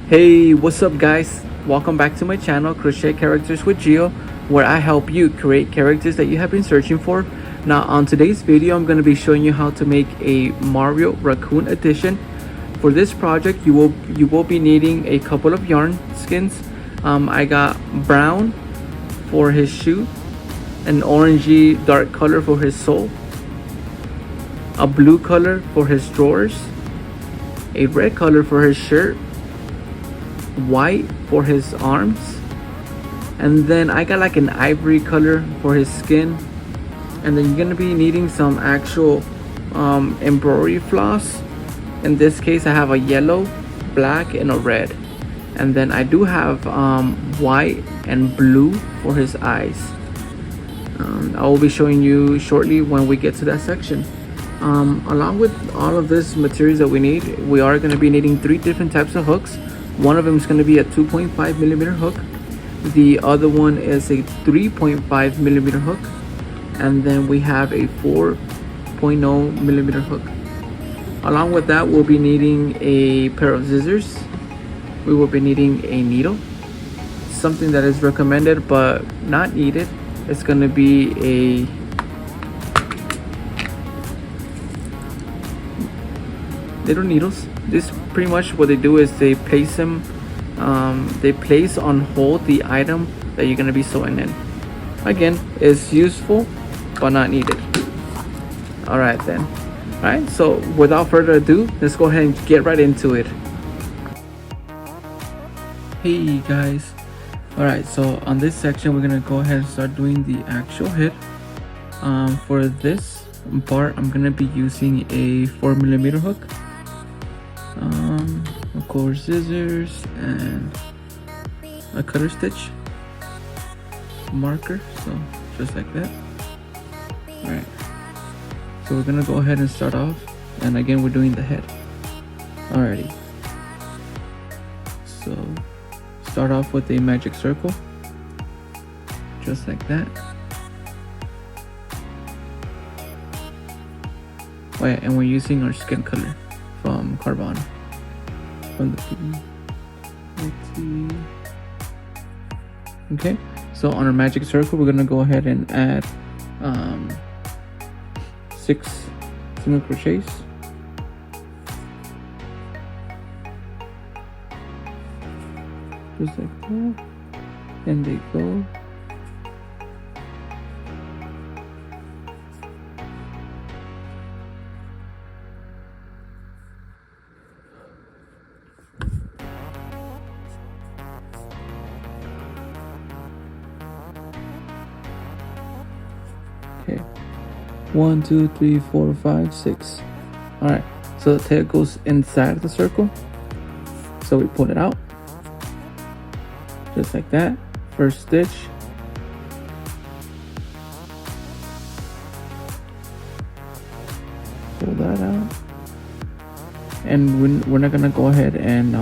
Hey, what's up guys? Welcome back to my channel, Crochet Characters with Gio, where I help you create characters that you have been searching for. Now on today's video, I'm going to be showing you how to make a Mario Raccoon edition. For this project, you will be needing a couple of yarn skins. I got brown for his shoe, an orangey dark color for his sole, a blue color for his drawers, a red color for his shirt, white for his arms, and then I got like an ivory color for his skin. And then you're gonna be needing some actual embroidery floss. In this case I have a yellow, black, and a red, and then I do have white and blue for his eyes. I will be showing you shortly when we get to that section. Along with all of this materials that we need, we are going to be needing 3 different types of hooks. One of them is going to be a 2.5 millimeter hook. The other one is a 3.5 millimeter hook. And then we have a 4.0 millimeter hook. Along with that, we'll be needing a pair of scissors. We will be needing a needle. Something that is recommended but not needed. It's going to be a little needles. This pretty much what they do is they place them, they place on hold the item that you're going to be sewing in. Again, it's useful but not needed. Alright then. Alright, so without further ado, let's go ahead and get right into it. Hey guys. Alright, so on this section we're going to go ahead and start doing the actual hit. For this part I'm going to be using a 4mm hook. Of course, scissors and a cutter stitch marker, so just like that. Alright, so we're gonna go ahead and start off, and again we're doing the head. Alrighty, so start off with a magic circle, just like that. Oh yeah, and we're using our skin color from Carbon, from the okay, so on our magic circle we're gonna go ahead and add 6 single crochets, just like that, and they go. Okay, 1, 2, 3, 4, 5, 6. All right, so the tail goes inside the circle, so we pull it out just like that. First stitch, pull that out, and we're not gonna go ahead and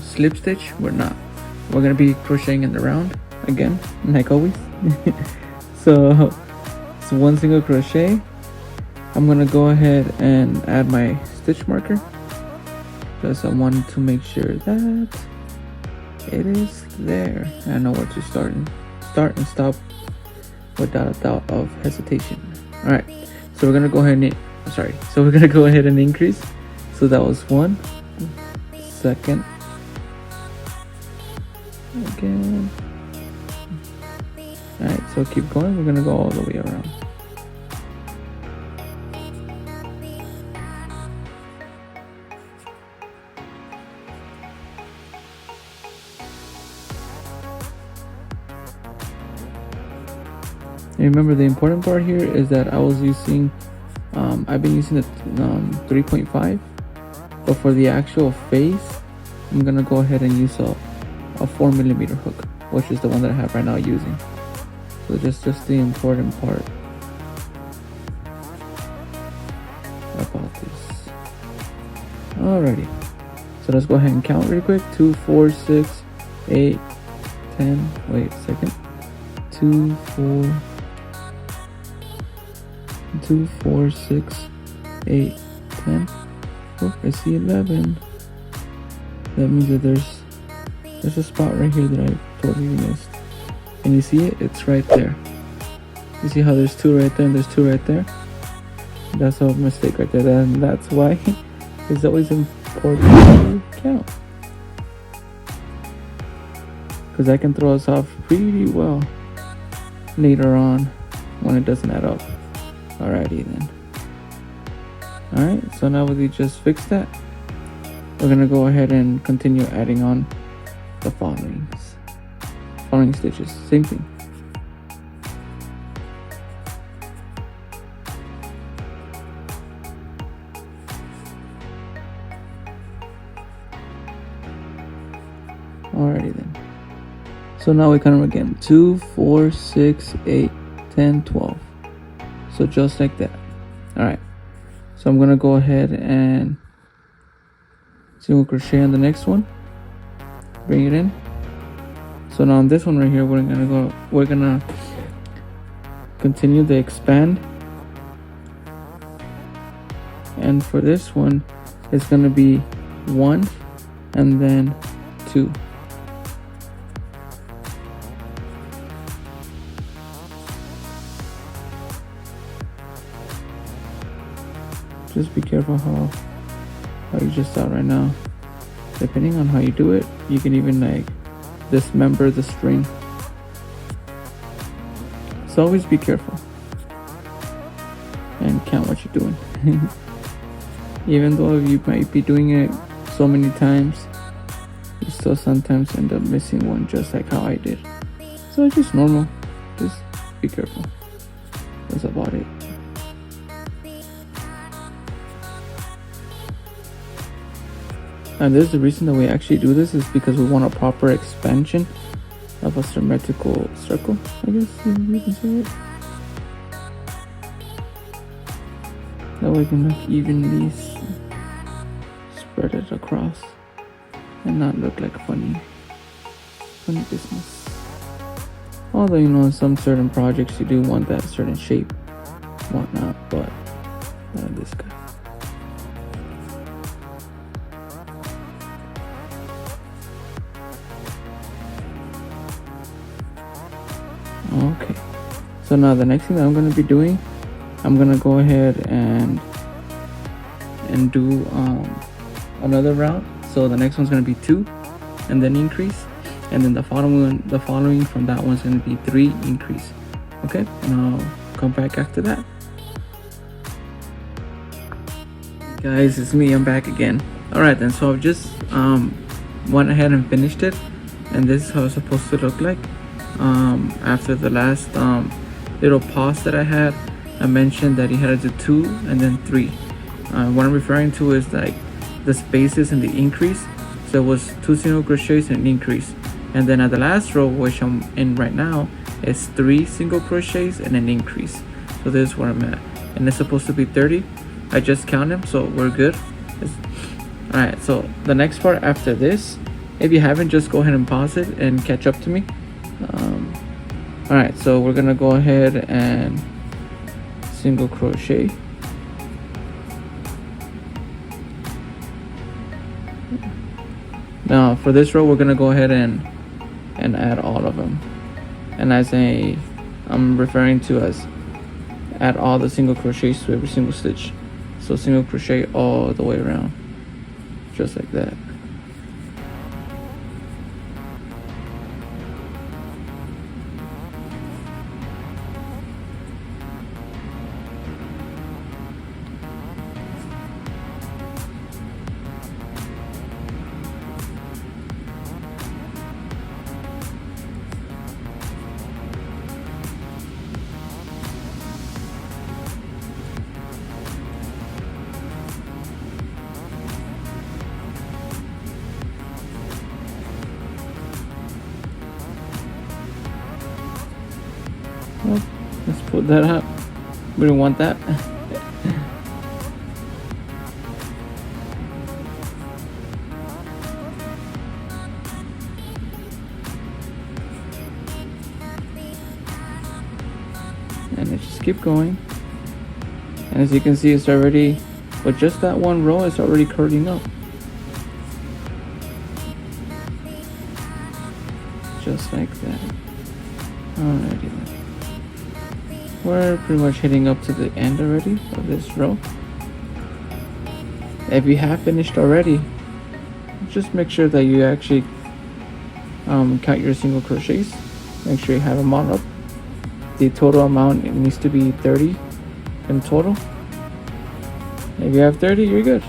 slip stitch. We're gonna be crocheting in the round again, like always. So it's 1 single crochet. I'm gonna go ahead and add my stitch marker, because I wanted to make sure that it is there. I know where to start and stop without a doubt of hesitation. All right, so we're gonna go ahead and increase. So that was 1, second, again. All right, so keep going. We're gonna go all the way around. And remember, the important part here is that I was using, I've been using the 3.5, but for the actual face, I'm gonna go ahead and use a 4mm hook, which is the one that I have right now using. So just the important part about this. Alrighty, so let's go ahead and count real quick. 2, 4, 6, 8, 10. Wait a second. 2, 4, 6, 8, 10. Oh, I see 11. That means that there's a spot right here that I totally missed. And you see it? It's right there. You see how there's two right there and there's two right there? That's a mistake right there. And that's why it's always important to count. Because that can throw us off pretty well later on when it doesn't add up. Alrighty then. Alright, so now that we just fixed that, we're gonna go ahead and continue adding on the following stitches. Same thing. Alrighty then. So now we count them again. 2, 4, 6, 8, 10, 12. So just like that. Alright. So I'm gonna go ahead and single crochet on the next one. Bring it in. So now on this one right here, we're gonna continue the expand. And for this one, it's gonna be 1 and then 2. Just be careful how you just saw right now. Depending on how you do it, you can even like dismember the string. So always be careful and count what you're doing. Even though you might be doing it so many times, you still sometimes end up missing one, just like how I did. So it's just normal. Just be careful. That's about it. And this is the reason that we actually do this, is because we want a proper expansion of a symmetrical circle, I guess you can say it. That way we can like evenly spread it across and not look like funny business. Although, you know, in some certain projects you do want that certain shape, whatnot, but not in this guy. Okay, so now the next thing that I'm going to be doing, I'm going to go ahead and do another round. So the next one's going to be 2 and then increase, and then the following from that one's going to be 3 increase. Okay, and I'll come back after that. Guys, it's me, I'm back again. Alright then, so I've just went ahead and finished it, and this is how it's supposed to look like. After the last little pause that I had, I mentioned that you had to do 2 and then 3. What I'm referring to is like the spaces and the increase. So it was 2 single crochets and an increase, and then at the last row, which I'm in right now, is 3 single crochets and an increase. So this is where I'm at, and it's supposed to be 30. I just count them, so we're good. Alright, so the next part after this, if you haven't, just go ahead and pause it and catch up to me. Alright, so we're gonna go ahead and single crochet. Now for this row, we're gonna go ahead and add all of them, and I'm referring to as add all the single crochets to every single stitch. So single crochet all the way around, just like that. Well, let's put that up. We don't want that. And let's just keep going. And as you can see, it's already, with just that one row, it's already curling up. just like that. Alrighty then. We're pretty much heading up to the end already of this row. If you have finished already, just make sure that you actually count your single crochets. Make sure you have them all up. The total amount, it needs to be 30 in total. If you have 30, you're good.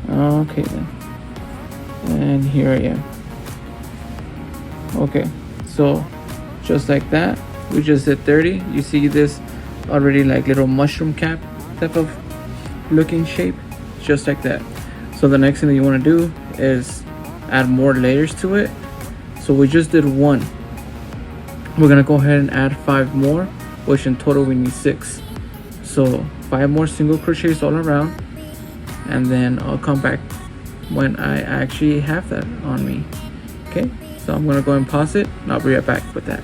Okay then. And here I am. Okay, so just like that, we just did 30. You see this already like little mushroom cap type of looking shape, just like that. So the next thing that you want to do is add more layers to it. So we just did 1. We're gonna go ahead and add 5 more, which in total we need 6. So 5 more single crochets all around, and then I'll come back when I actually have that on me. Okay, so I'm gonna go and pause it and I'll be right back with that.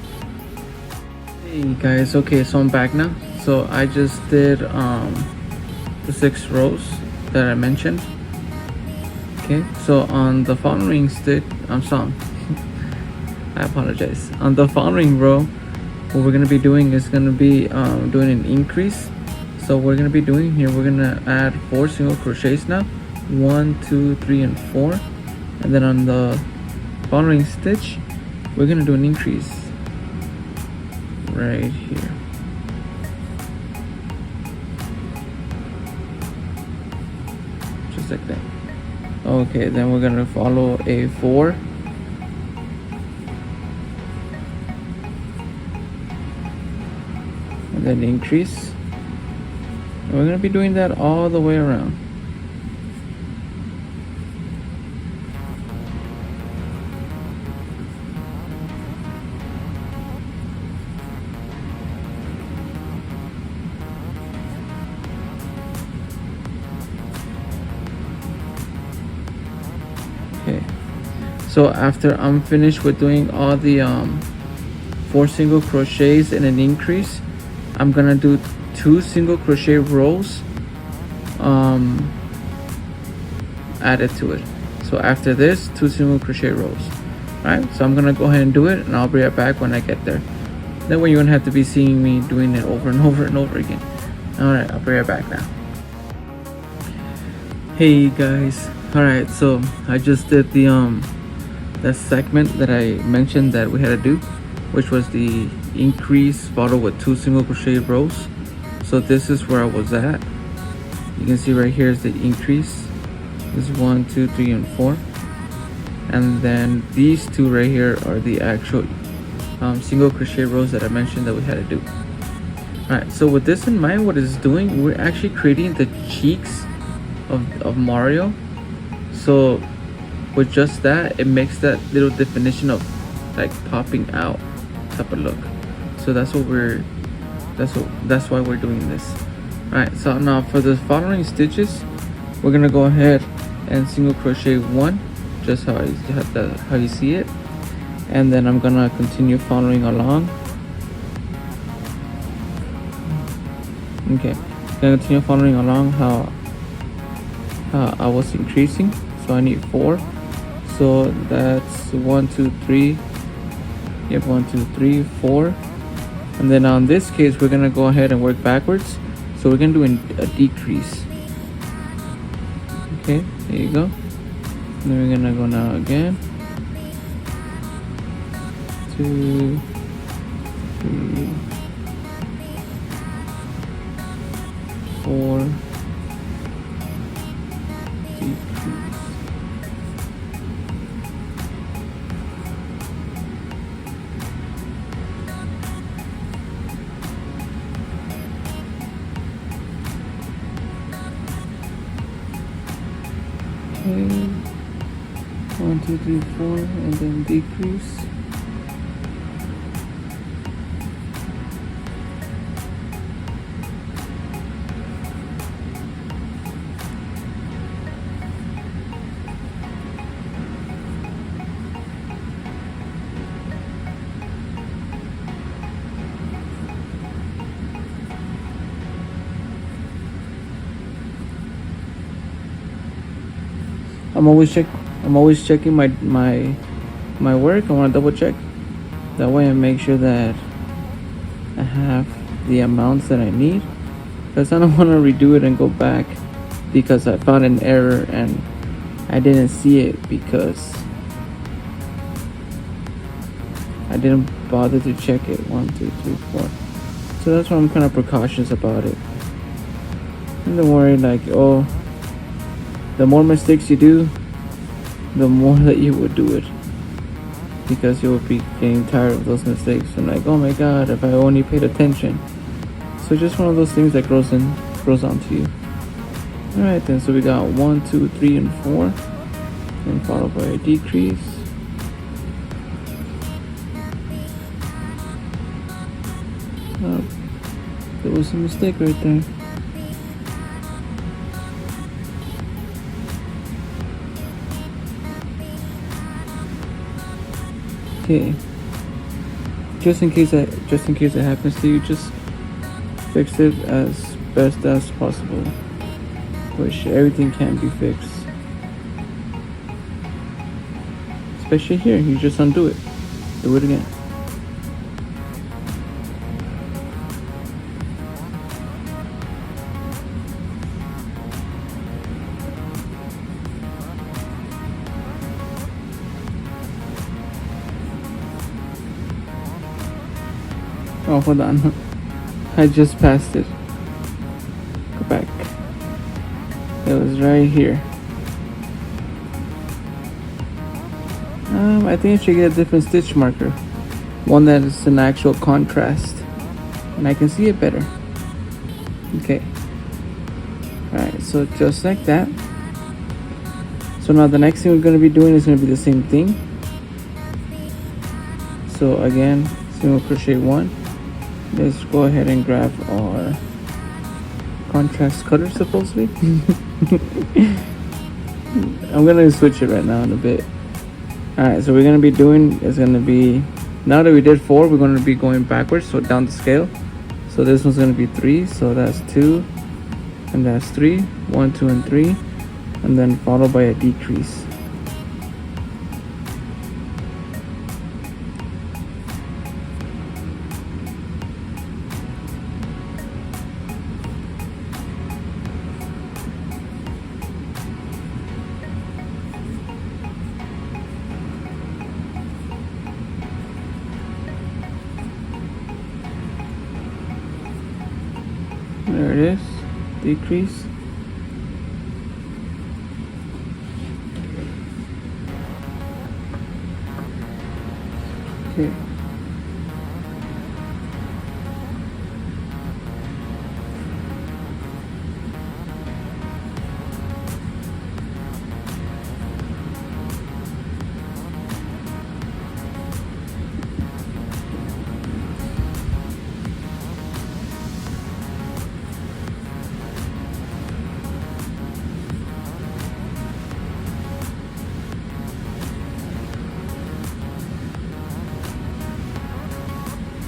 Hey guys, okay, so I'm back now. So I just did the 6 rows that I mentioned. Okay, so on the following stitch, I'm sorry, I apologize. On the following row, what we're gonna be doing is gonna be doing an increase. So what we're gonna be doing here, we're gonna add 4 single crochets now. 1, 2, 3, and 4. And then on the following stitch, we're gonna do an increase right here. Just like that. Okay, then we're gonna follow a 4. And then increase. And we're gonna be doing that all the way around. Okay, so after I'm finished with doing all the 4 single crochets and an increase, I'm gonna do 2 single crochet rows added to it. So after this, 2 single crochet rows. Alright, so I'm gonna go ahead and do it, and I'll be right back when I get there. That way you won't have to be seeing me doing it over and over and over again. Alright, I'll be right back now. Hey guys, alright, so I just did the that segment that I mentioned that we had to do, which was the increase followed with 2 single crochet rows. So this is where I was at. You can see right here is the increase. This is 1, 2, 3, and 4. And then these 2 right here are the actual single crochet rows that I mentioned that we had to do. Alright, so with this in mind, what it's doing, we're actually creating the cheeks of Mario. So with just that, it makes that little definition of like popping out type of look. So that's what that's why we're doing this. Alright, so now for the following stitches, we're gonna go ahead and single crochet 1, just how you see it, and then I'm gonna continue following along. Okay, gonna continue following along how I was increasing. So I need 4. So that's 1, 2, 3. Yep, 1, 2, 3, 4. And then on this case, we're gonna go ahead and work backwards. So we're gonna do a decrease. Okay, there you go. And then we're gonna go now again. 2, 3, 4. Decrease. Okay, 1, 2, 3, 4, and then decrease. I'm always checking my my work, I want to double check. That way I make sure that I have the amounts that I need, because I don't want to redo it and go back because I found an error and I didn't see it because I didn't bother to check it. 1, 2, 3, 4. So that's why I'm kind of precautious about it. And don't worry, like, oh, the more mistakes you do, the more that you would do it, because you will be getting tired of those mistakes and like, oh my god, if I only paid attention. So just one of those things that grows onto you. Alright then, so we got 1, 2, 3, and 4, and followed by a decrease. There was a mistake right there. Okay. Just in case it happens to you, just fix it as best as possible. Which everything can be fixed. Especially here, you just undo it. Do it again. Oh, hold on. I just passed it. Go back. It was right here. I think I should get a different stitch marker. One that is an actual contrast. And I can see it better. Okay. Alright, so just like that. So now the next thing we're going to be doing is going to be the same thing. So again, single crochet 1. Let's go ahead and grab our contrast cutter, supposedly. I'm gonna switch it right now in a bit. Alright, so we're gonna be doing is gonna be, now that we did 4, we're gonna be going backwards, so down the scale. So this one's gonna be 3, so that's 2, and that's 3, 1, 2, and 3, and then followed by a decrease. There it is, decrease. Okay.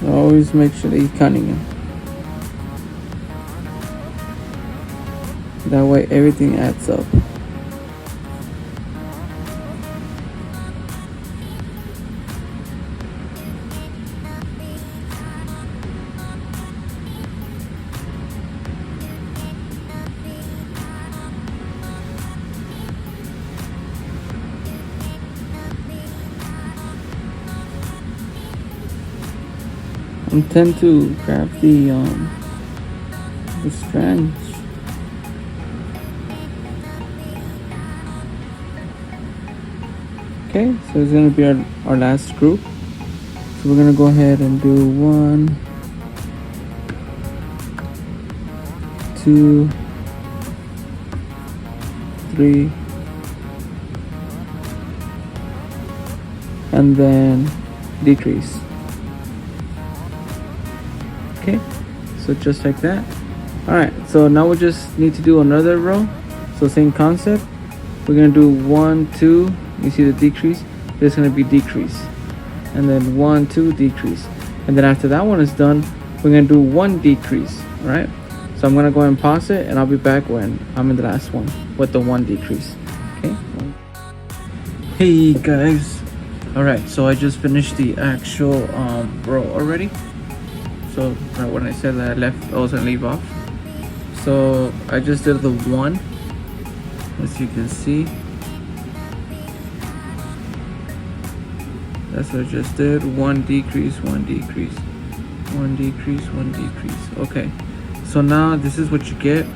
Always make sure that you're counting it. That way everything adds up. I tend to grab the strands. Okay, so it's gonna be our last group. So we're gonna go ahead and do 1, 2, 3, and then decrease. Okay, so just like that. Alright, so now we just need to do another row. So same concept. We're gonna do 1, 2. You see the decrease? There's gonna be decrease, and then 1, 2, decrease, and then after that one is done, we're gonna do 1 decrease. Right? So I'm gonna go ahead and pause it, and I'll be back when I'm in the last one with the 1 decrease. Okay. Hey guys, Alright, so I just finished the actual row already. So when I said that I was gonna leave off. So I just did the one, as you can see. That's what I just did. One decrease, one decrease, one decrease, one decrease. Okay, so now this is what you get.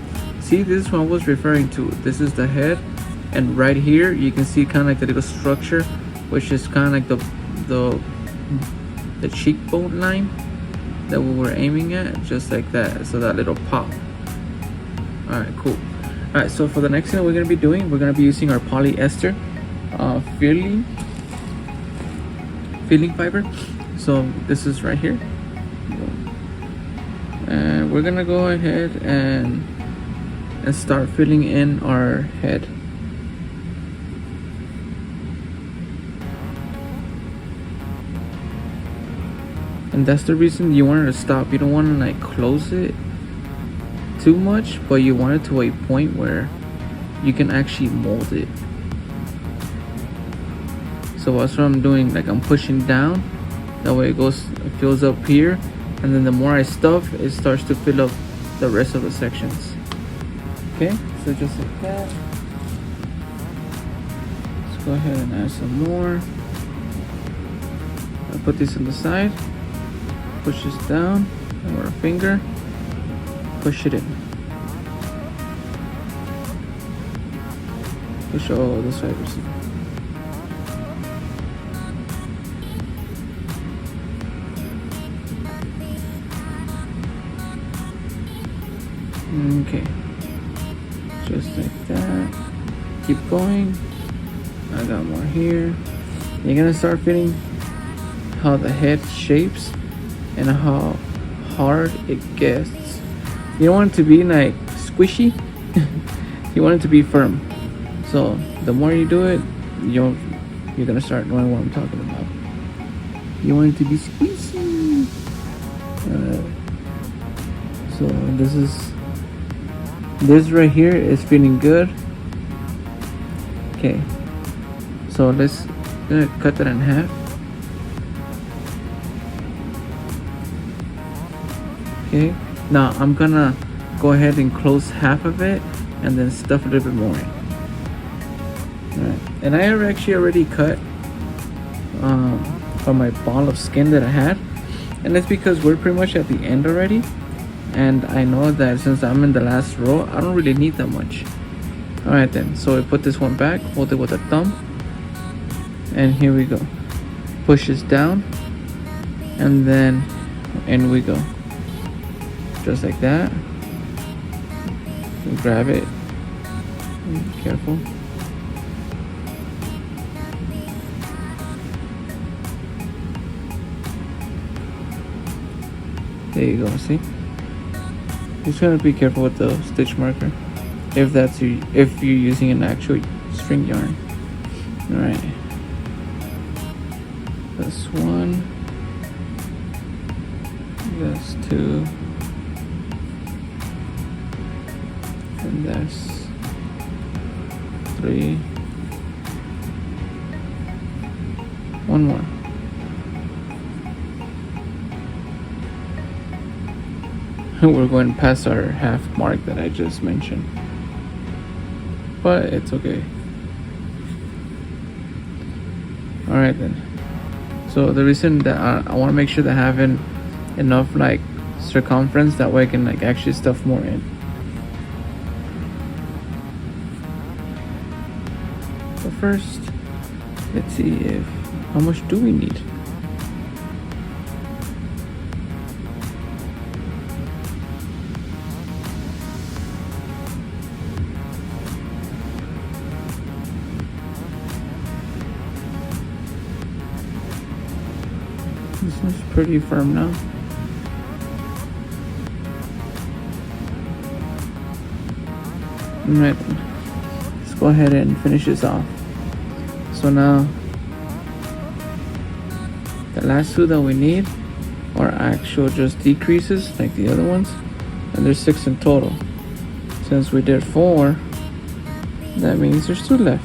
See, this is what I was referring to. This is the head, and right here you can see kind of like the little structure, which is kind of like the cheekbone line that we were aiming at, just like that. So that little pop. All right, cool. All right, so for the next thing we're gonna be doing, we're gonna be using our polyester feeling fiber. So this is right here, and we're gonna go ahead and start filling in our head. And that's the reason you want it to stop. You don't want to like close it too much, but you want it to a point where you can actually mold it. So that's what I'm doing. Like I'm pushing down, that way it fills up here, and then the more I stuff, it starts to fill up the rest of the sections. Okay, so just like that. Let's go ahead and add some more. I'll put this on the side. Push this down, or a finger, push it in. Push all the fibers in. Okay, just like that. Keep going. I got more here. You're gonna start feeling how the head shapes and how hard it gets. You don't want it to be like squishy. You want it to be firm. So the more you do it, you're gonna start knowing what I'm talking about. You want it to be squishy. So this right here is feeling good. Okay, so let's cut that in half. Okay, now I'm gonna go ahead and close half of it and then stuff a little bit more in. Alright, and I actually already cut from my ball of skin that I had, and that's because we're pretty much at the end already, and I know that since I'm in the last row, I don't really need that much. Alright then, so we put this one back, hold it with a thumb, and here we go. Push this down, and then in we go. Just like that. And grab it. Be careful. There you go. See? Just gotta be careful with the stitch marker. If you're using an actual string yarn. All right. That's one. That's two. And that's three. One more. We're going past our half mark that I just mentioned, but it's okay. All right then. So the reason that I want to make sure that I have enough like circumference, that way I can like actually stuff more in. So first, let's see how much do we need. This one's pretty firm now. Alright, let's go ahead and finish this off. So now, the last two that we need are actual just decreases like the other ones, and there's 6 in total. Since we did 4, that means there's 2 left.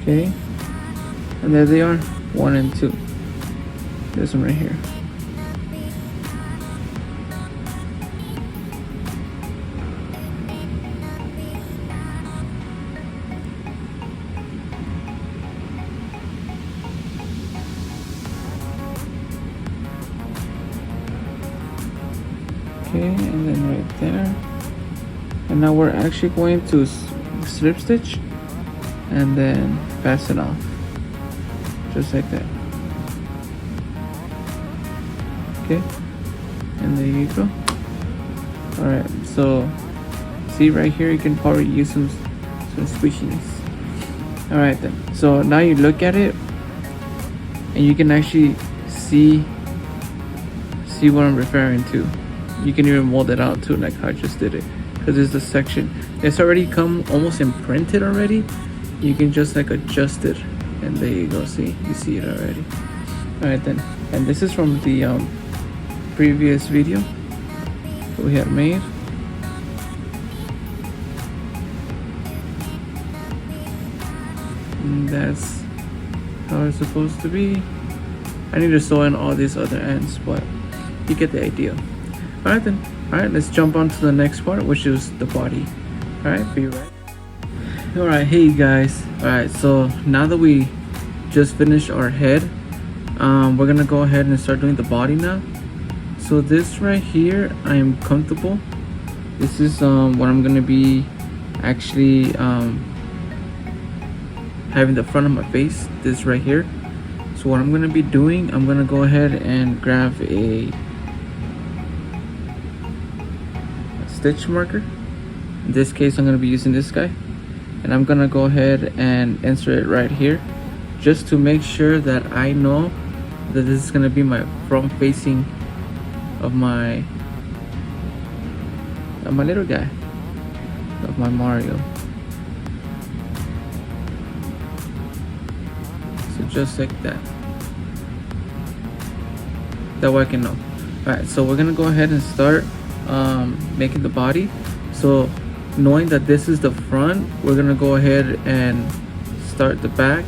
Okay, and there they are, 1 and 2. This one right here. Okay, and then right there. And now we're actually going to slip stitch and then fasten off, just like that. Okay, and there you go. All right, so see right here, you can probably use some squishiness. All right then, so now you look at it and you can actually see what I'm referring to. You can even mold it out too, like how I just did it, because there's the section, it's already come almost imprinted already. You can just like adjust it, and there you go. See, you see it already. All right then, and this is from the previous video that we had made. And that's how it's supposed to be. I need to sew in all these other ends, but you get the idea. All right then. All right, let's jump on to the next part, which is the body. All right, be right. All right, hey guys. All right, so now that we just finished our head, we're gonna go ahead and start doing the body now. So this right here, I am comfortable. This is what I'm gonna be actually having the front of my face, this right here. So what I'm gonna be doing, I'm gonna go ahead and grab a stitch marker. In this case, I'm gonna be using this guy, and I'm gonna go ahead and insert it right here, just to make sure that I know that this is gonna be my front facing of my little guy, of my Mario. So just like that. That way I can know. Alright, so we're gonna go ahead and start making the body. So knowing that this is the front, we're gonna go ahead and start the back,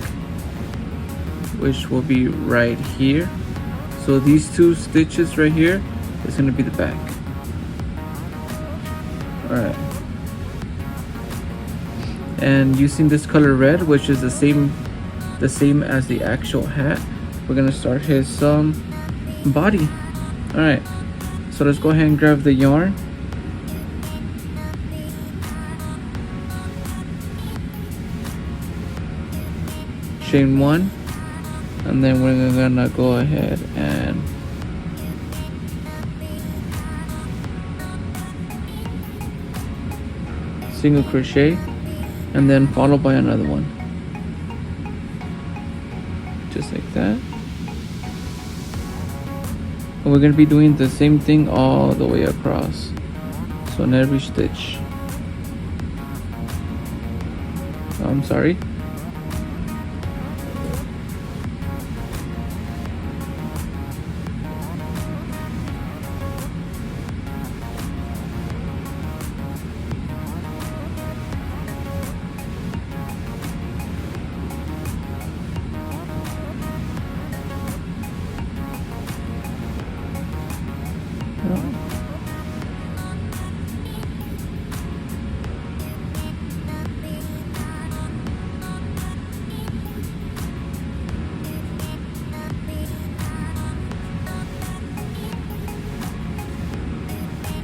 which will be right here. So these 2 stitches right here is gonna be the back. All right, and using this color red, which is the same as the actual hat, we're gonna start his body. All right, so let's go ahead and grab the yarn. Chain 1, and then we're gonna go ahead and single crochet, and then followed by another one, just like that. And we're gonna be doing the same thing all the way across, so in every stitch. I'm sorry.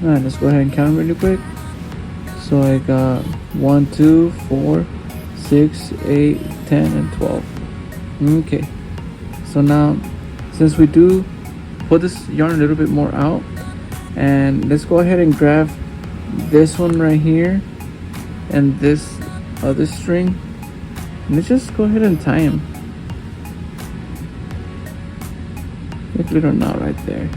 Alright, let's go ahead and count really quick. So I got 1, 2, 4, 6, 8, 10, and 12. Okay, so now since we do pull this yarn a little bit more out, and let's go ahead and grab this one right here and this other string, and let's just go ahead and tie them. Make a little knot right there.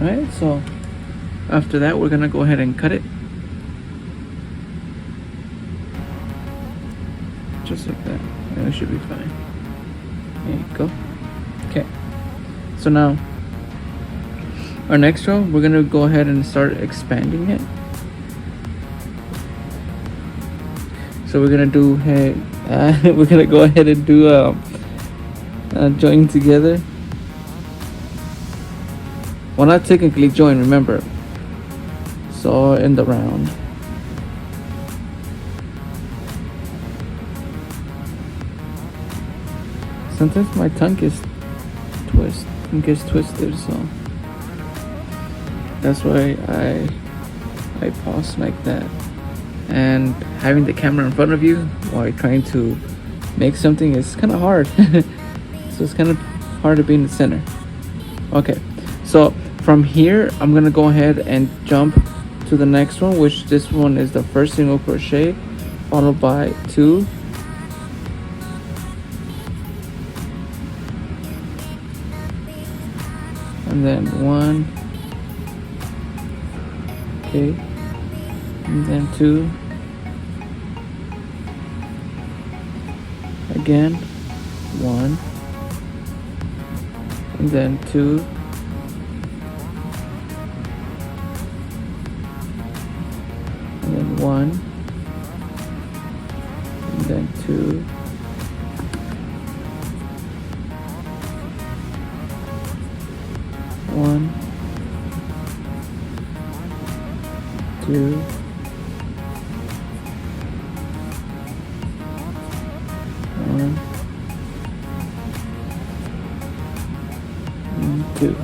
Alright, so after that we're gonna go ahead and cut it. it should be fine. There you go. Okay, so now our next row, we're gonna go ahead and start expanding it. So we're gonna do we're gonna go ahead and do join together. Well, not technically join, remember. So in the round. Sometimes my tongue gets twisted, so that's why I pause like that. And having the camera in front of you while you're trying to make something is kind of hard. So it's kind of hard to be in the center. Okay, so from here I'm gonna go ahead and jump to the next one, which this one is the first single crochet followed by 2, and then 1, okay, and then 2, again 1, and then 2, and then 1, and then 2, one, 2, one, and 2.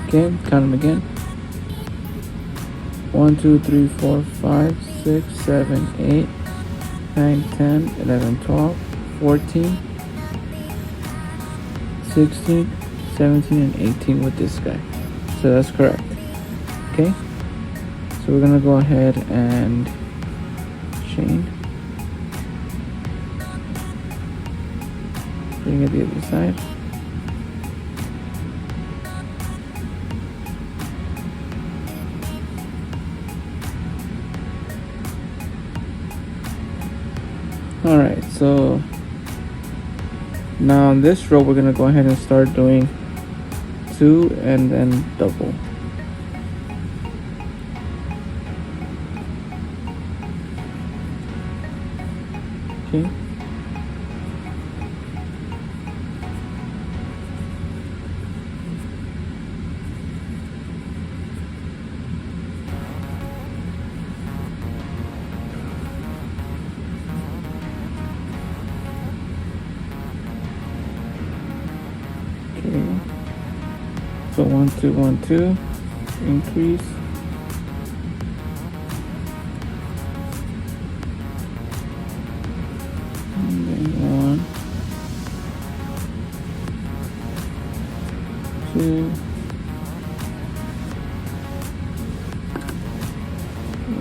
Okay, count them again. 1, 2, 3, 4, 5, 6, 7, 8, 9, 10, 11, 12, 14, 16, 17, and 18 with this guy. So that's correct. Okay, so we're gonna go ahead and chain. Bring it the other side. Alright, so now on this row we're gonna go ahead and start doing 2 and then double. Okay. So 1, 2, 1, 2, increase, and then 1, 2,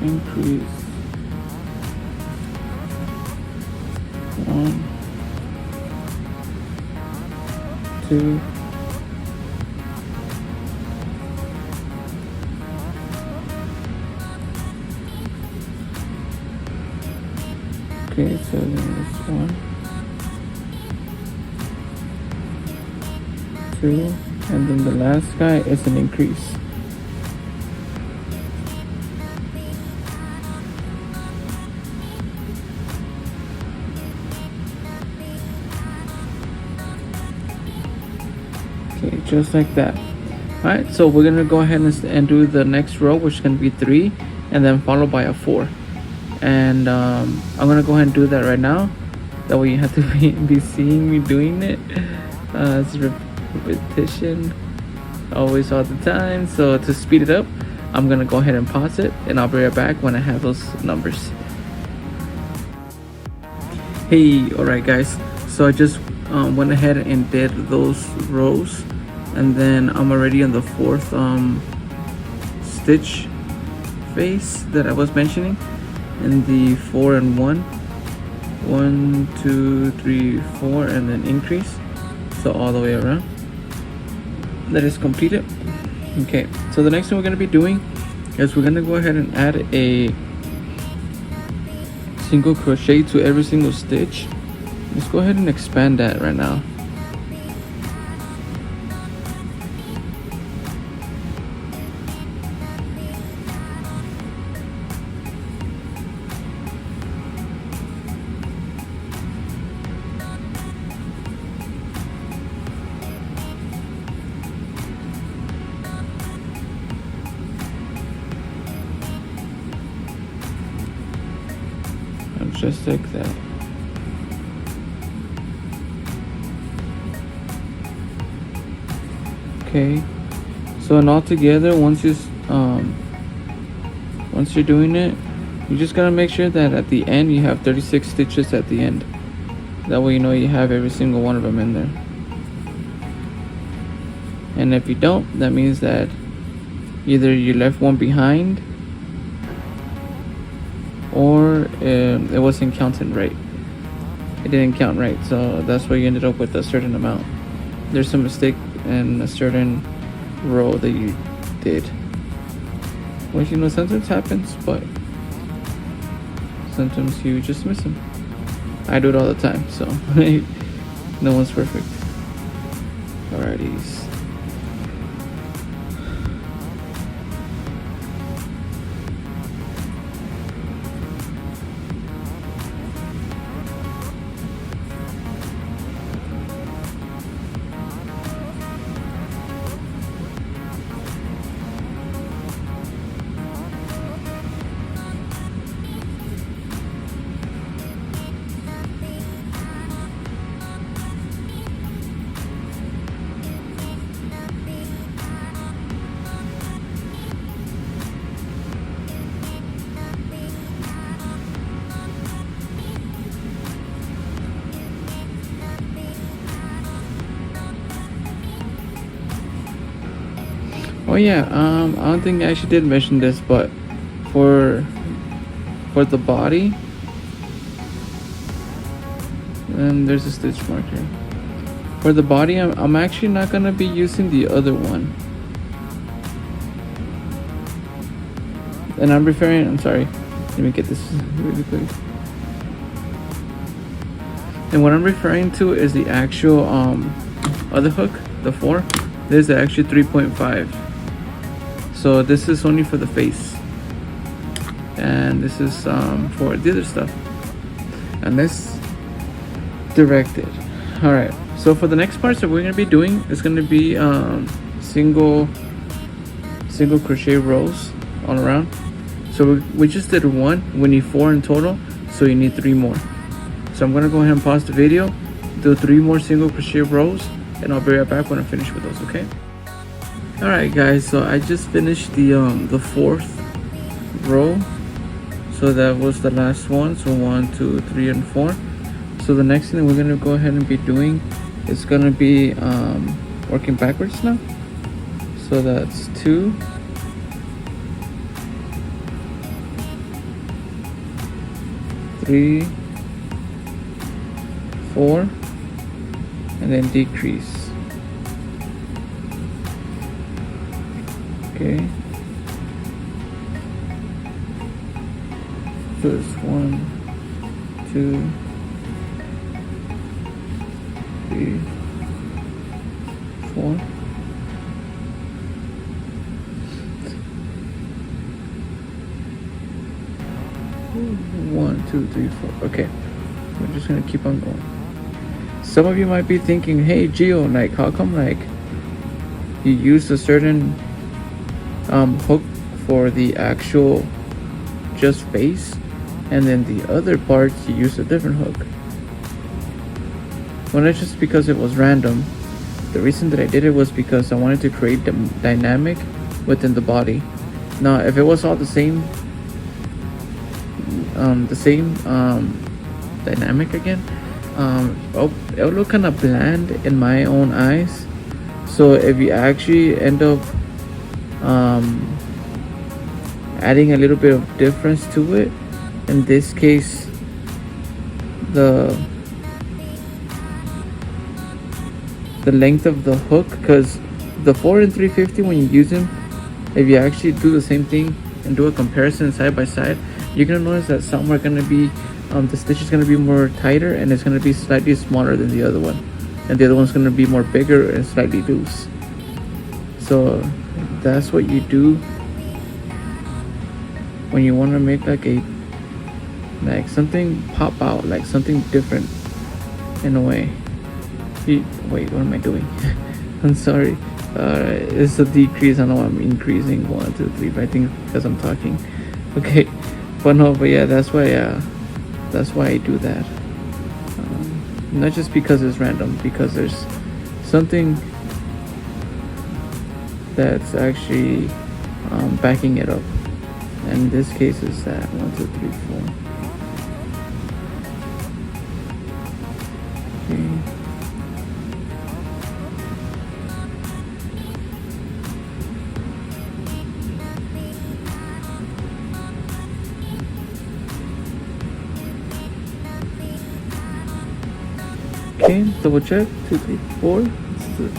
increase, 1, 2, okay, so then it's 1, 2, and then the last guy is an increase. Okay, just like that. Alright, so we're gonna go ahead and do the next row, which is gonna be 3, and then followed by a 4. And I'm gonna go ahead and do that right now. That way you have to be seeing me doing it. It's repetition, always, all the time. So to speed it up, I'm gonna go ahead and pause it, and I'll be right back when I have those numbers. Hey, alright guys, so I just went ahead and did those rows, and then I'm already on the 4th stitch phase that I was mentioning. In the 4 and 1, 1, 2, 3, 4, and then increase, so all the way around. That is completed. Okay, so the next thing we're going to be doing is we're going to go ahead and add a single crochet to every single stitch, let's go ahead and expand that right now. Just like that. Okay, so and all together, once you're doing it, you just gotta make sure that at the end you have 36 stitches at the end. That way you know you have every single one of them in there. And if you don't, that means that either you left one behind or it wasn't counting right. It didn't count right, so that's why you ended up with a certain amount. There's a mistake in a certain row that you did, which, you know, sometimes happens, but sometimes you just miss them. I do it all the time, so no one's perfect. Alrighties. Oh yeah, I don't think I actually did mention this, but for the body, and there's a stitch marker. For the body, I'm actually not gonna be using the other one, and I'm sorry, let me get this really quick. And what I'm referring to is the actual other hook, the 4. There's actually 3.5. So this is only for the face, and this is for the other stuff, and this directed. All right, so for the next parts that we're gonna be doing, it's gonna be single crochet rows all around. So we just did 1. We need 4 in total, so you need 3 more. So I'm gonna go ahead and pause the video, do 3 more single crochet rows, and I'll be right back when I finish with those. Okay. Alright guys, so I just finished the 4th row. So that was the last one. So 1, 2, 3, and 4. So the next thing that we're gonna go ahead and be doing is gonna be working backwards now. So that's 2, 3, 4, and then decrease. Okay. So it's 1, 2, 3, 4. 1, 2, 3, 4. Okay. We're just gonna keep on going. Some of you might be thinking, hey Gio, like how come like you use a certain hook for the actual just face, and then the other parts you use a different hook? Well, that's just because it was random. The reason that I did it was because I wanted to create the dynamic within the body. Now if it was all the same dynamic again, it would look kind of bland in my own eyes. So if you actually end up adding a little bit of difference to it, in this case the length of the hook, because the 4 and 350, when you use them, if you actually do the same thing and do a comparison side by side, you're gonna notice that some are gonna be the stitch is gonna be more tighter, and it's gonna be slightly smaller than the other one, and the other one's gonna be more bigger and slightly loose. So that's what you do when you want to make like something pop out, like something different in a way. Wait, what am I doing? I'm sorry. It's a decrease. I know I'm increasing 1, 2, 3, but I think because I'm talking. Okay, but yeah, that's why I do that. Not just because it's random, because there's something that's actually backing it up. And in this case, is that 1, 2, 3, 4. Okay, double check. 2, 3, 4. Let's do it.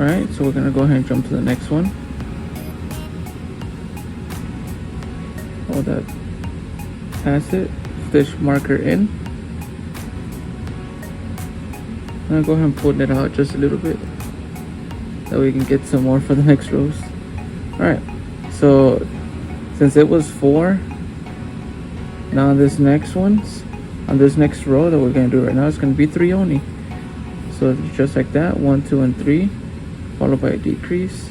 Alright, so we're gonna go ahead and jump to the next one. Hold that. Pass it. Stitch marker in. I'm gonna go ahead and pull it out just a little bit. That way we can get some more for the next rows. Alright, so since it was 4, now on this next row that we're gonna do right now, it's gonna be 3 only. So just like that, 1, 2, and 3, followed by a decrease.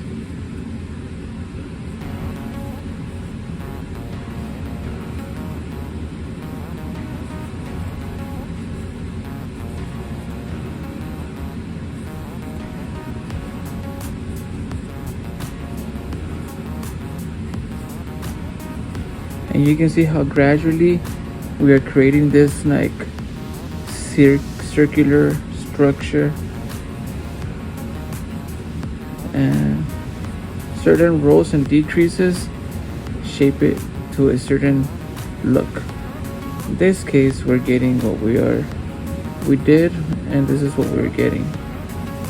And you can see how gradually we are creating this like circular structure, and certain rows and decreases shape it to a certain look. In this case, we're getting what we did, and this is what we're getting,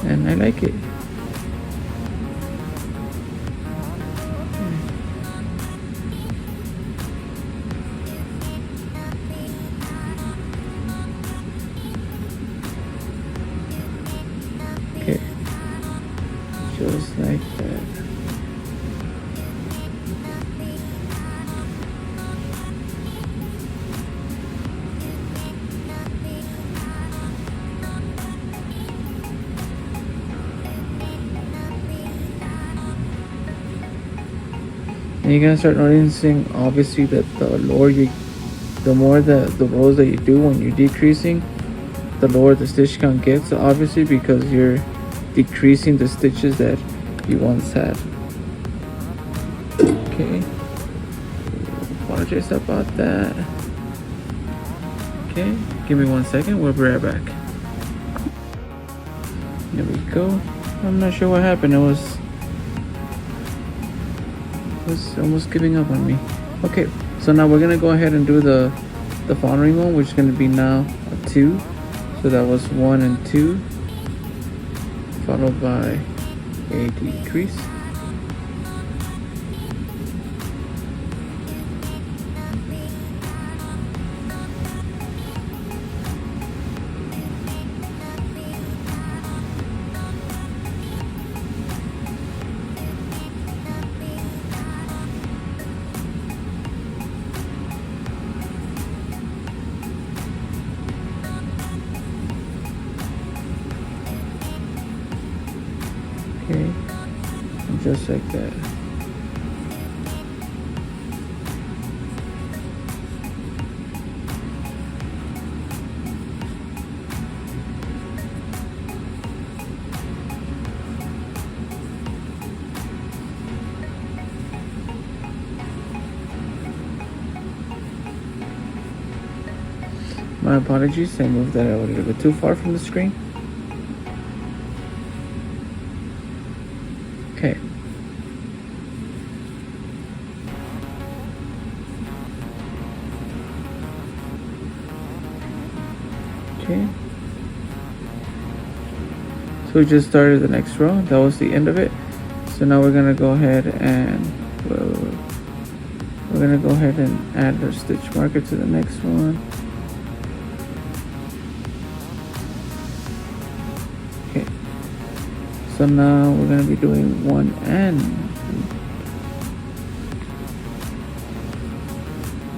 and I like it. Okay, just like that. And you're gonna start noticing, obviously, that the more the rows that you do when you're decreasing, the lower the stitch count gets, obviously, because you're decreasing the stitches that you once had. Okay, apologize about that. Okay, give me 1 second, we'll be right back. There we go. I'm not sure what happened. It was almost giving up on me. Okay, so now we're gonna go ahead and do the following one, which is gonna be now a 2. So that was 1 and 2, followed by a decrease. Okay, and just like that. My apologies, I moved that a little bit too far from the screen. Okay, Okay. So we just started the next row. That was the end of it. So now we're gonna go ahead and add our stitch marker to the next one. Okay. So now we're gonna be doing 1 and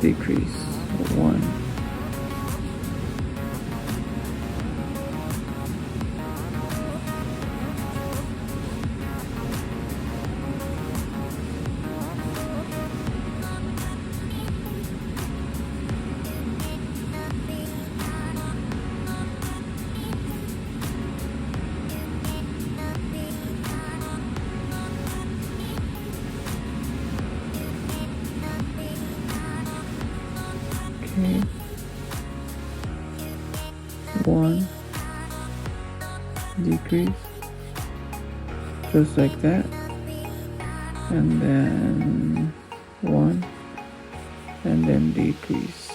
decrease 1. Okay. 1, decrease, just like that, and then 1, and then decrease,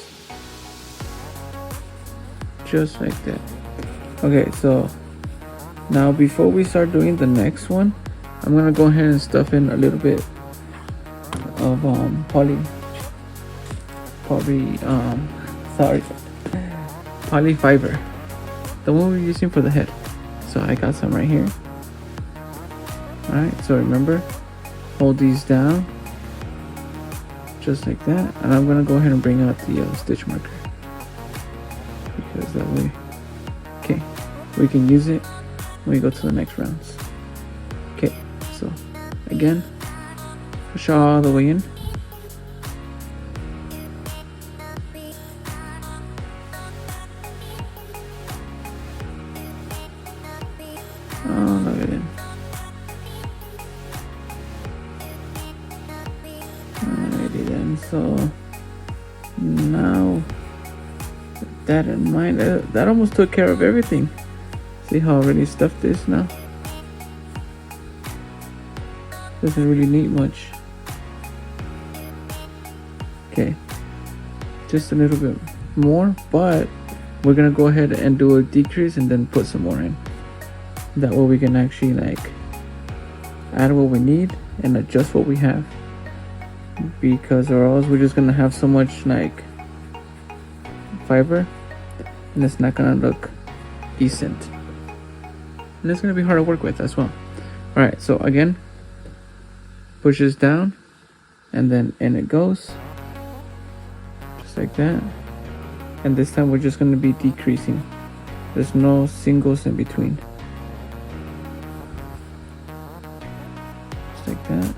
just like that. Okay, so now before we start doing the next one, I'm gonna go ahead and stuff in a little bit of poly fiber, the one we're using for the head. So I got some right here. All right, so remember, hold these down just like that, and I'm gonna go ahead and bring out the stitch marker, because that way, okay, we can use it when we go to the next rounds. Okay, so again, push all the way in. Oh, look at it. Alrighty then, so now with that in mind, that almost took care of everything. See how I already stuffed this now? Doesn't really need much. Okay, just a little bit more, but we're gonna go ahead and do a decrease and then put some more in. That way we can actually like add what we need and adjust what we have, because or else we're just gonna have so much like fiber and it's not gonna look decent, and it's gonna be hard to work with as well. All right, so again, push this down and then in it goes, just like that. And this time we're just gonna be decreasing. There's no singles in between. Like that.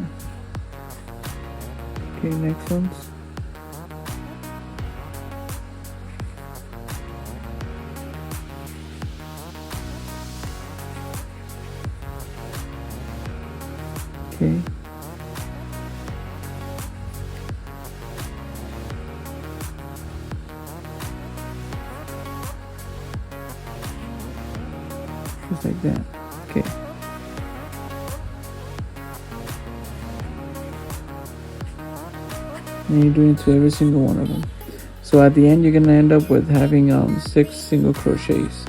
Okay, next ones. Okay. Just like that. Okay. And you're doing it to every single one of them. So at the end, you're gonna end up with having 6 single crochets,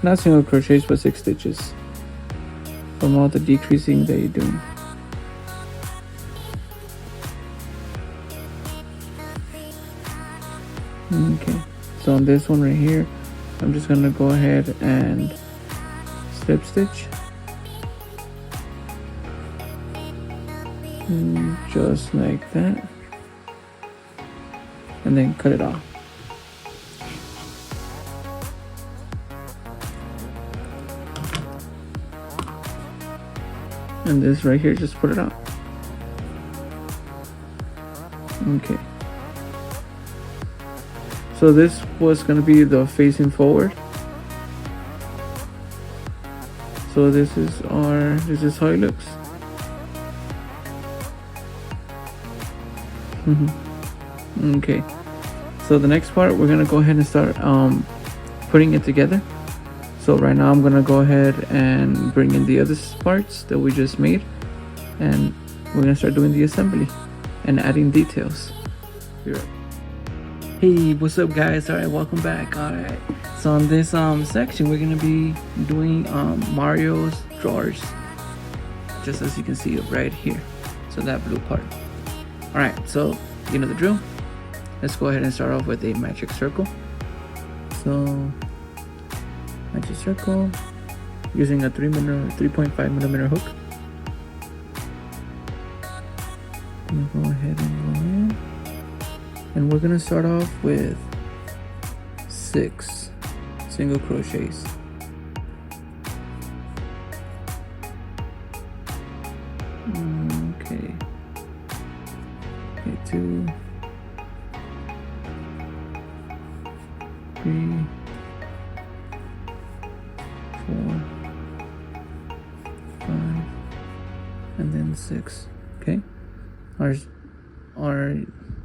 not single crochets, but 6 stitches from all the decreasing that you're doing. Okay, so on this one right here, I'm just gonna go ahead and slip stitch, just like that. And then cut it off. And this right here, just put it out. Okay. So this was gonna be the facing forward. So this is how it looks. Okay. So the next part, we're gonna go ahead and start putting it together. So right now I'm gonna go ahead and bring in the other parts that we just made, and we're gonna start doing the assembly and adding details. Be right. Hey, what's up guys? Alright, welcome back. Alright, so on this section we're gonna be doing Mario's drawers, just as you can see right here, so that blue part. Alright, so you know the drill. Let's go ahead and start off with a magic circle. So magic circle using a 3.5mm hook. I'm gonna go ahead and go in. And we're gonna start off with 6 single crochets. Okay. 2, 3, 4, 5, and then 6. Okay. Our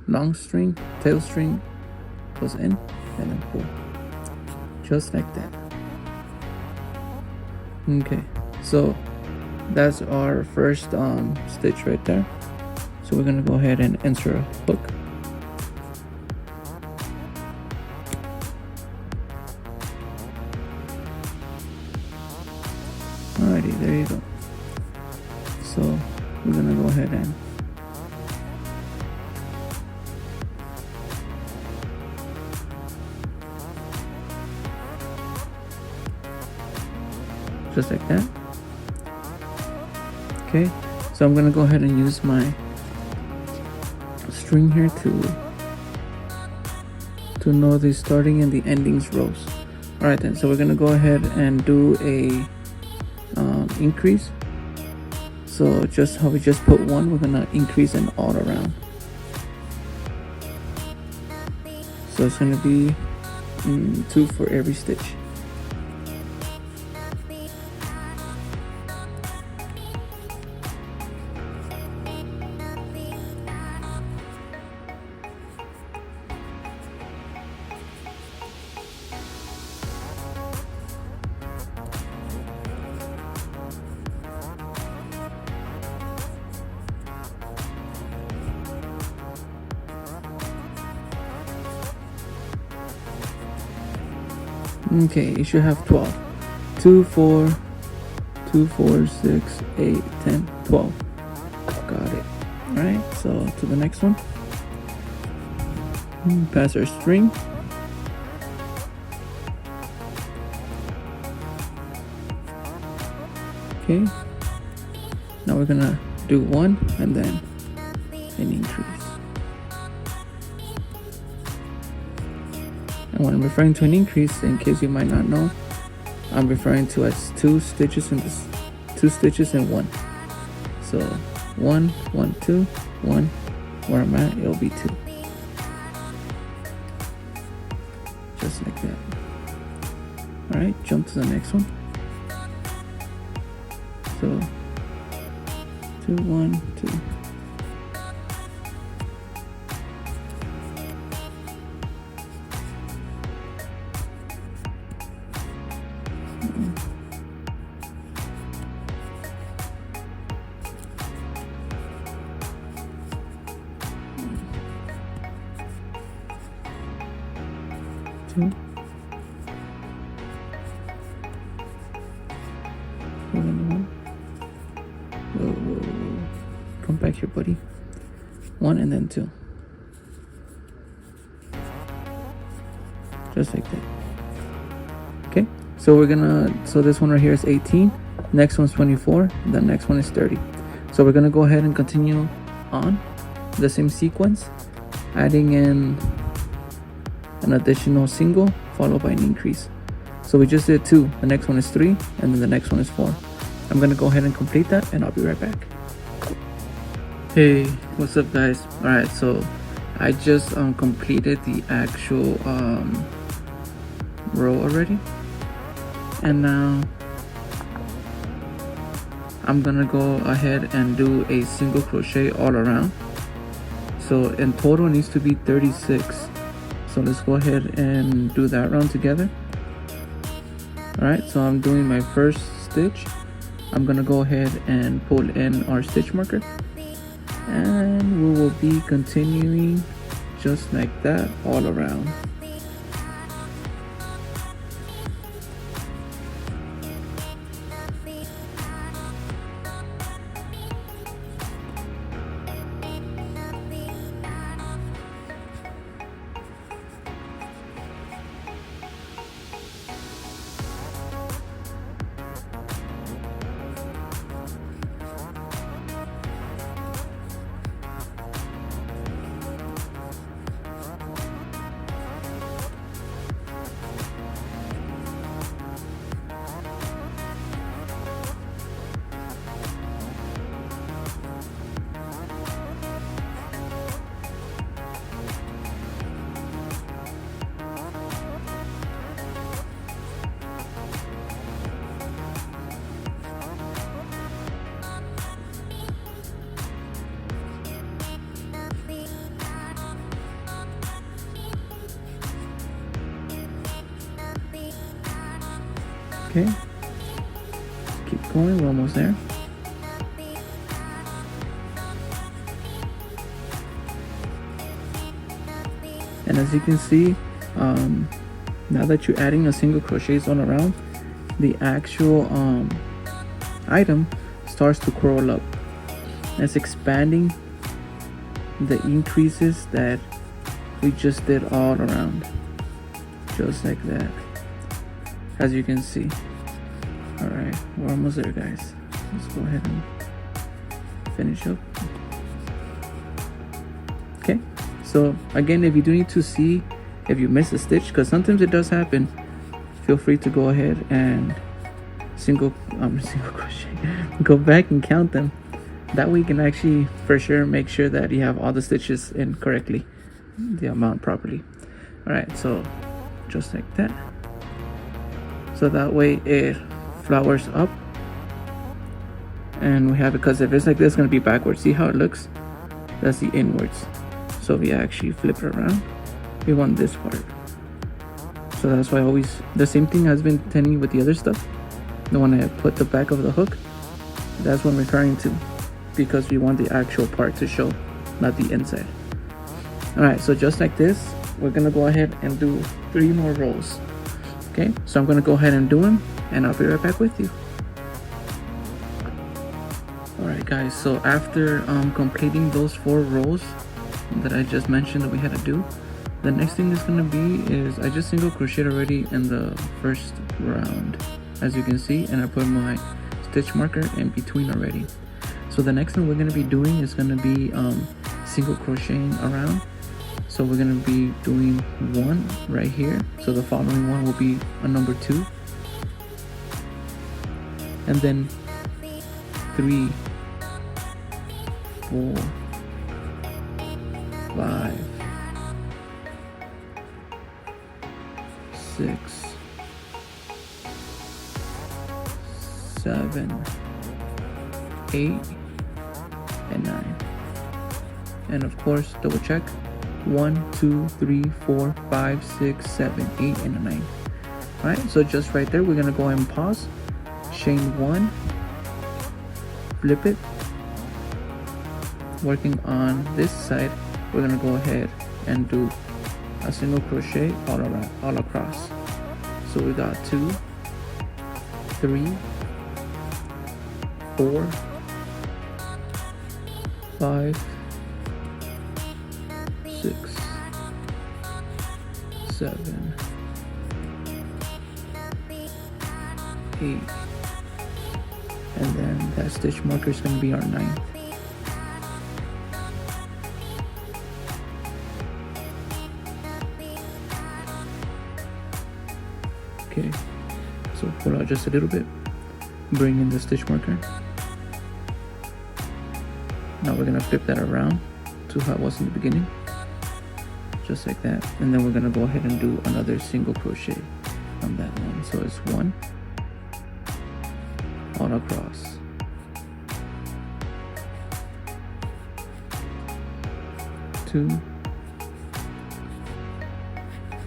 long string, tail string goes in and then pull, just like that. Okay, so that's our first stitch right there. So we're gonna go ahead and insert a hook. Alrighty, there you go. So we're gonna go ahead and just like that. Okay, so I'm gonna go ahead and use my string here to know the starting and the endings rows. All right then, so we're gonna go ahead and do a increase. So just how we just put 1, we're gonna increase it all around. So it's gonna be 2 for every stitch. Okay, you should have 12. 2, 4, 2, 4, 6, 8, 10, 12. Got it. Alright, so to the next one. Pass our string. Okay. Now we're gonna do 1 and then an increase. And when I'm referring to an increase, in case you might not know, I'm referring to as 2 stitches in this, 2 stitches in 1. So 1, 1, 2, 1. Where I'm at, it'll be 2. Just like that. All right, jump to the next one. So 2, 1, 2. Two. One. Whoa. Come back here, buddy. 1 and then 2. Just like that. Okay, so we're gonna, so this one right here is 18. Next one's 24. The next one is 30. So we're gonna go ahead and continue on the same sequence, adding in an additional single followed by an increase. So we just did 2, the next one is 3, and then the next one is 4. I'm gonna go ahead and complete that and I'll be right back. Hey, what's up guys? Alright, so I just completed the actual row already, and now I'm gonna go ahead and do a single crochet all around. So in total it needs to be 36. So let's go ahead and do that round together. Alright, so I'm doing my first stitch. I'm gonna go ahead and pull in our stitch marker, and we will be continuing just like that all around. Okay, keep going, we're almost there. And as you can see, now that you're adding a single crochet zone around, the actual item starts to curl up. It's expanding the increases that we just did all around, just like that, as you can see. All right, we're almost there, guys. Let's go ahead and finish up. Okay, so again, if you do need to see if you miss a stitch, because sometimes it does happen, feel free to go ahead and single crochet, go back and count them. That way you can actually for sure make sure that you have all the stitches in correctly, the amount properly. All right, so just like that. So that way it flowers up, and we have it, because if it's like this, it's going to be backwards. See how it looks? That's the inwards. So we actually flip it around, we want this part. So that's why I always, the same thing has been telling you with the other stuff. The one I put the back of the hook, that's what I'm referring to, because we want the actual part to show, not the inside. All right, so just like this, we're gonna go ahead and do 3 more rows. Okay, so I'm gonna go ahead and do them, and I'll be right back with you. All right, guys, so after completing those 4 rows that I just mentioned that we had to do, the next thing is gonna be is I just single crocheted already in the first round, as you can see, and I put my stitch marker in between already. So the next thing we're gonna be doing is gonna be single crocheting around. So we're gonna be doing 1 right here. So the following one will be a number 2, and then 3, 4, 5, 6, 7, 8, and 9. And of course, double check. 1, 2, 3, 4, 5, 6, 7, 8, and 9. All right, so just right there, we're gonna go ahead and pause, chain 1, flip it. Working on this side, we're gonna go ahead and do a single crochet all around, all across. So we got 2, 3, 4, 5, 6, 7, 8, and then that stitch marker is going to be our 9th. Okay, so pull out just a little bit, bring in the stitch marker. Now we're going to flip that around to how it was in the beginning, just like that, and then we're going to go ahead and do another single crochet on that one. So it's 1 all across, 2,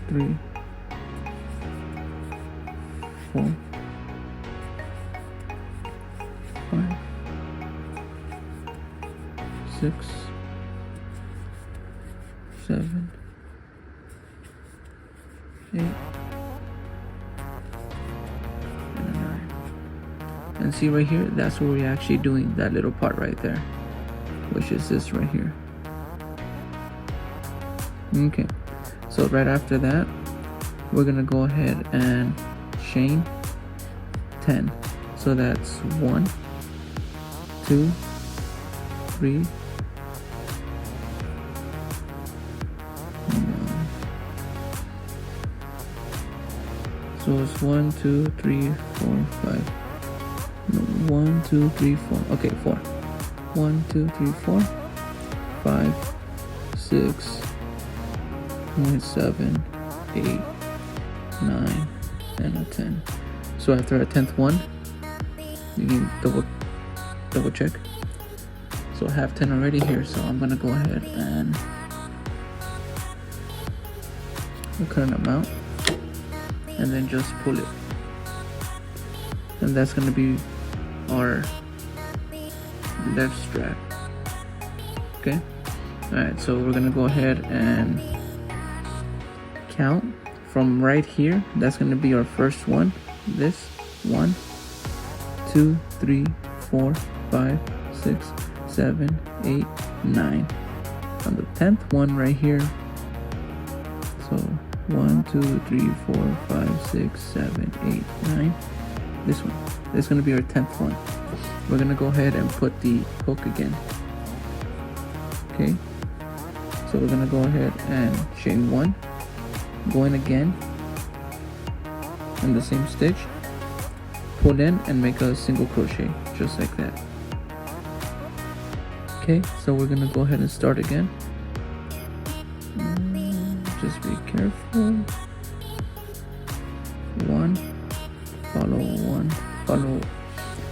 3, 4, 5, 6, 7, 8, and a 9. And see right here, that's where we're actually doing that little part right there, which is this right here. Okay, so right after that, we're gonna go ahead and chain 10. So that's 1, 2, 3, so it's 1, 2, 3, 4, 5. No, 1, 2, 3, 4. Okay, 4. 1, 2, 3, 4, 5, 6, 7, 8, 9, and a 10. So after a 10th one, you can double check. So I have 10 already here, so I'm gonna go ahead and cut them out and then just pull it, and that's gonna be our left strap. Okay, all right, so we're gonna go ahead and count from right here. That's gonna be our first one. This 1, 2, 3, 4, 5, 6, 7, 8, 9. On the 10th one right here, so 1, 2, 3, 4, 5, 6, 7, 8, 9. This one, this is going to be our 10th one. We're going to go ahead and put the hook again. Okay, so we're going to go ahead and chain 1, go in again in the same stitch, pull in and make a single crochet just like that. Okay, so we're going to go ahead and start again. Just be careful. 1, follow 1, follow.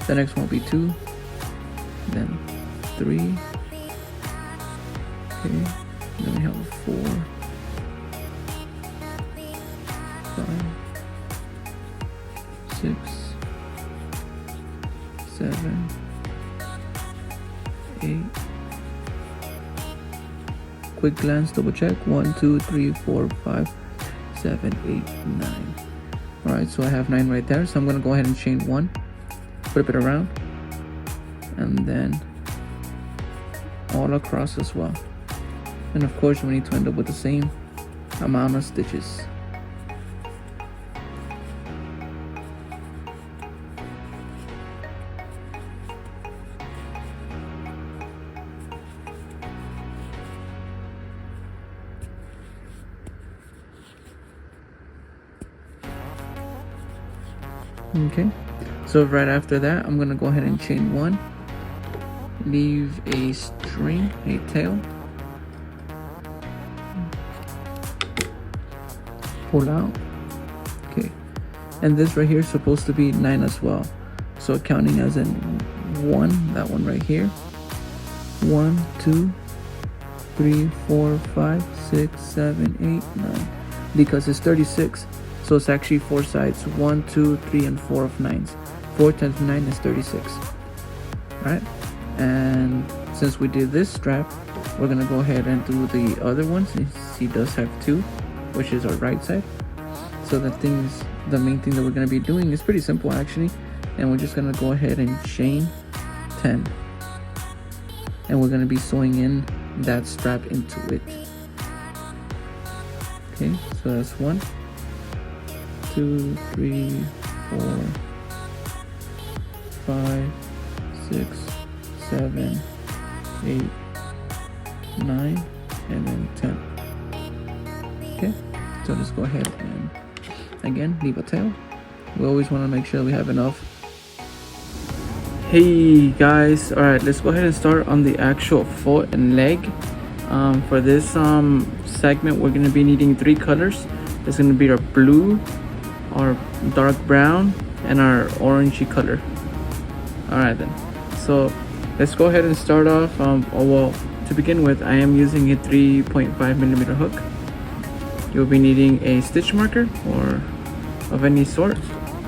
The next one will be 2, then 3. Okay, then we have 4, 5, 6, 7, 8. Quick glance, double check. 1, 2, 3, 4, 5, 7, 8, 9. Alright, so I have 9 right there. So I'm gonna go ahead and chain 1, flip it around, and then all across as well. And of course, we need to end up with the same amount of stitches. Okay, so right after that, I'm gonna go ahead and chain 1, leave a string, a tail, pull out. Okay, and this right here is supposed to be 9 as well, so counting as in 1, that one right here, 1, 2, 3, 4, 5, 6, 7, 8, 9, because it's 36. So it's actually 4 sides, 1, 2, 3, and 4 of 9s. 4 times 9 is 36. Alright, and since we did this strap, we're gonna go ahead and do the other ones. He does have 2, which is our right side. So the main thing that we're gonna be doing is pretty simple actually, and we're just gonna go ahead and chain 10, and we're gonna be sewing in that strap into it. Okay, so that's 1, 2, 3, 4, 5, 6, 7, 8, 9, and then 10. Okay, so let's go ahead and again leave a tail. We always want to make sure we have enough. Hey guys, all right, let's go ahead and start on the actual foot and leg. For this segment, we're going to be needing 3 colors. It's going to be our blue, our dark brown, and our orangey color. All right then, so let's go ahead and start off. Well, to begin with, I am using a 3.5mm hook. You'll be needing a stitch marker or of any sort,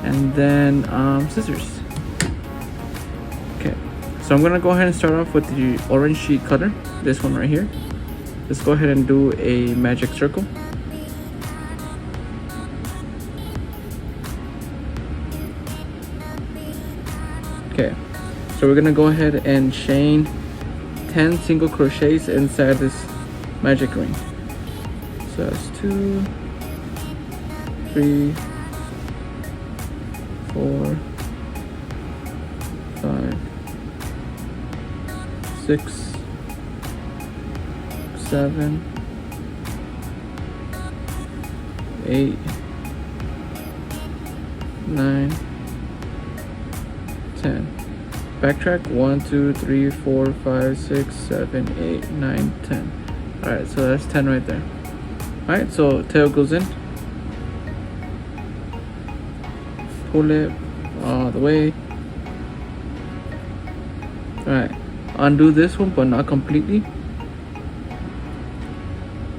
and then scissors. Okay, so I'm gonna go ahead and start off with the orangey color, this one right here. let's go ahead and do a magic circle. Okay, so we're gonna go ahead and chain 10 single crochets inside this magic ring. So that's 2, 3, 4, 5, 6, 7, 8, 9, 10. Backtrack 1, 2, 3, 4, 5, 6, 7, 8, 9, 10. Alright, so that's 10 right there. Alright, so tail goes in. Pull it all the way. Alright, undo this one but not completely.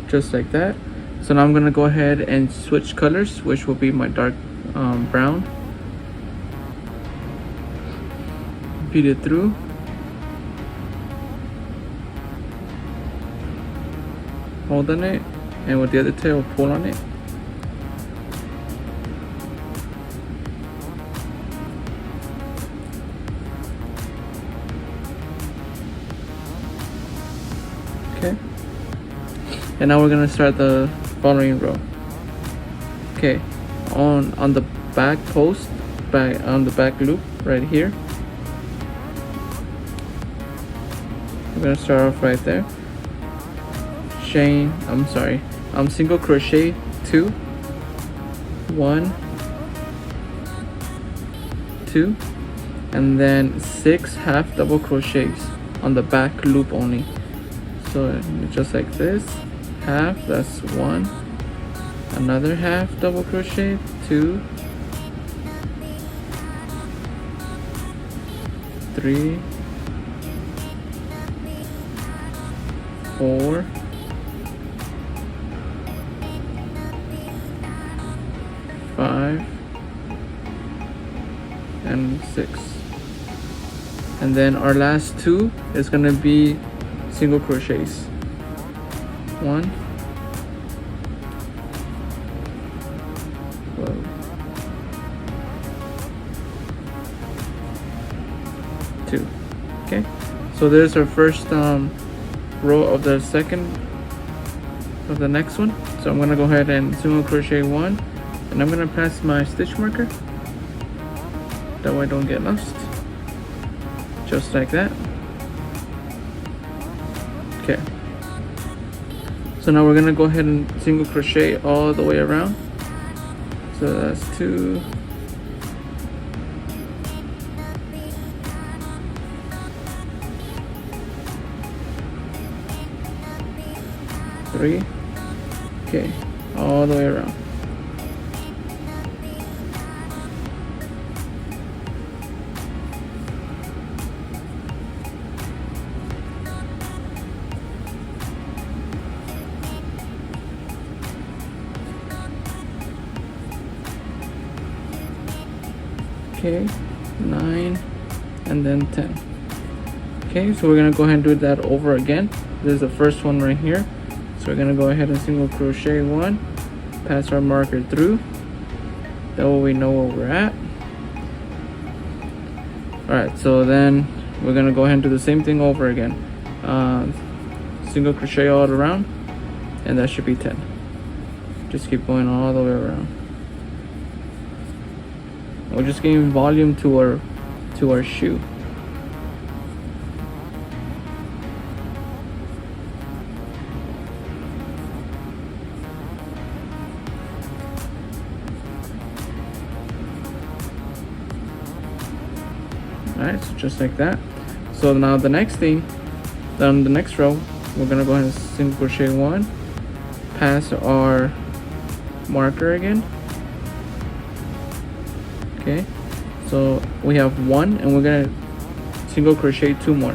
Just like that. So now I'm gonna go ahead and switch colors, which will be my dark brown. Feed it through. Hold on it, and with the other tail, pull on it. Okay. And now we're gonna start the following row. Okay, on the back post, on the back loop right here. We're gonna start off right there. Single crochet 2, 1, 2, and then 6 half double crochets on the back loop only. So just like this, half, that's 1, another half double crochet, 2, 3, 4, 5, and 6. And then our last 2 is gonna be single crochets. 1, 2. Okay, so there's our first row of the next one. So I'm gonna go ahead and single crochet 1, and I'm gonna pass my stitch marker, that way I don't get lost. Just like that. Okay, so now we're gonna go ahead and single crochet all the way around. So that's 2, 3, okay, all the way around. Okay, 9, and then 10. Okay, so we're gonna go ahead and do that over again. This is the first one right here. So we're gonna go ahead and single crochet 1, pass our marker through, that way we know where we're at. Alright, so then we're gonna go ahead and do the same thing over again. Single crochet all around, and that should be 10. Just keep going all the way around. We're just giving volume to our shoe. Alright, so just like that. So now the next thing, on the next row, we're gonna go ahead and single crochet 1, pass our marker again. Okay, so we have 1, and we're gonna single crochet 2 more.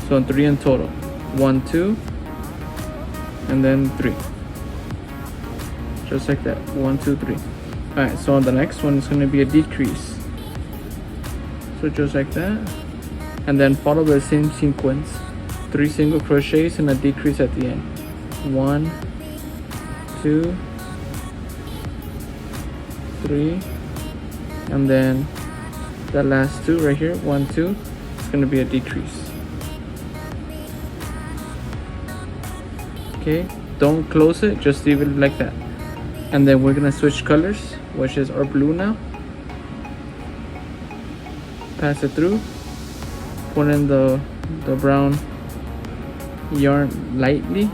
So 3 in total. 1, 2, and then 3. Just like that. 1, 2, 3. Alright, so on the next one is gonna be a decrease. So just like that, and then follow the same sequence 3 single crochets and a decrease at the end. 1, 2, 3, and then the last 2 right here, 1, 2, it's going to be a decrease. Okay, don't close it, just leave it like that. And then we're going to switch colors, which is our blue now. Pass it through, put in the brown yarn lightly,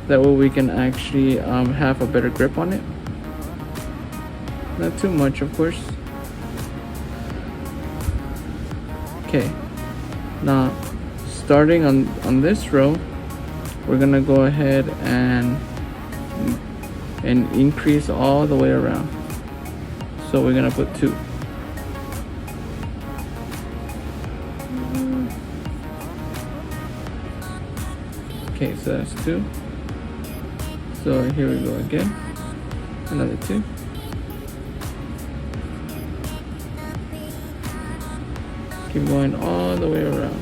that way we can actually have a better grip on it. Not too much, of course. Okay, now starting on this row, we're gonna go ahead and increase all the way around. So we're gonna put 2. Okay, so that's 2. So here we go again, another 2. Keep going all the way around.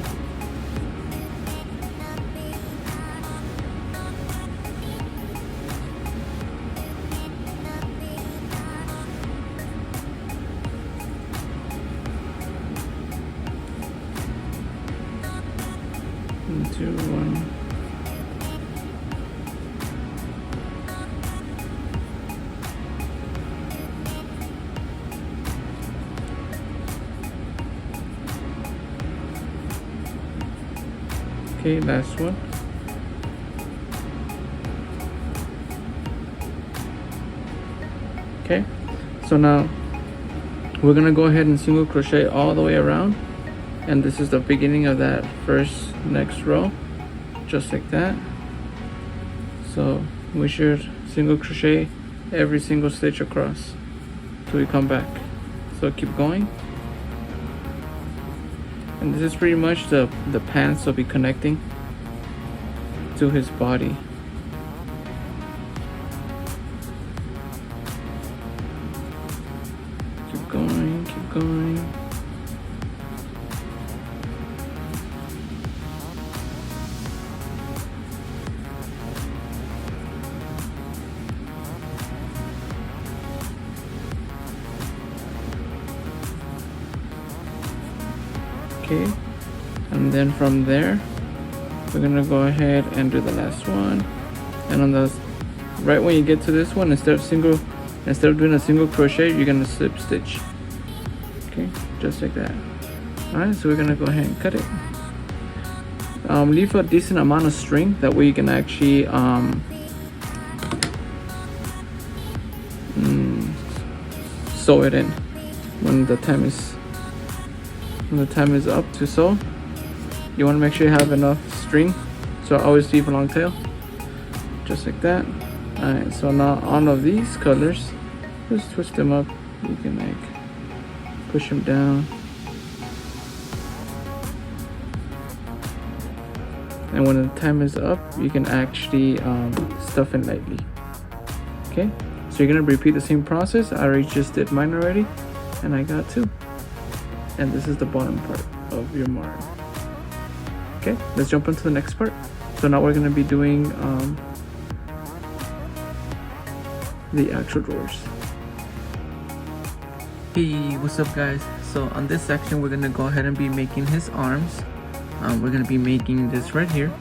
And 2, 1. Okay, last one. Okay, so now we're gonna go ahead and single crochet all the way around, and this is the beginning of that first next row, just like that. So we should single crochet every single stitch across till we come back. So keep going. And this is pretty much the pants will be connecting to his body. Keep going, keep going. Okay, and then from there we're gonna go ahead and do the last one, and on the right when you get to this one, instead of doing a single crochet, you're gonna slip stitch. Okay, just like that. All right, so we're gonna go ahead and cut it. Leave a decent amount of string, that way you can actually sew it in when the time is up to sew. You want to make sure you have enough string, so always leave a long tail, just like that. Alright, so now all of these colors, just twist them up. You can like push them down, and when the time is up, you can actually stuff it lightly. Okay, so you're gonna repeat the same process. I already just did mine already, and I got 2. And this is the bottom part of your mark. Okay, let's jump into the next part. So now we're gonna be doing the actual drawers. Hey, what's up guys? So on this section, we're gonna go ahead and be making his arms. We're gonna be making this right here.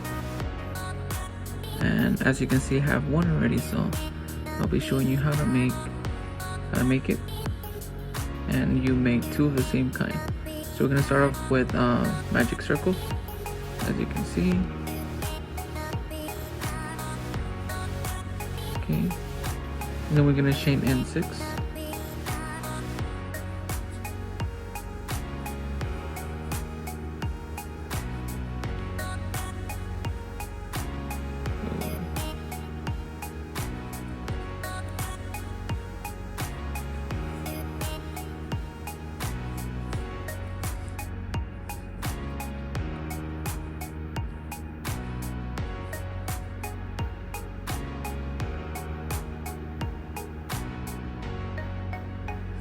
And as you can see, I have one already, so I'll be showing you how to make it. And you make 2 of the same kind. So we're gonna start off with magic circle, as you can see. Okay, and then we're gonna chain in 6.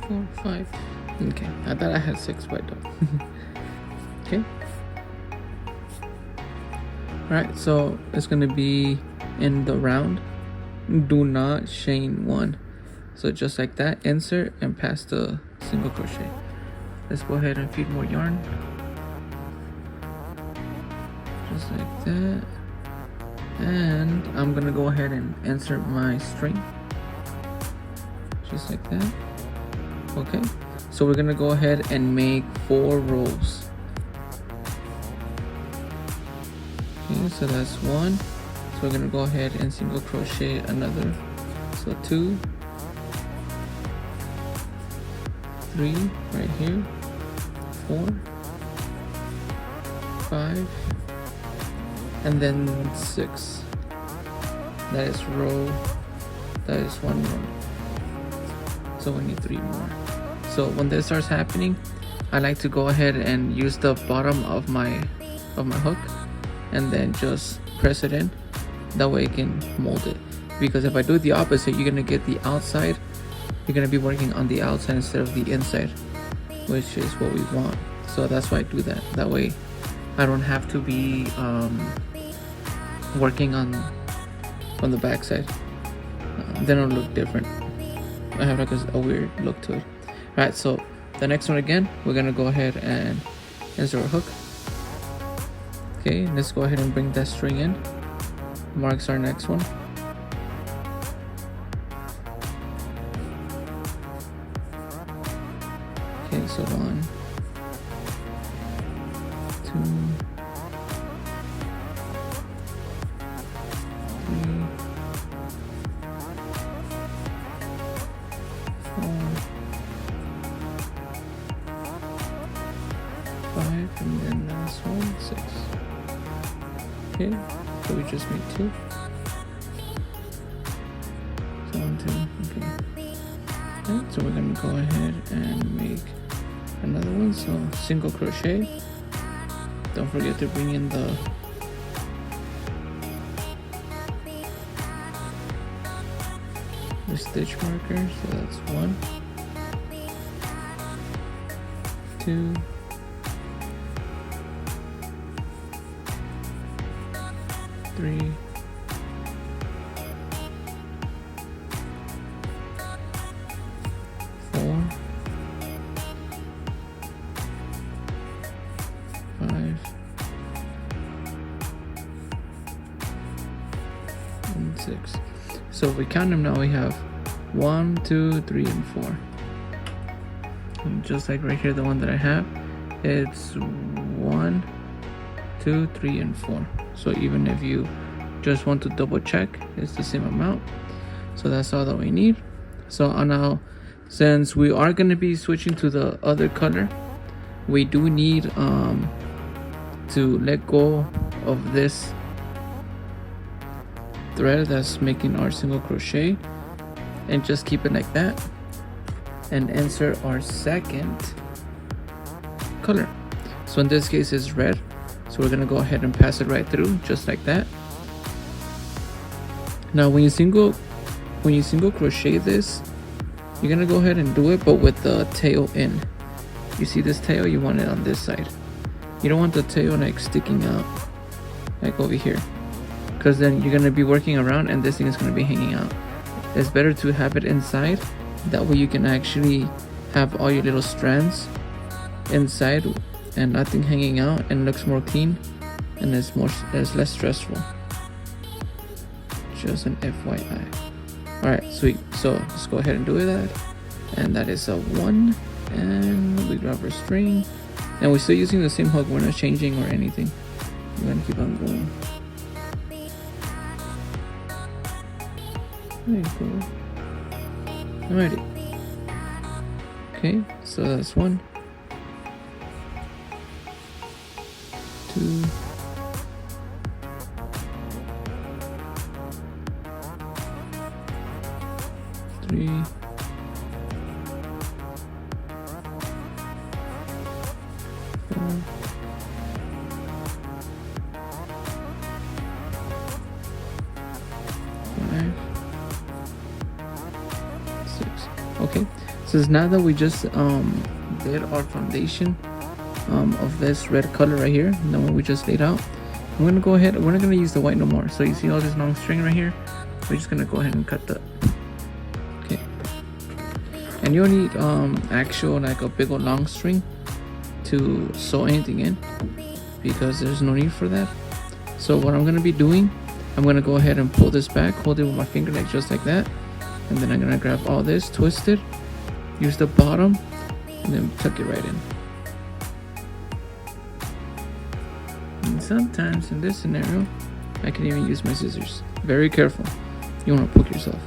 Four, 5. Okay, I thought I had 6, but I don't. Okay, Alright, so it's gonna be in the round. Do not chain one. So just like that, insert and pass the single crochet. Let's go ahead and feed more yarn. Just like that. And I'm gonna go ahead and insert my string. Just like that. Okay, so we're gonna go ahead and make 4 rows. Okay, so that's 1. So we're gonna go ahead and single crochet another. So 2, 3 right here, 4, 5, and then 6. That is 1 row. So we need 3 more. So when this starts happening, I like to go ahead and use the bottom of my hook and then just press it in. That way I can mold it. Because if I do the opposite, you're gonna get the outside. You're gonna be working on the outside instead of the inside, which is what we want. So that's why I do that. That way I don't have to be working on the back side. Then it'll look different. I have like a weird look to it. Alright, so the next one again, we're gonna go ahead and insert a hook. Okay, let's go ahead and bring that string in. Marks our next one. Okay, so 1, 2, 5, and then last one, 6. Okay, so we just made 2. So 1, 2, okay. Right, so we're gonna go ahead and make another one. So single crochet. Don't forget to bring in the stitch marker. So that's 1, 2, 3, 4, 5, and 6. So if we count them now, we have 1, 2, 3, and 4. And just like right here, the one that I have, it's 1, 2, 3, and 4. So even if you just want to double check, it's the same amount. So that's all that we need. So now, since we are going to be switching to the other color, we do need to let go of this thread that's making our single crochet and just keep it like that and insert our second color. So in this case it's red, so we're gonna go ahead and pass it right through just like that. Now when you single crochet this, you're gonna go ahead and do it, but with the tail in. You see this tail, you want it on this side. You don't want the tail like sticking out like over here, because then you're gonna be working around and this thing is gonna be hanging out. It's better to have it inside. That way you can actually have all your little strands inside and nothing hanging out, and looks more clean and it's less stressful. Just an FYI. Alright, sweet. So let's go ahead and do that. And that is a 1. And we grab our string. And we're still using the same hook. We're not changing or anything. We're gonna keep on going. There you go. Alrighty. Okay, so that's 1, 2, 3, 4, 5, 6. Okay, so now that we just did our foundation of this red color right here, the one we just laid out, I'm gonna go ahead, we're not gonna use the white no more. So you see all this long string right here? We're just gonna go ahead and cut that. Okay. And you don't need actual like a big old long string to sew anything in, because there's no need for that. So what I'm gonna be doing, I'm gonna go ahead and pull this back, hold it with my finger like just like that, and then I'm gonna grab all this, twist it, use the bottom, and then tuck it right in. And sometimes in this scenario, I can even use my scissors. Very careful, you wanna poke yourself.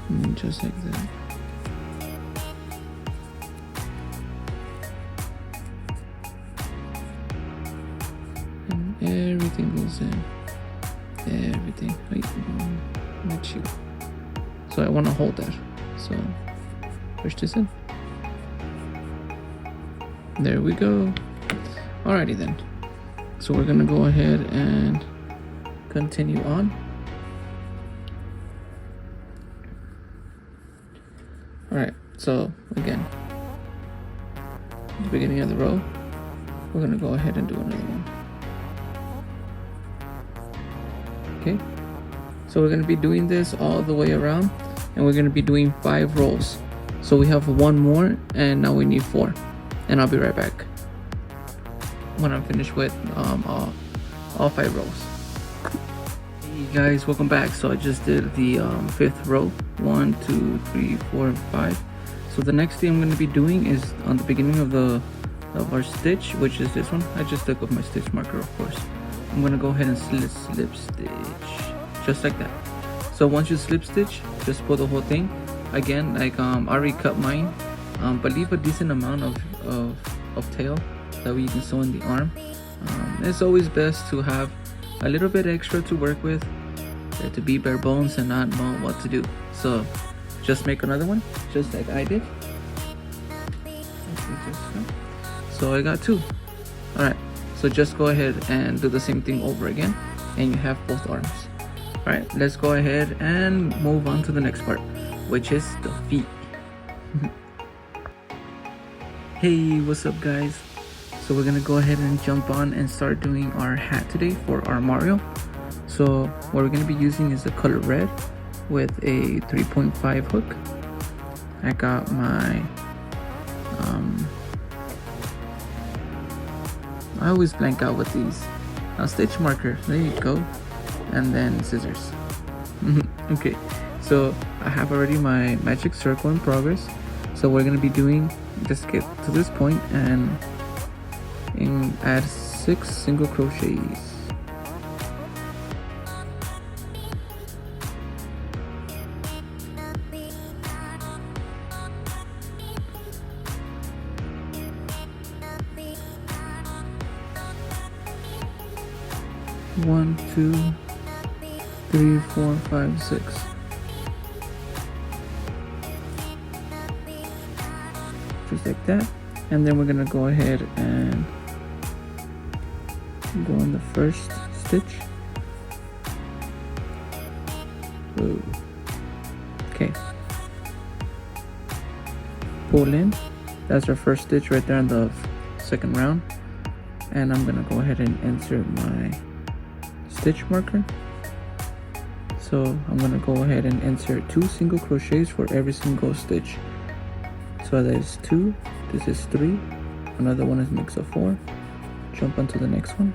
And just like that. Everything goes in. Everything. Wait, not you. So I want to hold that. So push this in. There we go. Alrighty then. So we're gonna go ahead and continue on. Alright, so again, at the beginning of the row, we're gonna go ahead and do another one. Okay, so we're going to be doing this all the way around, and we're going to be doing 5 rows. So we have 1 more, and now we need 4, and I'll be right back when I'm finished with all 5 rows. Hey guys, welcome back. So I just did the 5th row, 1 2 3 4 and 5. So the next thing I'm going to be doing is on the beginning of our stitch, which is this one. I just took off my stitch marker, of course. I'm gonna go ahead and slip stitch just like that. So once you slip stitch, just pull the whole thing again. Like I already cut mine, but leave a decent amount of tail that way you can sew in the arm. It's always best to have a little bit extra to work with, to be bare bones and not know what to do. So just make another one just like I did. So I got 2. All right. So just go ahead and do the same thing over again, and you have both arms. Alright, let's go ahead and move on to the next part, which is the feet. Hey, what's up guys? So we're gonna go ahead and jump on and start doing our hat today for our Mario. So what we're gonna be using is the color red with a 3.5 hook. I got my I always blank out with these. Stitch marker, there you go, and then scissors. Okay, so I have already my magic circle in progress. So we're gonna be doing, just get to this point and add 6 single crochets. One, 2, 3, 4, 5, 6. Just like that. And then we're gonna go ahead and go on the first stitch. Ooh. Okay. Pull in. That's our first stitch right there in the second round. And I'm gonna go ahead and insert my stitch marker. So I'm gonna go ahead and insert 2 single crochets for every single stitch. So that is 2, this is 3, another one is mix of 4. Jump onto the next one.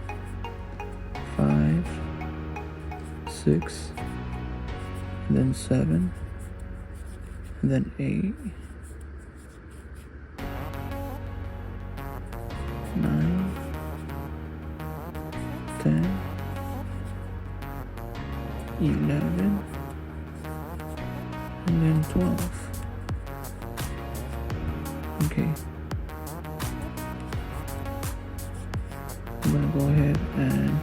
5, 6, and then 7, and then 8, 9, 10, 11, and then 12. Okay, I'm gonna go ahead and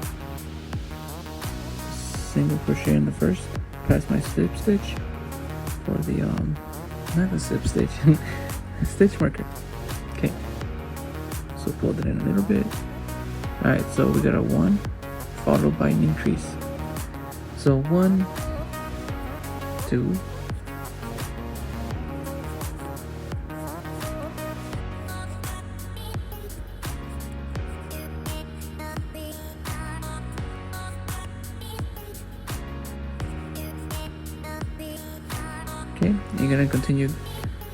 single crochet in the first, press my slip stitch for the not the slip stitch, stitch marker. Okay, so fold it in a little bit. All right, so we got a 1 followed by an increase. So 1, 2, 3, Okay, you're gonna continue.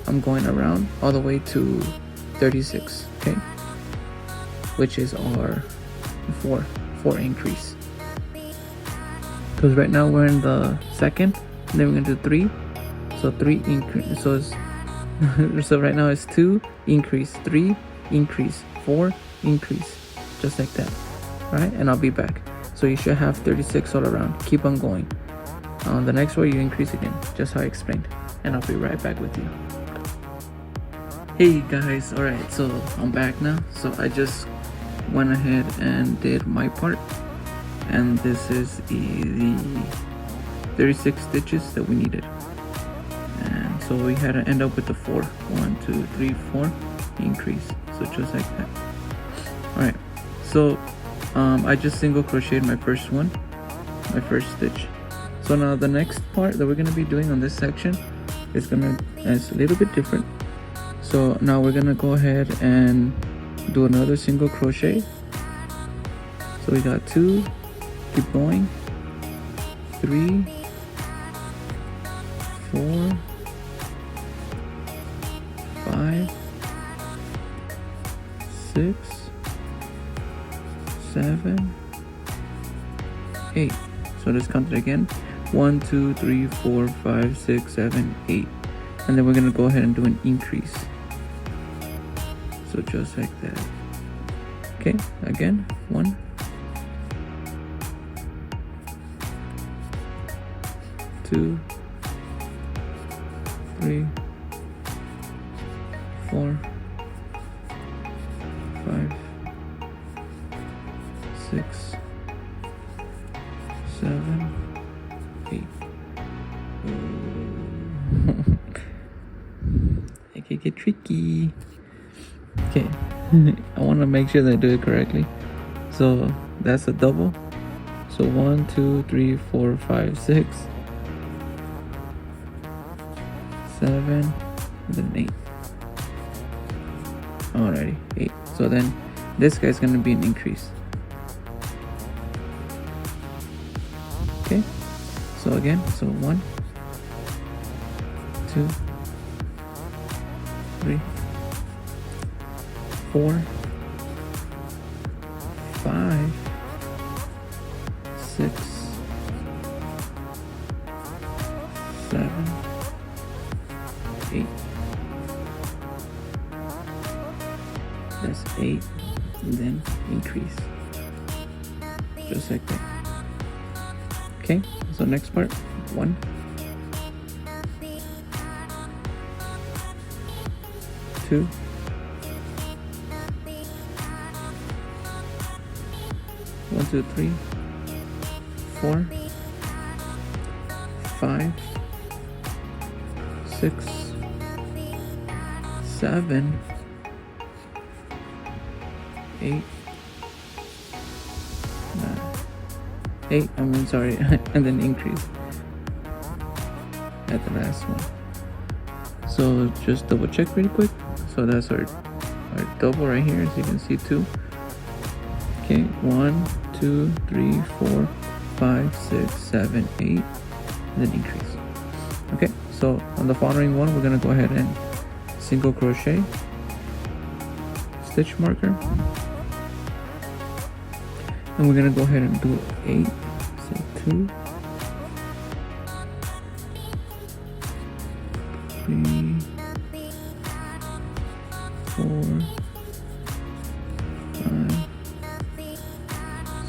I'm going around all the way to 36. Okay, which is our four increase. Because right now we're in the second, and then we're gonna do 3. So 3 increase. So it's so right now it's 2 increase, 3 increase, 4 increase, just like that. Right, and I'll be back. So you should have 36 all around. Keep on going. On the next row you increase again, just how I explained, and I'll be right back with you. Hey guys, alright, so I'm back now. So I just went ahead and did my part, and this is the 36 stitches that we needed, and so we had to end up with the 4. 1 2 3 4 increase, so just like that. Alright, so I just single crocheted my first stitch. So now the next part that we're going to be doing on this section is a little bit different. So now we're going to go ahead and do another single crochet. So we got 2, keep going, 3, 4, 5, 6, 7, 8. So let's count it again. 1 2 3 4 5 6 7 8, and then we're gonna go ahead and do an increase. So just like that. Okay, again, 1, 2, 3, 4, 5, 6, 7, 8. It can get tricky. Okay, I want to make sure that I do it correctly. So that's a double. So 1 2 3 4 5 6 7 and then 8. Alrighty, 8. So then this guy's gonna be an increase. Okay, so again, so 1 2 3 4 5 6 7 8. That's 8, and then increase, just like that. Okay, so next part, 1 2 1 2 3 4 5 6 7 8 8, I mean sorry, and then increase at the last one. So just double check really quick. So that's our double right here, as you can see, 2. Okay, 1 2 3 4 5 6 7 8, and then increase. Okay, so on the following one we're gonna go ahead and single crochet, stitch marker, and we're gonna go ahead and do 8. So 2 3 4 5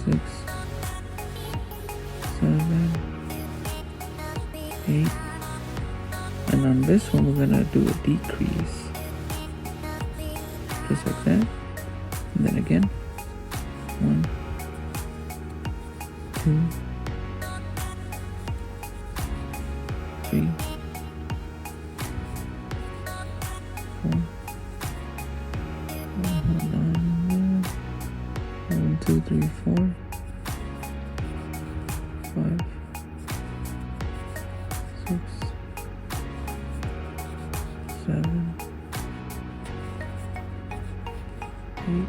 6 7 8, and on this one we're gonna do a decrease, just like that, and then again 1 2 3 4. Hold on. 1 2 3 4 5 6 7 8.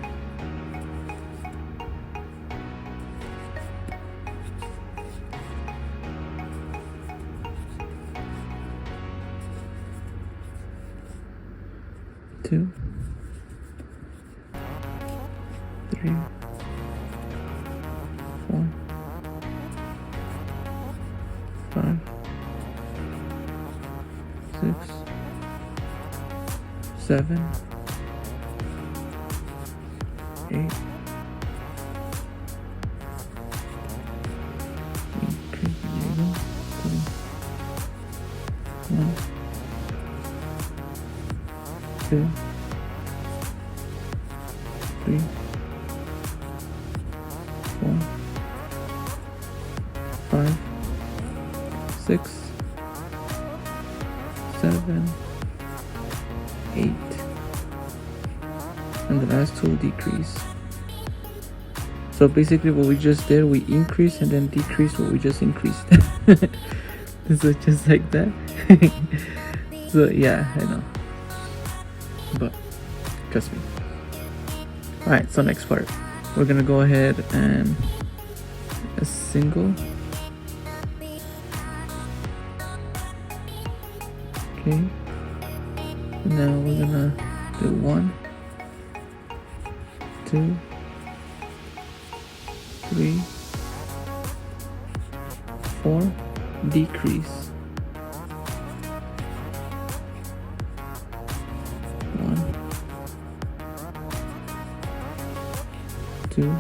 2, 3, 4, 5, 6, 7, 8. Okay, there you go. 1, 2, 3, 4, 5, 6, 7, 8, and the last two will decrease. So basically what we just did, we increased and then decreased what we just increased. So just like that. So yeah, I know, but trust me. Alright, so next part, we're gonna go ahead and a single. Okay, now we're gonna do 1, 2, 3, 4, decrease. 1, 2,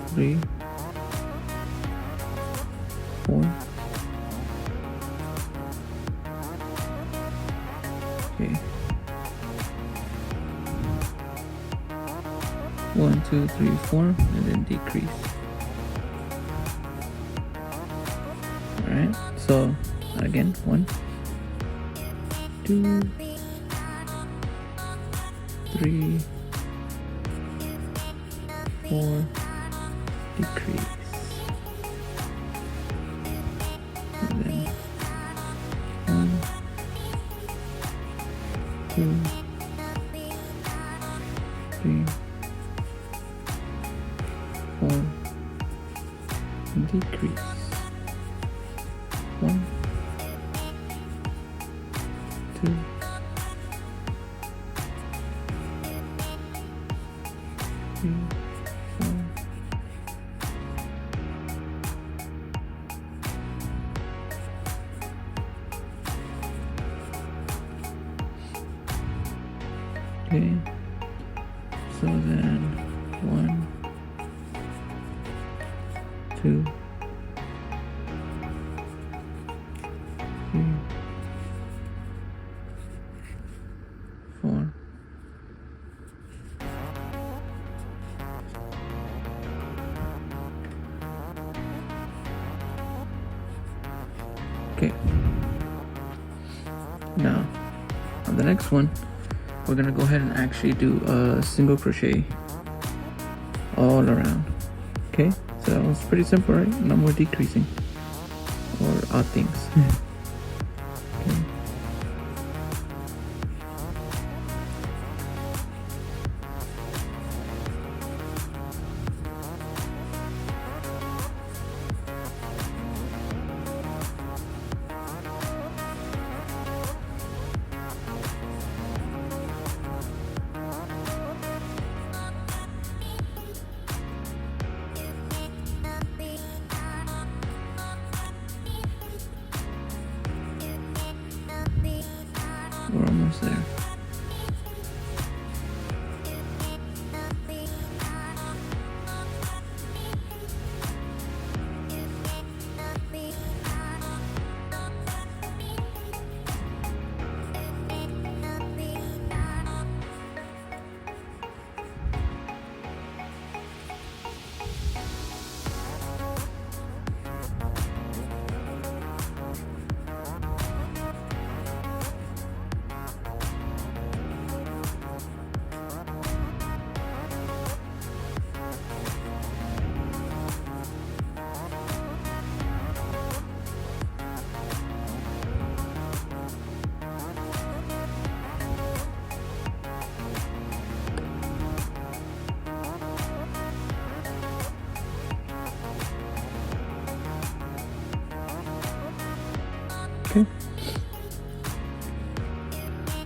3, 4. Okay. 1, 2, 3, 4, and then decrease. Alright, so again, 1, 2, 3, 4, decrease. And then 1, 2, 3, 4, decrease. 1, 2, 3, 4. Okay, so then 1, 2, 3, 4. Okay, now on the next one, we're gonna go ahead and actually do a single crochet all around. Okay, so it's pretty simple, right? No more decreasing or odd things. Okay. We're almost there.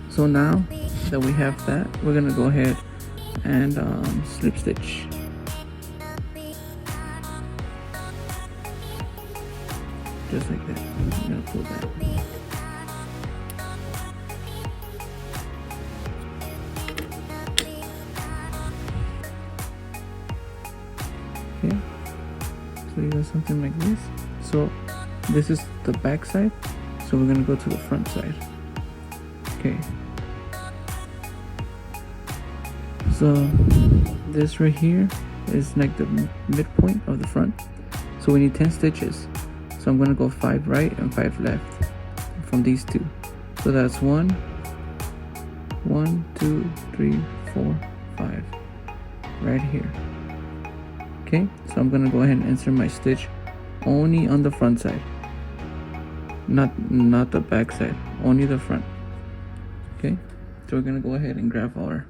So So now that we have that, we're gonna go ahead and slip stitch. Just like that. I'm gonna pull that. Okay, so you got something like this. So this is the back side, so we're gonna go to the front side. Okay, so this right here is like the midpoint of the front, so we need 10 stitches. So I'm gonna go 5 right and 5 left from these two. So that's 1, 2, 3, 4, 5 right here. Okay, so I'm gonna go ahead and insert my stitch only on the front side, not the back side, only the front. Okay, so we're gonna go ahead and grab our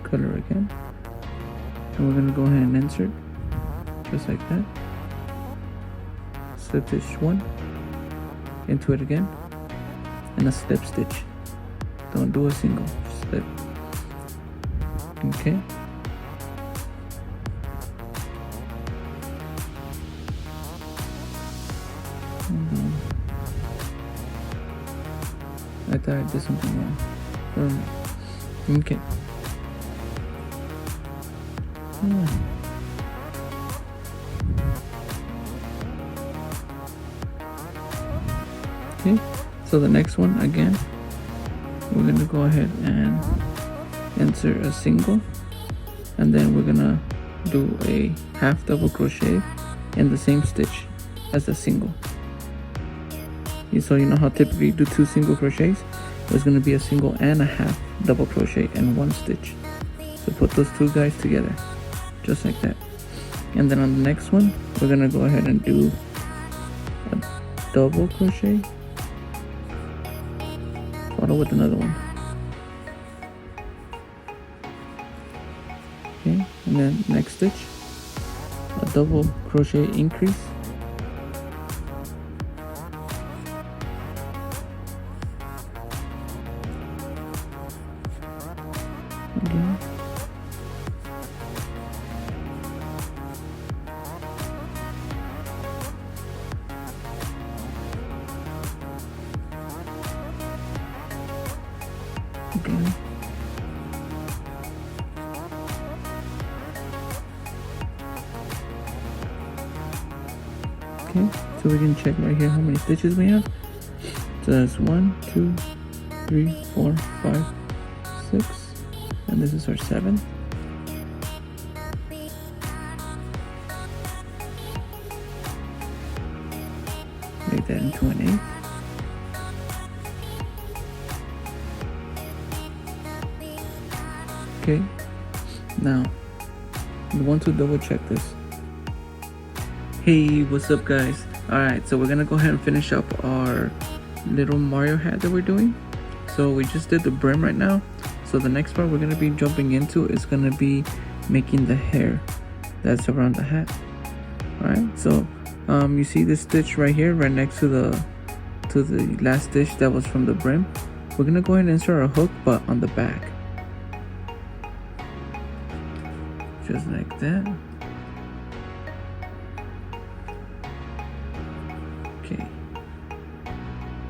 color again, and we're gonna go ahead and insert just like that. Slip stitch 1 into it again, and a slip stitch. Don't do a single slip. Okay. I thought I did something wrong. Okay. Okay, so the next one again, we're gonna go ahead and insert a single, and then we're gonna do a half double crochet in the same stitch as the single. So you know how typically you do 2 single crochets? There's going to be a single and a half double crochet in one stitch. So put those 2 guys together, just like that. And then on the next one, we're going to go ahead and do a double crochet, follow with another one. Okay, and then next stitch, a double crochet increase. Again. Again. Okay, so we can check right here how many stitches we have. So that's 1, 2, 3, 4, 5, 6, and this is our 7th. Make that into an 8th. Okay, now we want to double check this. Hey, what's up guys? Alright, so we're gonna go ahead and finish up our little Mario hat that we're doing. So we just did the brim right now. So the next part we're gonna be jumping into is gonna be making the hair that's around the hat. Alright, so you see this stitch right here, right next to the last stitch that was from the brim. We're gonna go ahead and insert our hook, but on the back. Just like that. Okay.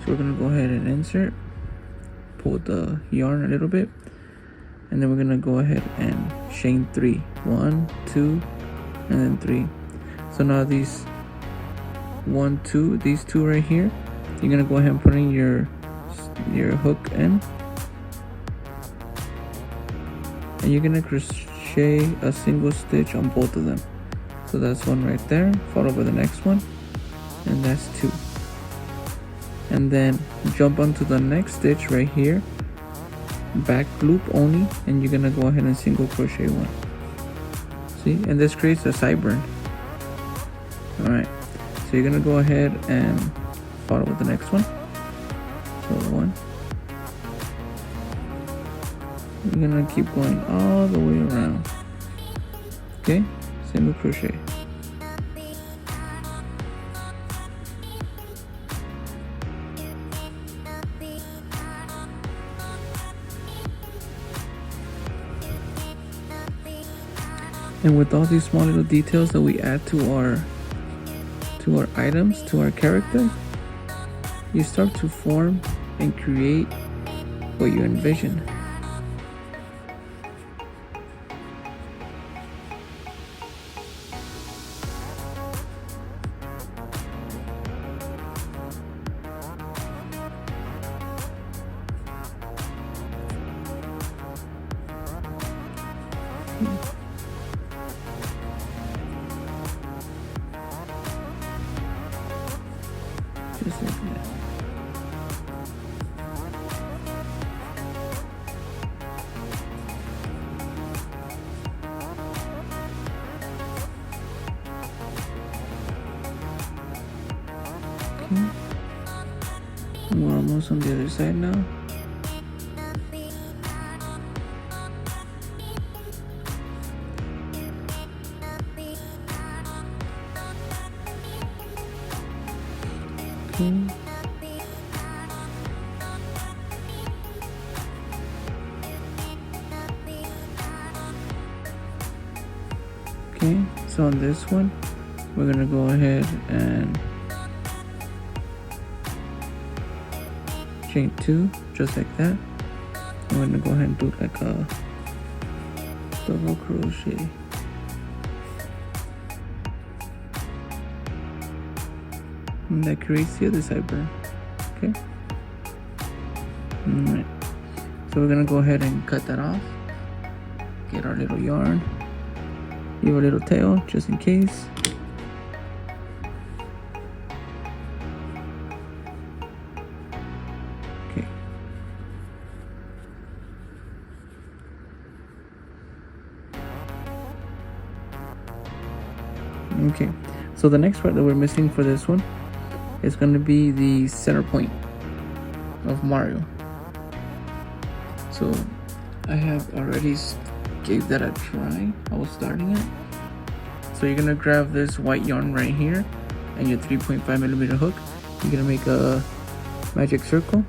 So we're gonna go ahead and insert, pull the yarn a little bit, and then we're gonna go ahead and chain 3. 1, 2, and then 3. So now these 1, 2, these 2 right here, you're gonna go ahead and put in your hook in, and you're gonna crochet a single stitch on both of them. So that's 1 right there, followed by the next one, and that's 2. And then jump onto the next stitch right here, back loop only, and you're gonna go ahead and single crochet 1. See, and this creates a sideburn. Alright, so you're gonna go ahead and follow with the next one. So 1. You're gonna keep going all the way around. Okay, single crochet. And with all these small little details that we add to our items, to our character, you start to form and create what you envision. Just like that. Okay. We're almost on the other side now. Okay. Okay, so on this one, we're gonna go ahead and chain 2, just like that. I'm gonna go ahead and do like a double crochet. And that creates the other side burn. Okay. Alright. So we're gonna go ahead and cut that off. Get our little yarn. Leave a little tail just in case. Okay. Okay. So the next part that we're missing for this one is going to be the center point of Mario. So I have already gave that a try. I was starting it. So you're gonna grab this white yarn right here and your 3.5mm hook. You're gonna make a magic circle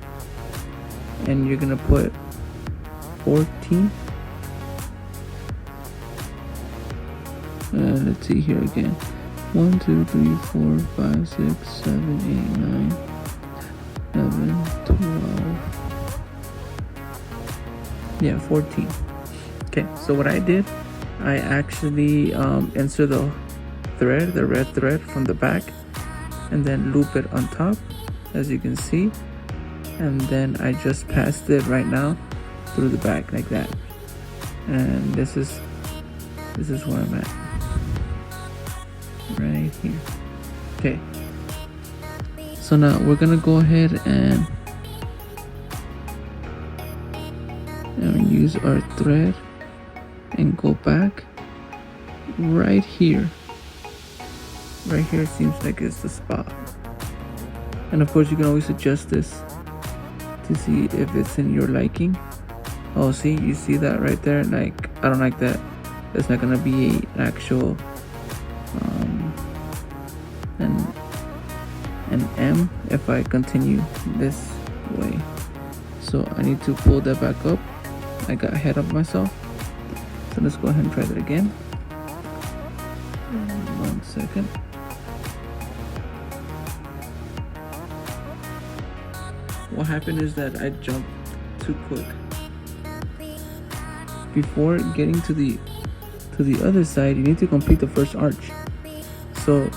and you're gonna put 14. Let's see here again. 1, 2, 3, 4, 5, 6, 7, 8, 9, 11, 12. Yeah, 14. Okay, so what I did, I actually insert the thread, the red thread from the back, and then loop it on top, as you can see. And then I just passed it right now through the back like that. And this is where I'm at. Right here. Okay, so now we're gonna go ahead and use our thread and go back right here. Right here seems like it's the spot. And of course you can always adjust this to see if it's in your liking. Oh, see, you see that right there? Like, I don't like that. It's not gonna be an actual an M if I continue this way. So I need to pull that back up. I got ahead of myself. So let's go ahead and try that again. 1 second. What happened is that I jumped too quick. Before getting to the other side, you need to complete the first arch. So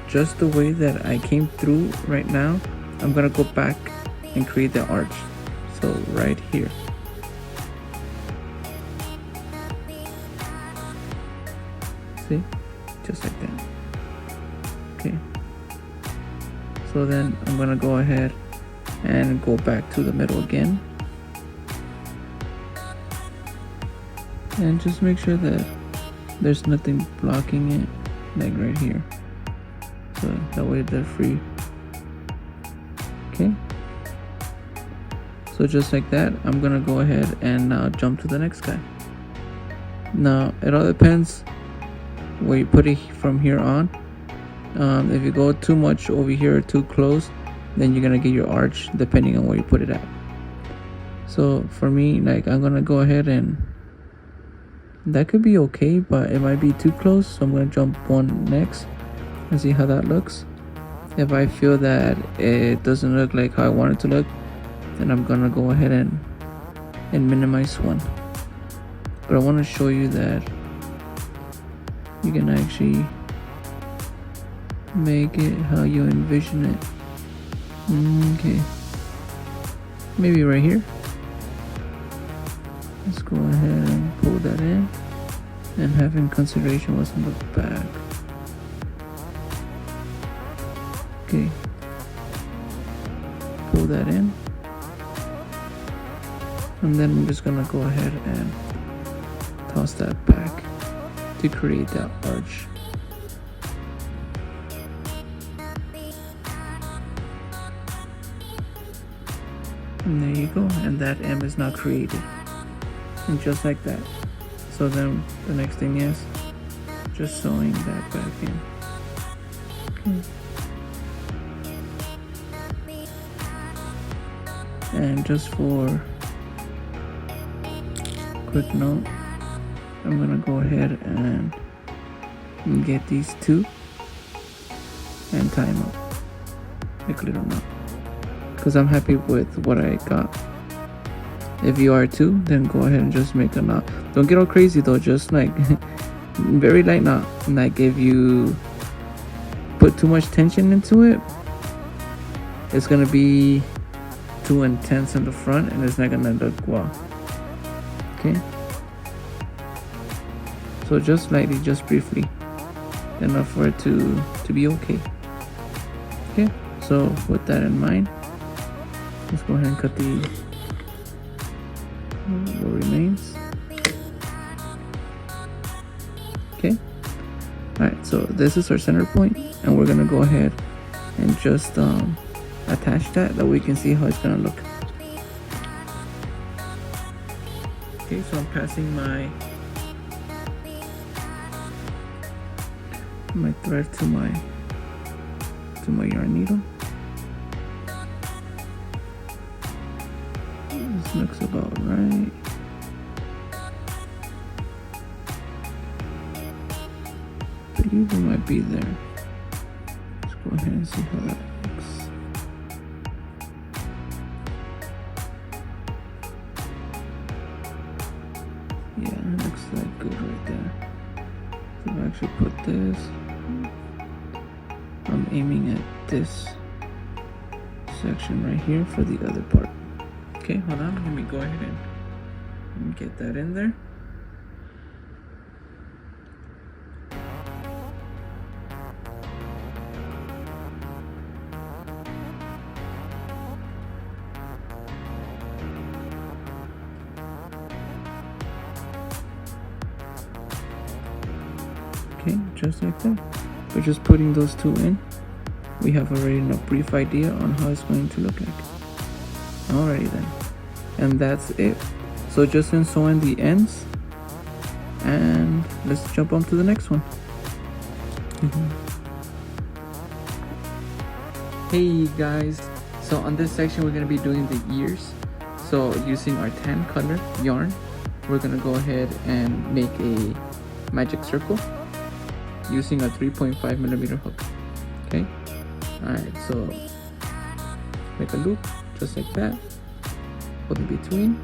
just the way that I came through right now, I'm gonna go back and create the arch. So right here. See? Just like that. Okay. So then I'm gonna go ahead and go back to the middle again. And just make sure that there's nothing blocking it, like right here. So that way they're free. Okay. So just like that, I'm gonna go ahead and now jump to the next guy. Now it all depends where you put it from here on. If you go too much over here, too close, then you're gonna get your arch depending on where you put it at. So for me, like, I'm gonna go ahead and That could be okay, but it might be too close, so I'm gonna jump one next and see how that looks. If I feel that it doesn't look like how I want it to look, then I'm gonna go ahead and minimize one. But I want to show you that you can actually make it how you envision it. Okay, maybe right here. Let's go ahead and pull that in and have in consideration what's on the back. Okay, pull that in, and then I'm just gonna go ahead and toss that back to create that arch. And there you go, and that M is now created, and just like that. So then the next thing is just sewing that back in. Okay. And just for quick note, I'm gonna go ahead and get these two and tie them up like a little knot, because I'm happy with what I got. If you are too, then go ahead and just make a knot. Don't get all crazy though, just like very light knot. Like if you put too much tension into it, it's gonna be too intense in the front and it's not gonna look well. Okay, so just lightly, just briefly, enough for it to be okay. Okay, so with that in mind, let's go ahead and cut the what remains. Okay, all right, so this is our center point, and we're gonna go ahead and just attach that we can see how it's gonna look. Okay, so I'm passing my thread to my yarn needle. This looks about right. I believe it might be there. Let's go ahead and see how that looks. Yeah, it looks like good right there. So if I actually put this, I'm aiming at this section right here for the other part. Okay, hold on, let me go ahead and get that in there. Okay, just like that. We're just putting those two in. We have already a brief idea on how it's going to look like. Alrighty then, and that's it. So just sewing the ends, and let's jump on to the next one. Hey guys, so on this section we're going to be doing the ears. So using our tan color yarn, we're going to go ahead and make a magic circle using a 3.5 millimeter hook. Okay, alright, so make a loop just like that, put in between,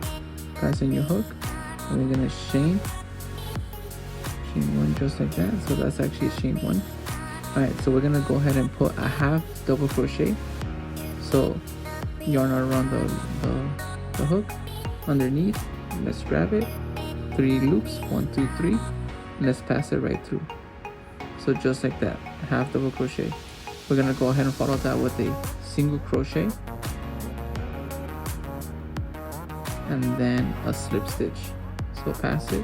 pass in your hook, and we're gonna chain one just like that. So that's actually chain one. Alright, so we're gonna go ahead and put a half double crochet. So yarn around the hook underneath. Let's grab it, 3 loops, 1, 2, 3, and let's pass it right through. So just like that, half double crochet. We're gonna go ahead and follow that with a single crochet and then a slip stitch. So pass it,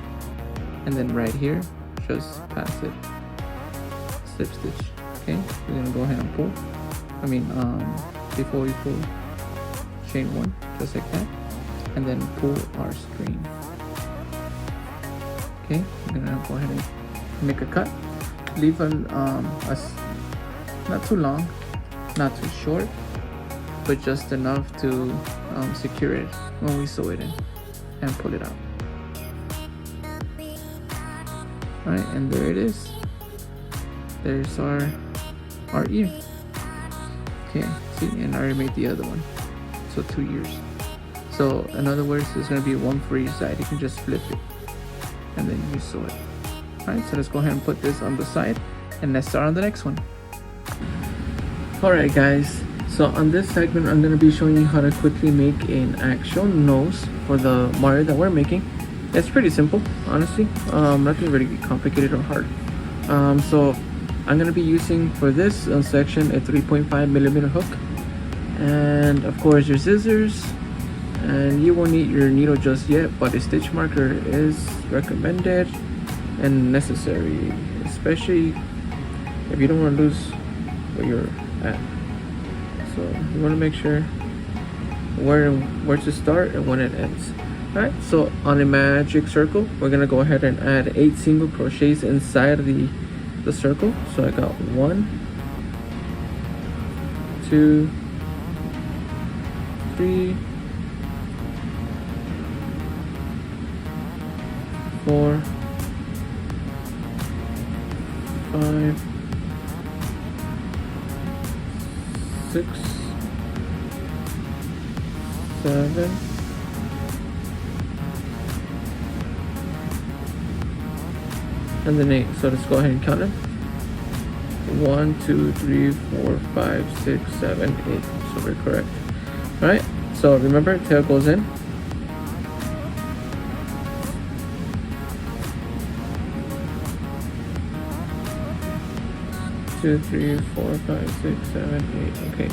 and then right here just pass it, slip stitch. Okay, we're gonna go ahead and pull, before we pull, chain one just like that, and then pull our string. Okay, we're gonna go ahead and make a cut, leave not too long, not too short, but just enough to secure it when we sew it in and pull it out. Alright, and there it is. There's our ear. Okay, see, and I already made the other one. So 2 ears. So in other words, there's gonna be one for each side. You can just flip it and then you sew it. Alright, so let's go ahead and put this on the side and let's start on the next one. Alright guys, so on this segment I'm gonna be showing you how to quickly make an actual nose for the Mario that we're making. It's pretty simple, honestly. Nothing really complicated or hard. So I'm gonna be using for this section a 3.5mm hook, and of course your scissors, and you won't need your needle just yet, but a stitch marker is recommended and necessary, especially if you don't want to lose where you're at. So you want to make sure where to start and when it ends. Alright, so on a magic circle, we're gonna go ahead and add 8 single crochets inside of the circle. So I got 1, 2, 3, 4, 5, 6, 7, and then 8. So let's go ahead and count them. 1, 2, 3, 4, 5, 6, 7, 8. So we're correct. Alright, so remember, tail goes in. Two, 3, 4, 5, 6, 7, 8. Okay,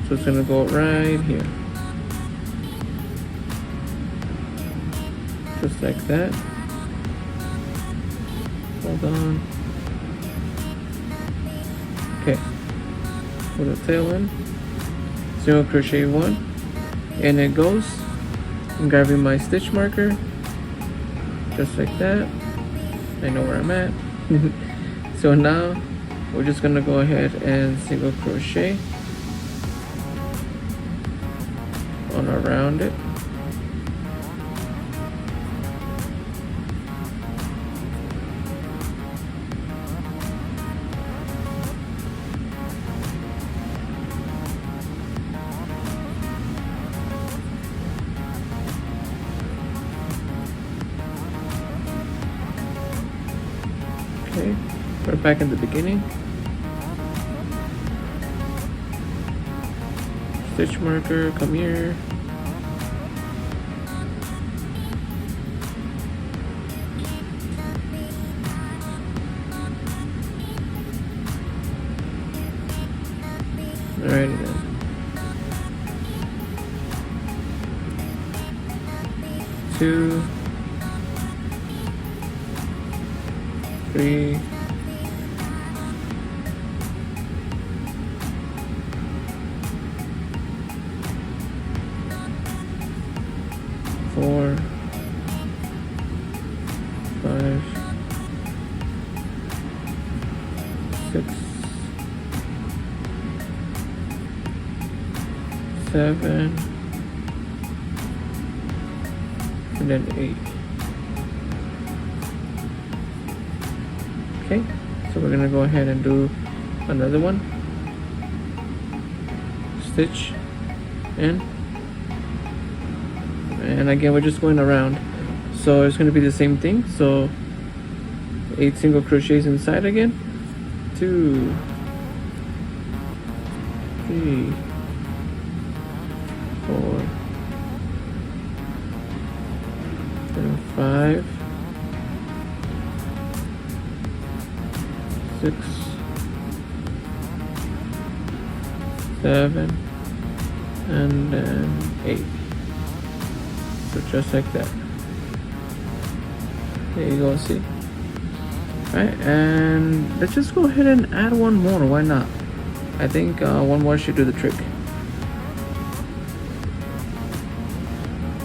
so it's gonna go right here, just like that. Hold on. Okay, put the tail in, single crochet 1, and it goes. I'm grabbing my stitch marker, just like that. I know where I'm at. So now we're just gonna go ahead and single crochet on around it. Okay, we're back in the beginning. Stitch marker, come here. Alrighty then. 2, 3, 4, 5, 6, 7, and then 8. Okay, so we're gonna go ahead and do another one. Stitch in, and again we're just going around, so it's going to be the same thing. So 8 single crochets inside again. 2, 3, 4, and 5, 6, 7, and then 8. So just like that. There you go, see? Alright, and let's just go ahead and add one more, why not? I think one more should do the trick.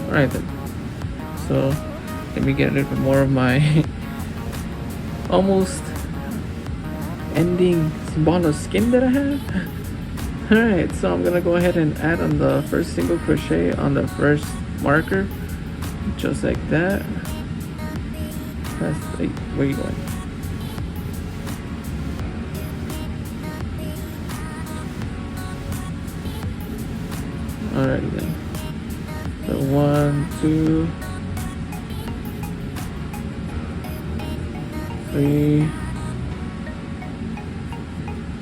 Alright then. So let me get a little bit more of my almost ending ball of skin that I have. Alright, so I'm gonna go ahead and add on the first single crochet on the first marker, just like that. Hey, where are you going? Alrighty then. So 1, 2, 3.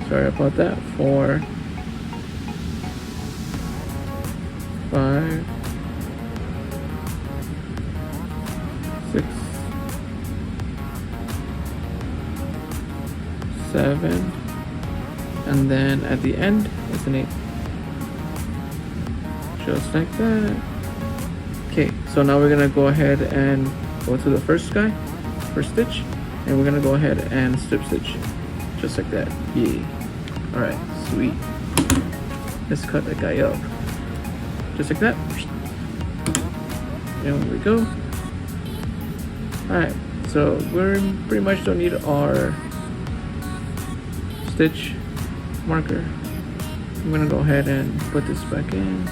Sorry about that. 4, 5, 6, 7, and then at the end it's an 8. Just like that. Okay, so now we're gonna go ahead and go to the first stitch, and we're gonna go ahead and slip stitch, just like that. Yeah. All right, sweet. Let's cut that guy up, just like that. There we go. All right, so we're pretty much don't need our stitch marker. I'm gonna go ahead and put this back in.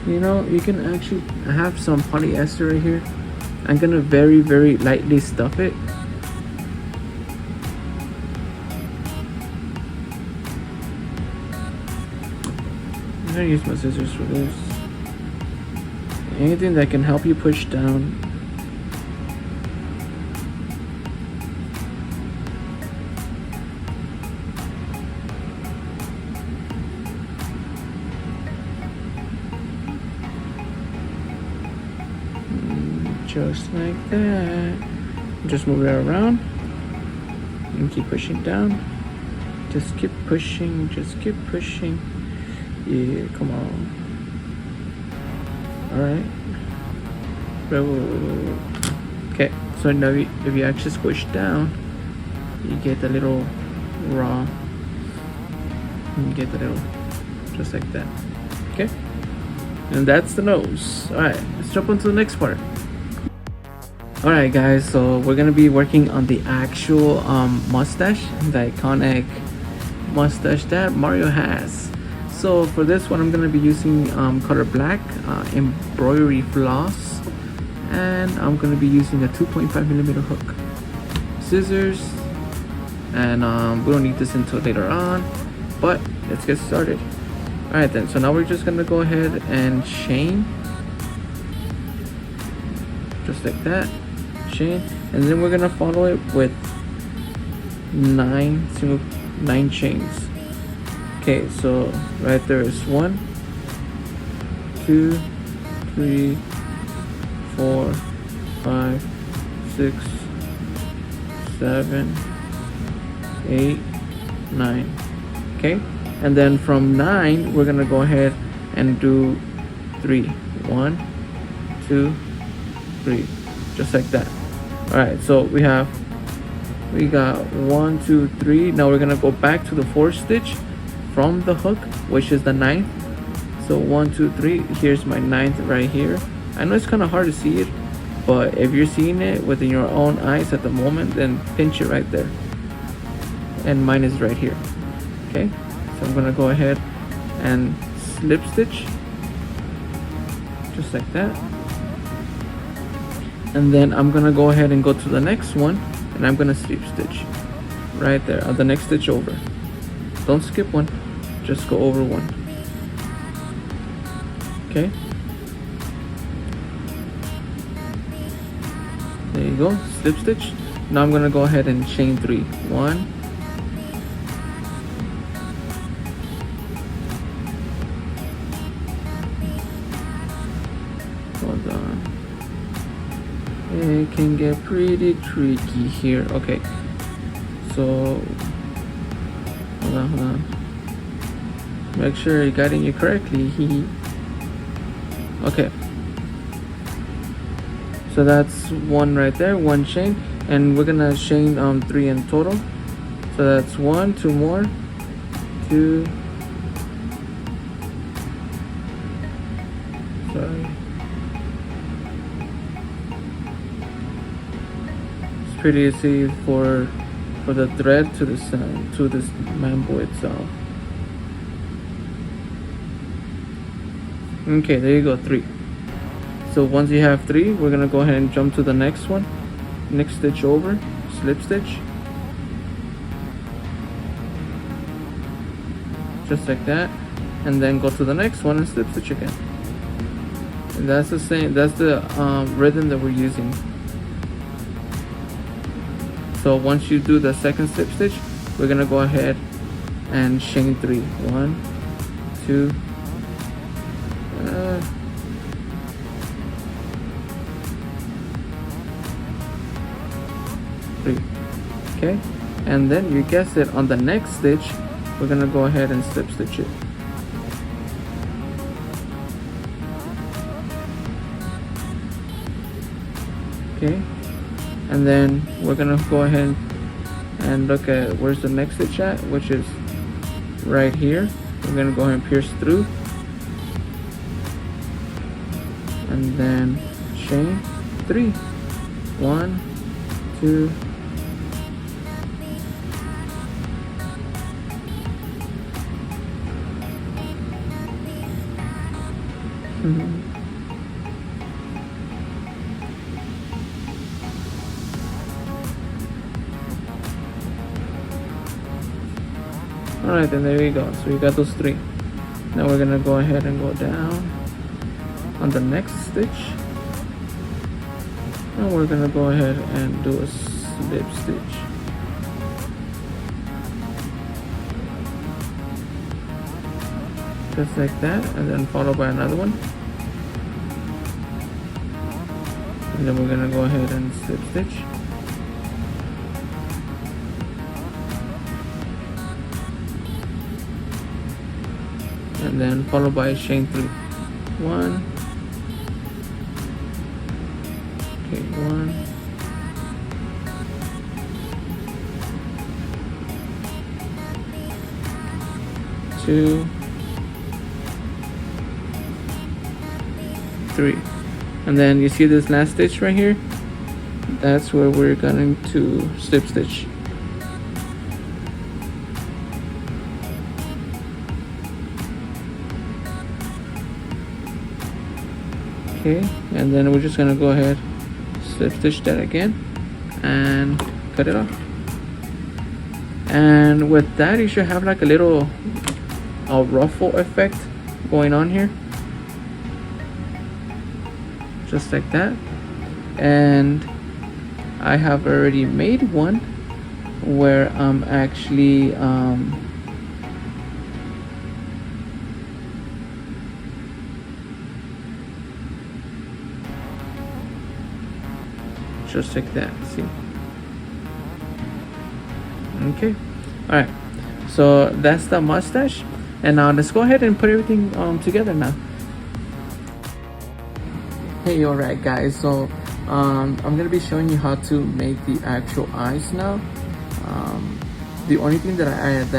You know, you can actually have some polyester right here. I'm gonna very, very lightly stuff it. I'm gonna use my scissors for this. Anything that can help you push down. Just like that. Just move it around and keep pushing down. Just keep pushing, just keep pushing. Yeah, come on. Alright. Okay, so now if you actually squish down, you get a little raw. You get a little, just like that. Okay? And that's the nose. Alright, let's jump on to the next part. Alright guys, so we're gonna be working on the actual mustache, the iconic mustache that Mario has. So for this one I'm gonna be using color black embroidery floss, and I'm gonna be using a 2.5mm hook, scissors, and we don't need this until later on, but let's get started. Alright then, so now we're just gonna go ahead and chain, just like that. Chain, and then we're gonna follow it with 9 chains. Okay, so right there is 1, 2, 3, 4, 5, 6, 7, 8, 9. Okay, and then from 9 we're gonna go ahead and do 3. 1, 2, 3, just like that. All right, so we got 1, 2, 3. Now we're gonna go back to the 4th stitch from the hook, which is the 9th. So 1, 2, 3. Here's my 9th right here. I know it's kind of hard to see it, but if you're seeing it within your own eyes at the moment, then pinch it right there. And mine is right here. Okay, so I'm gonna go ahead and slip stitch, just like that. And then I'm gonna go ahead and go to the next one, and I'm gonna slip stitch right there on the next stitch over. Don't skip one, just go over one. Okay, there you go, slip stitch. Now I'm gonna go ahead and chain 3. 1, hold on. It can get pretty tricky here. Okay, so hold on. Make sure you're guiding you correctly. Okay, so that's 1 right there, 1 chain, and we're gonna chain 3 in total. So that's 1, 2 more, 2. Sorry. Pretty easy for for the thread to this bamboo itself. Okay, there you go, 3. So once you have 3, we're gonna go ahead and jump to the next one, next stitch over, slip stitch, just like that, and then go to the next one and slip stitch again. And that's the same, that's the rhythm that we're using. So once you do the second slip stitch, we're gonna go ahead and chain 3. 1, 2, 3. Okay, and then you guessed it, on the next stitch we're gonna go ahead and slip stitch it. Okay, and then we're gonna go ahead and look at where's the next stitch at, which is right here. We're gonna go ahead and pierce through, and then chain 3. 1, 2, 3. Alright, then there you go. So you got those 3. Now we're gonna go ahead and go down on the next stitch, and we're gonna go ahead and do a slip stitch. Just like that, and then followed by another one. And then we're gonna go ahead and slip stitch. And then followed by a chain 3. 1. Okay, 1. 2, 3. And then you see this last stitch right here? That's where we're going to slip stitch. Okay, and then we're just gonna go ahead, slip stitch that again, and cut it off. And with that, you should have like a little ruffle effect going on here, just like that. And I have already made one where I'm actually just like that, see? Okay, all right, so that's the mustache. And now let's go ahead and put everything together now. Hey, all right guys, so I'm gonna be showing you how to make the actual eyes now. The only thing that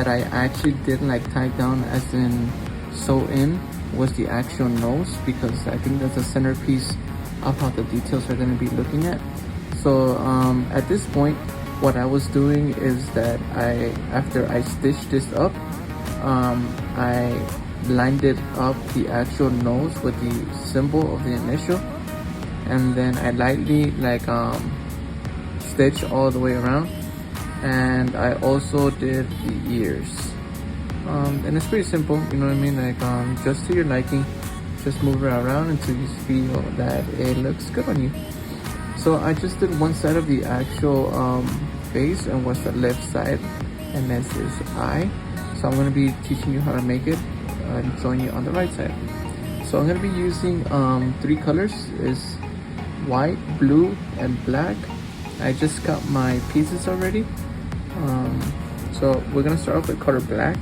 I actually didn't like tie down, as in sew in, was the actual nose, because I think that's the centerpiece of how the details are going to be looking at. So at this point, what I was doing is that after I stitched this up, I lined it up, the actual nose, with the symbol of the initial, and then I lightly stitch all the way around, and I also did the ears. And it's pretty simple, you know what I mean, like just to your liking. Just move it around until you feel that it looks good on you. So I just did one side of the actual face, and what's the left side, and this is eye. So I'm going to be teaching you how to make it and showing you on the right side. So I'm going to be using 3 colors, is white, blue, and black. I just got my pieces already. So we're going to start off with color black.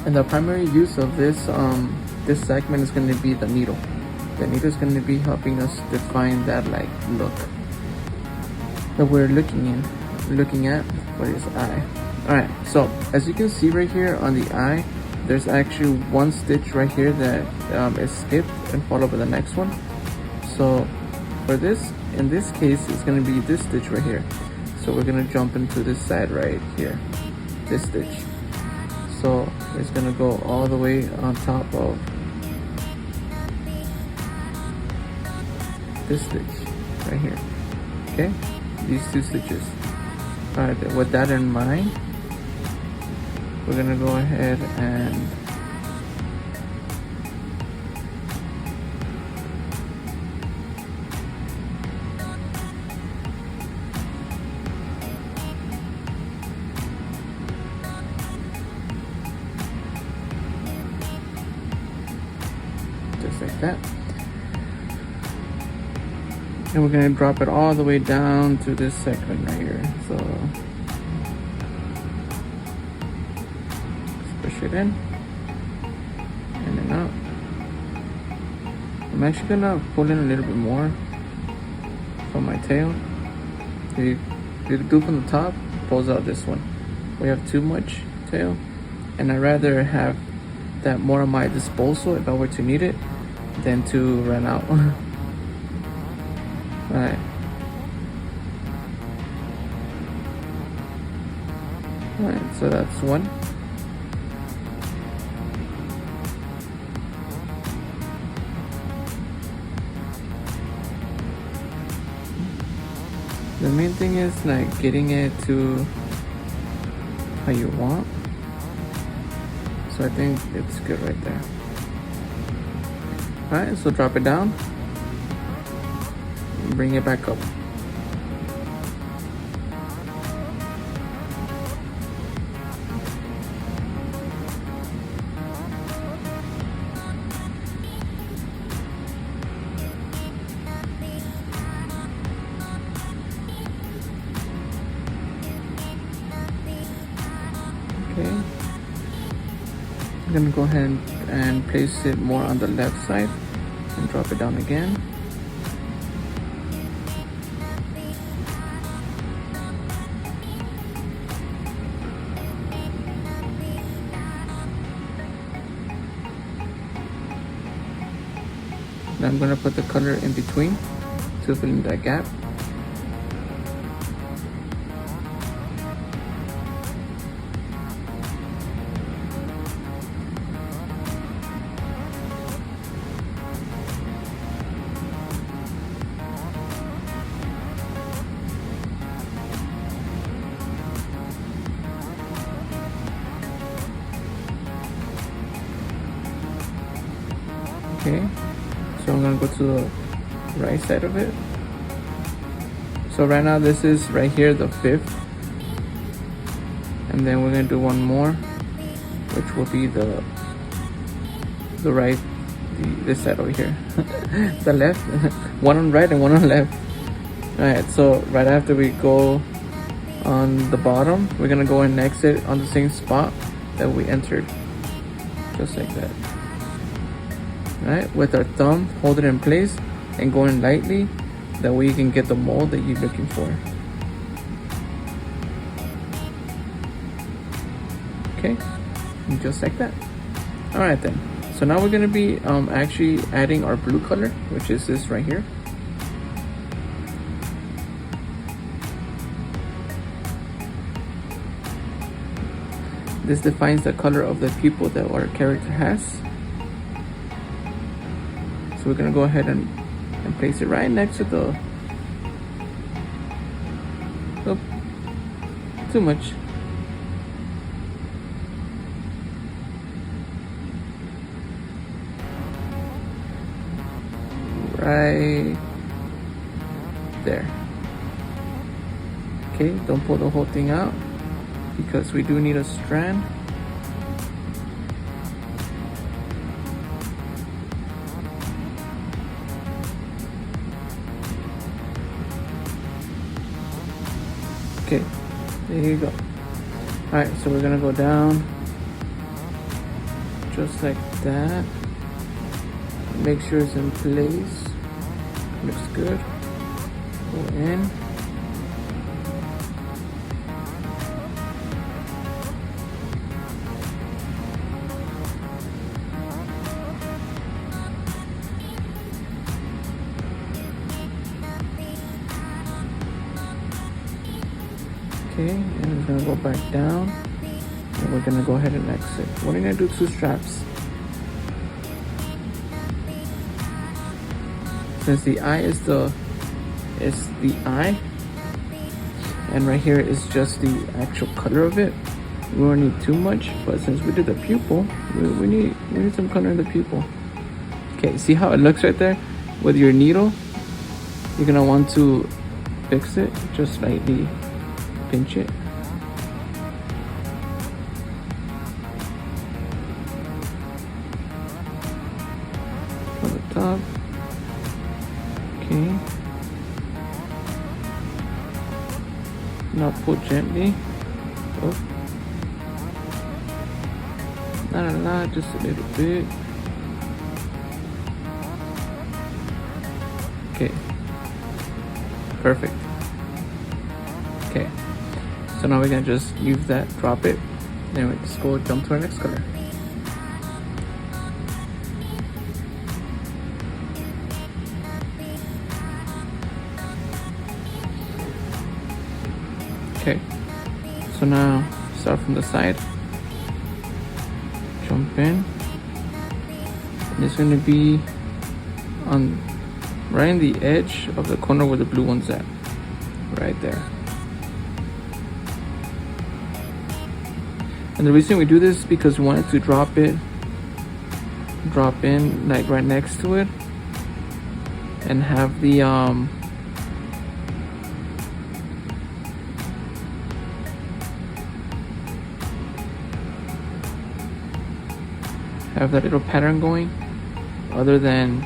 And the primary use of this this segment is going to be the needle. The needle is going to be helping us define that look that we're looking at for this eye. Alright, so as you can see right here on the eye, there's actually one stitch right here that is skipped and followed by the next one. So for this, in this case, it's gonna be this stitch right here. So we're gonna jump into this side right here, this stitch. So it's gonna go all the way on top of this stitch right here. Okay, these two stitches. All right, with that in mind, we're gonna go ahead and just like that. And we're gonna drop it all the way down to this segment right here. So let's push it in and then out. I'm actually gonna pull in a little bit more from my tail. If you do from the top, pulls out this one. We have too much tail, and I'd rather have that more at my disposal if I were to need it than to run out. Alright. Alright, so that's one. The main thing is like getting it to how you want. So I think it's good right there. Alright, so drop it down. And bring it back up. Okay. I'm gonna go ahead and place it more on the left side and drop it down again. Now I'm gonna put the color in between to fill in that gap. Okay, so I'm gonna go to the right side of it. So right now this is right here, the 5th, and then we're gonna do one more, which will be the right, this side over here. The left. One on right and one on left. Alright, so right after we go on the bottom, we're gonna go and exit on the same spot that we entered, just like that. Alright, with our thumb, hold it in place and go in lightly. That way you can get the mold that you're looking for. Okay, and just like that. Alright then, so now we're gonna be actually adding our blue color, which is this right here. This defines the color of the pupil that our character has. So we're gonna go ahead and place it right next to the, oh, too much. Right there. Okay, don't pull the whole thing out because we do need a strand. Okay, there you go. Alright, so we're gonna go down just like that. Make sure it's in place. Looks good. Go in. Okay, and we're gonna go back down, and we're gonna go ahead and exit. We're gonna do 2 straps. Since the eye is the eye, and right here is just the actual color of it, we don't need too much. But since we did the pupil, we need some color in the pupil. Okay, see how it looks right there? With your needle, you're gonna want to fix it, just slightly pinch it. On the top. Okay. Now pull gently. Oh. Not a lot, just a little bit. Okay. Perfect. Okay. So now we're gonna just leave that, drop it, then we just go jump to our next color. Okay. So now start from the side. Jump in. And it's gonna be on right in the edge of the corner where the blue one's at. Right there. And the reason we do this is because we wanted to drop in like right next to it, and have the have that little pattern going, other than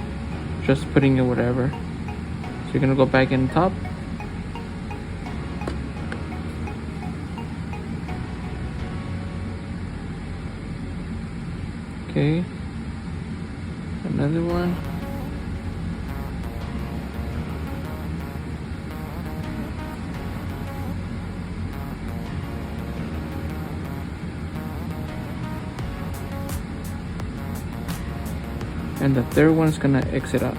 just putting it whatever. So you're gonna go back in top. Okay, another one. And the third one is gonna exit out.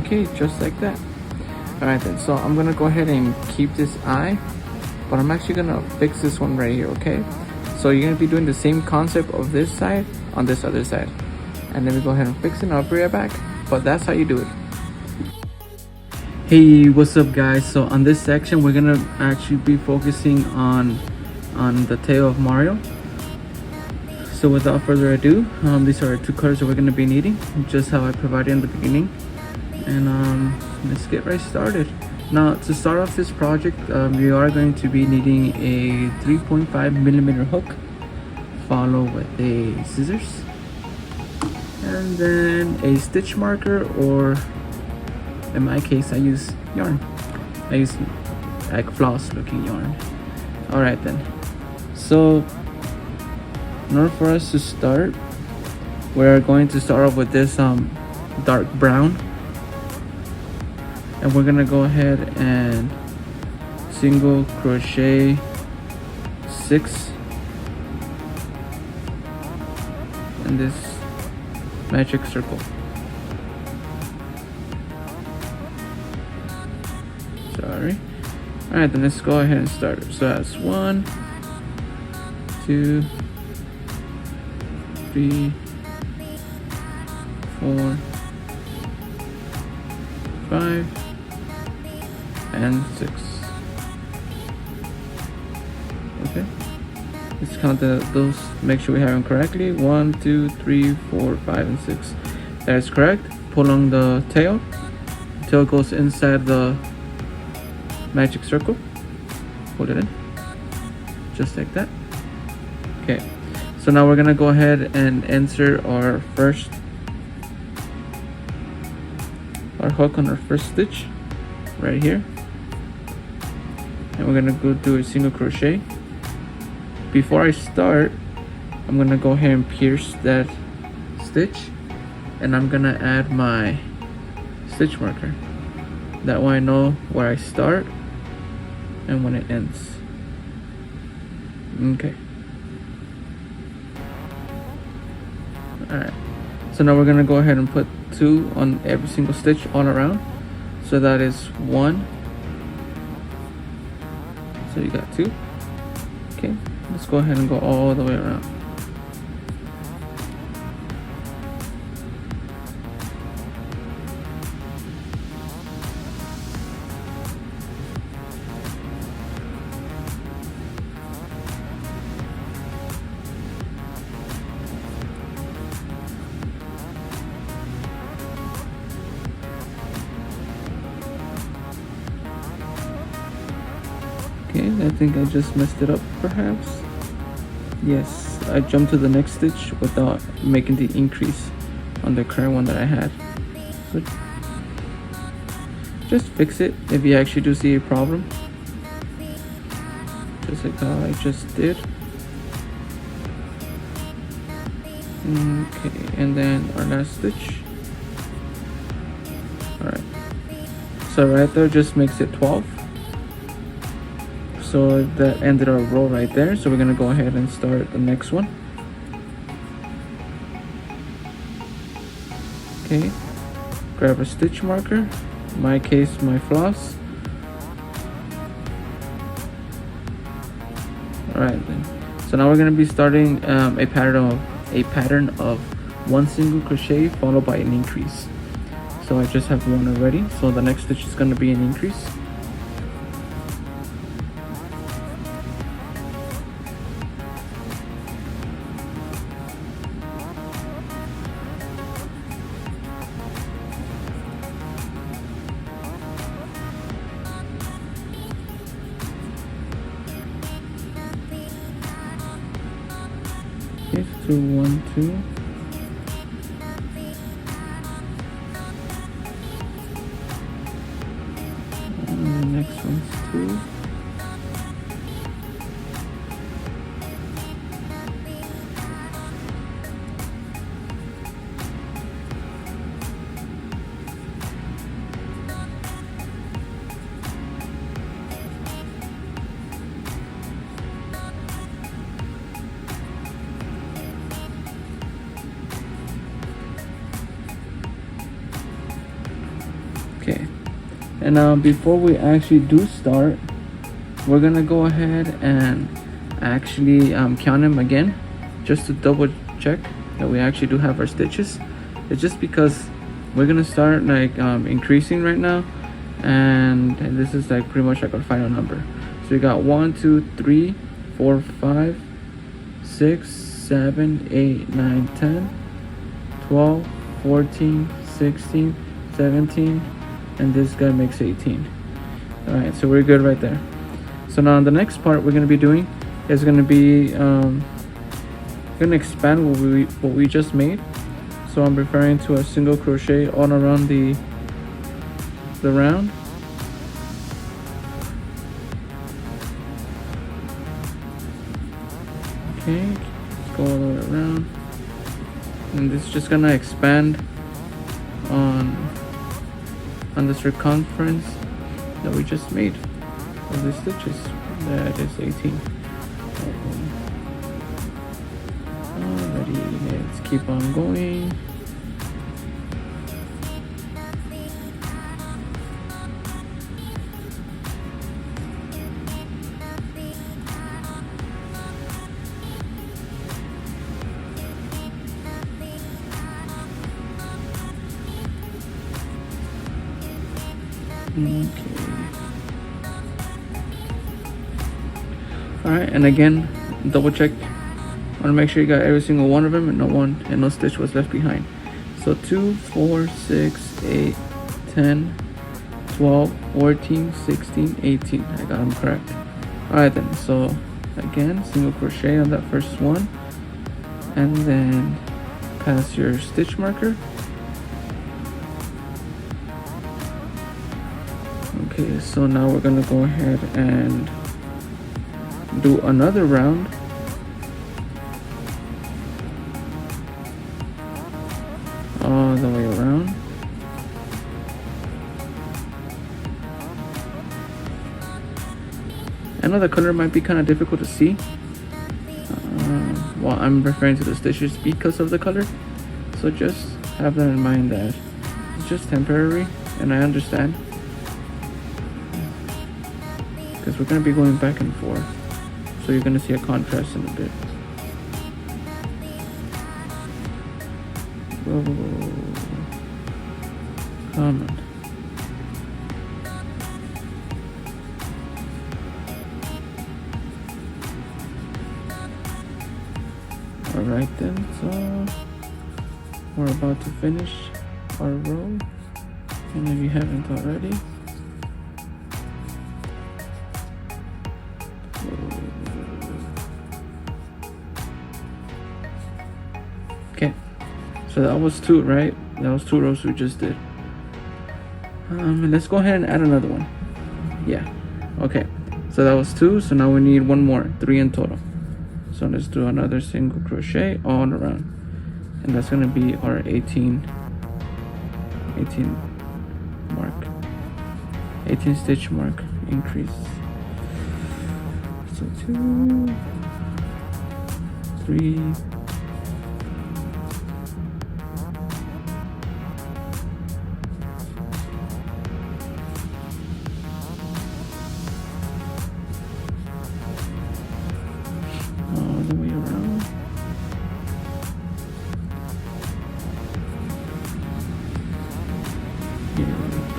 Okay, just like that. Alright then, so I'm gonna go ahead and keep this eye, but I'm actually gonna fix this one right here, okay? So you're gonna be doing the same concept of this side on this other side. And then we go ahead and fix it, and I'll be right back. But that's how you do it. Hey, what's up guys? So on this section, we're gonna actually be focusing on the tail of Mario. So without further ado, these are our 2 colors that we're gonna be needing, just how I provided in the beginning. And let's get right started. Now to start off this project, we are going to be needing a 3.5mm hook, followed with a scissors, and then a stitch marker, or in my case I use yarn. I use like floss looking yarn. Alright then, so in order for us to start, we're going to start off with this dark brown. And we're gonna go ahead and single crochet 6 in this magic circle. Sorry. Alright, then let's go ahead and start. So that's 1, 2, 3, 4, 5, and 6. Okay, let's count those, make sure we have them correctly. 1, 2, 3, 4, 5, and 6. That is correct. Pull on the tail. The tail goes inside the magic circle. Hold it in, just like that. Okay, so now we're gonna go ahead and insert our hook on our first stitch right here, and we're gonna go do a single crochet. Before I start, I'm gonna go ahead and pierce that stitch, and I'm gonna add my stitch marker. That way I know where I start and when it ends. Okay. Alright. So now we're gonna go ahead and put 2 on every single stitch all around. So that is 1. So you got 2. Okay. Let's go ahead and go all the way around. Okay, I think I just messed it up perhaps. Yes, I jumped to the next stitch without making the increase on the current one that I had. So just fix it if you actually do see a problem. Just like how I just did. Okay, and then our last stitch. Alright. So right there just makes it 12. So that ended our row right there. So we're gonna go ahead and start the next one. Okay, grab a stitch marker, in my case my floss. Alright then. So now we're gonna be starting a pattern of 1 single crochet followed by an increase. So I just have 1 already. So the next stitch is gonna be an increase. Okay, so 1, 2. And the next one's 2. Okay, and before we actually do start, we're gonna go ahead and actually count them again, just to double check that we actually do have our stitches. It's just because we're gonna start like increasing right now, and this is like pretty much like our final number. So we got 1, 2, 3, 4, 5, 6, 7, 8, 9, 10, 12, 14, 16, 17, and this guy makes 18. All right, so we're good right there. So now the next part we're going to be doing is going to be going to expand what we just made. So I'm referring to a single crochet all around the round. Okay, let's go all the way around, and this is just going to expand on the circumference that we just made of the stitches. That is 18. Alrighty, let's keep on going. Okay. Alright, and again, double check. I want to make sure you got every single one of them and no stitch was left behind. So 2, 4, 6, 8, 10, 12, 14, 16, 18. I got them correct. Alright then, so again, single crochet on that first one, and then pass your stitch marker. Okay, so now we're gonna go ahead and do another round. All the way around. I know the color might be kind of difficult to see. Well, I'm referring to the stitches because of the color. So just have that in mind that it's just temporary, and I understand. Because we're going to be going back and forth. So you're going to see a contrast in a bit. Whoa. Come on. Alright then, so we're about to finish our row, and if you haven't already, okay, so that was 2, right? That was 2 rows we just did. And let's go ahead and add another one. Yeah, okay, so that was 2, so now we need 1 more, 3 in total. So let's do another single crochet all around, and that's gonna be our 18 mark, 18 stitch mark increase. So 2, 3,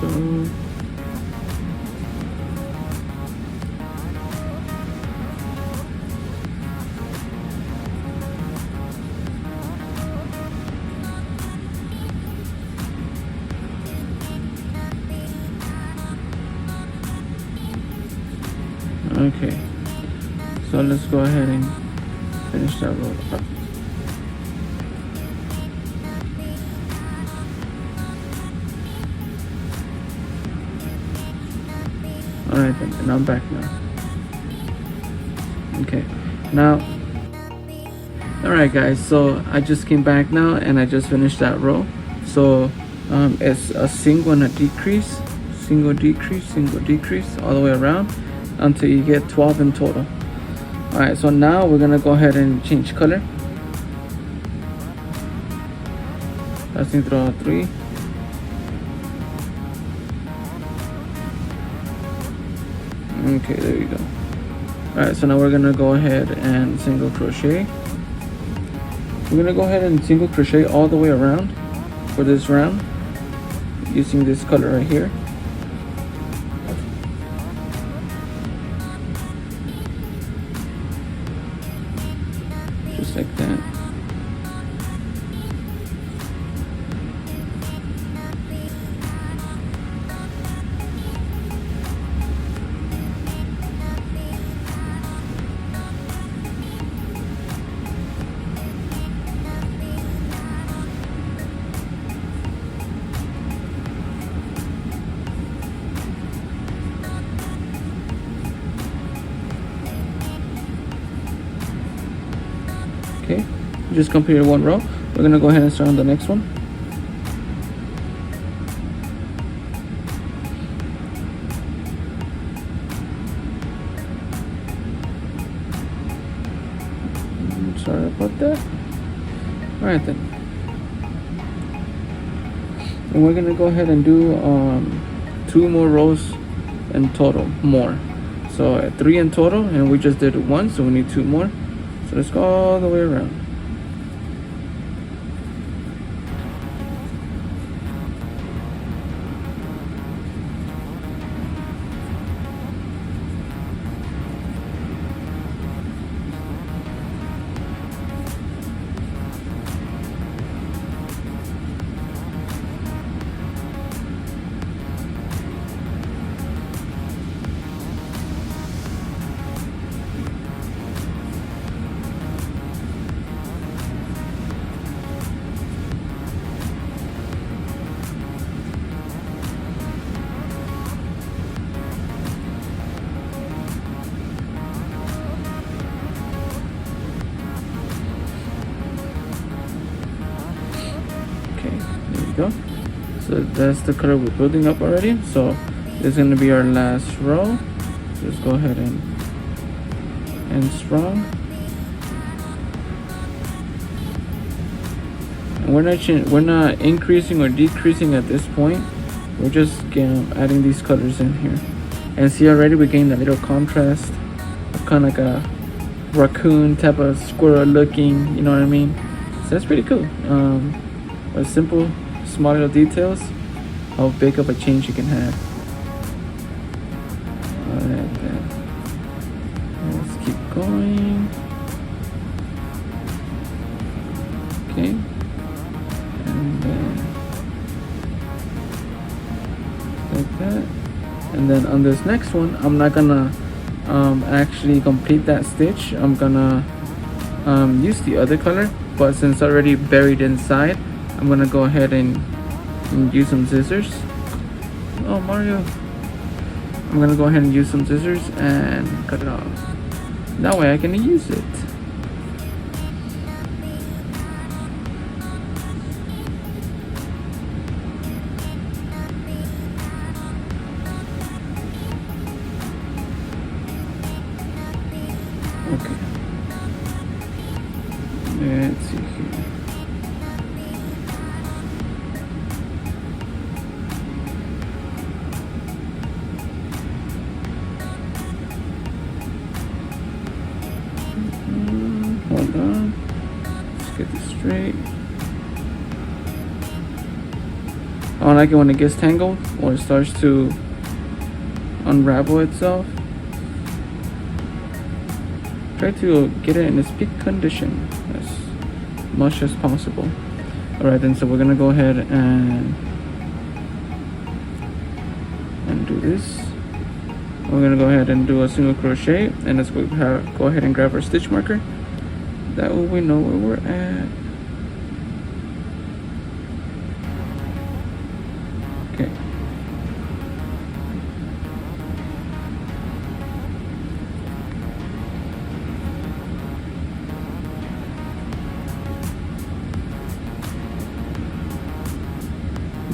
2. Okay, so let's go ahead and finish that row up. Alright then, and I'm back now. Okay, now, alright guys, so I just came back now and I just finished that row. So it's a single and a decrease, single decrease, single decrease all the way around until you get 12 in total. Alright, so now we're gonna go ahead and change color. Passing through all 3. Okay, there you go. Alright, so now we're gonna go ahead and single crochet. We're gonna go ahead and single crochet all the way around for this round using this color right here. Just like that. Okay, just completed 1 row. We're gonna go ahead and start on the next one. Sorry about that. Alright then. And we're gonna go ahead and do 2 more rows in total, more. So 3 in total, and we just did 1, so we need 2 more. So let's go all the way around. Go. So that's the color we're building up already. So this is going to be our last row. Just go ahead and and strong. And we're not increasing or decreasing at this point. We're just adding these colors in here. And see, already we gained a little contrast, kind of like a raccoon type of squirrel looking, you know what I mean? So that's pretty cool. But simple, small little details, how big of a change you can have. Alright then. Let's keep going. Okay. And then like that. And then on this next one, I'm not gonna actually complete that stitch. I'm gonna use the other color, but since it's already buried inside, I'm gonna go ahead and use some scissors. Oh, Mario. I'm gonna go ahead and use some scissors and cut it off. That way I can use it. Okay. Let's see here. Hold on. Let's get this straight. I don't like it when it gets tangled or it starts to unravel itself. Try to get it in its peak condition as much as possible. Alright then, so we're gonna go ahead and do this. We're gonna go ahead and do a single crochet, and let's go ahead and grab our stitch marker. That way we know where we're at. Okay.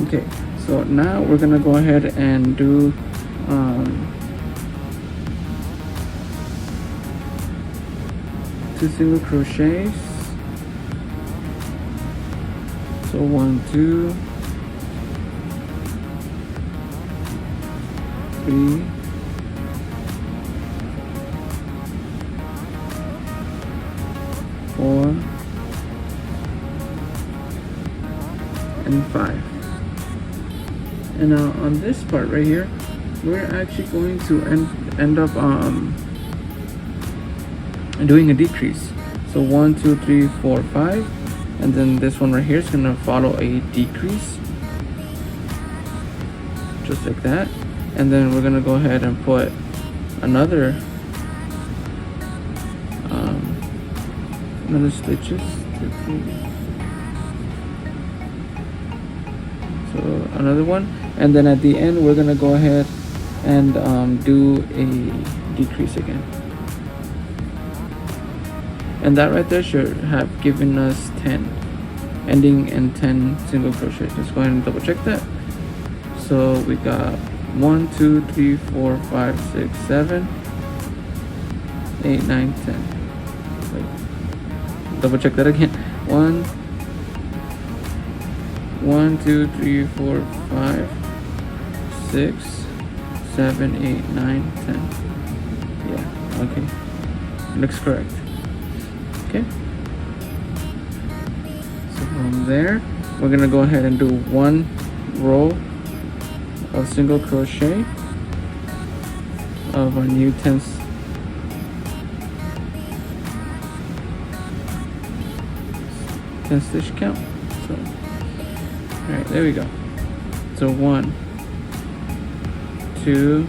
Okay, so now we're gonna go ahead and do 2 single crochets. So 1, 2, 3, 4, and 5. And now on this part right here, we're actually going to end up doing a decrease. So 1, 2, 3, 4, 5, and then this one right here is gonna follow a decrease, just like that. And then we're gonna go ahead and put another stitches. 2, 3. So another one, and then at the end we're gonna go ahead and do a decrease again. And that right there should have given us 10, ending in 10 single crochet. Just go ahead and double check that. So we got 1, 2, 3, 4, 5, 6, 7, 8, 9, 10. Wait, double check that again. 1, 2, 3, 4, 5, 6, 7, 8, 9, 10. Yeah, okay. Looks correct. Okay. So from there, we're gonna go ahead and do 1 row of single crochet of our new 10 stitch count. So, all right, there we go. So 1, 2,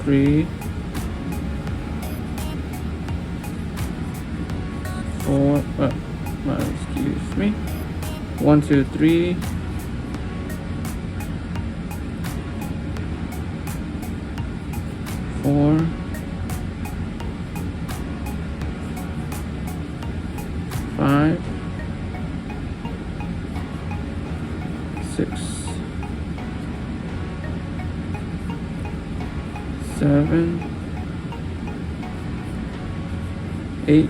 3, 4, excuse me, 1, 2, 3, 4, 5, 6, 7, 8,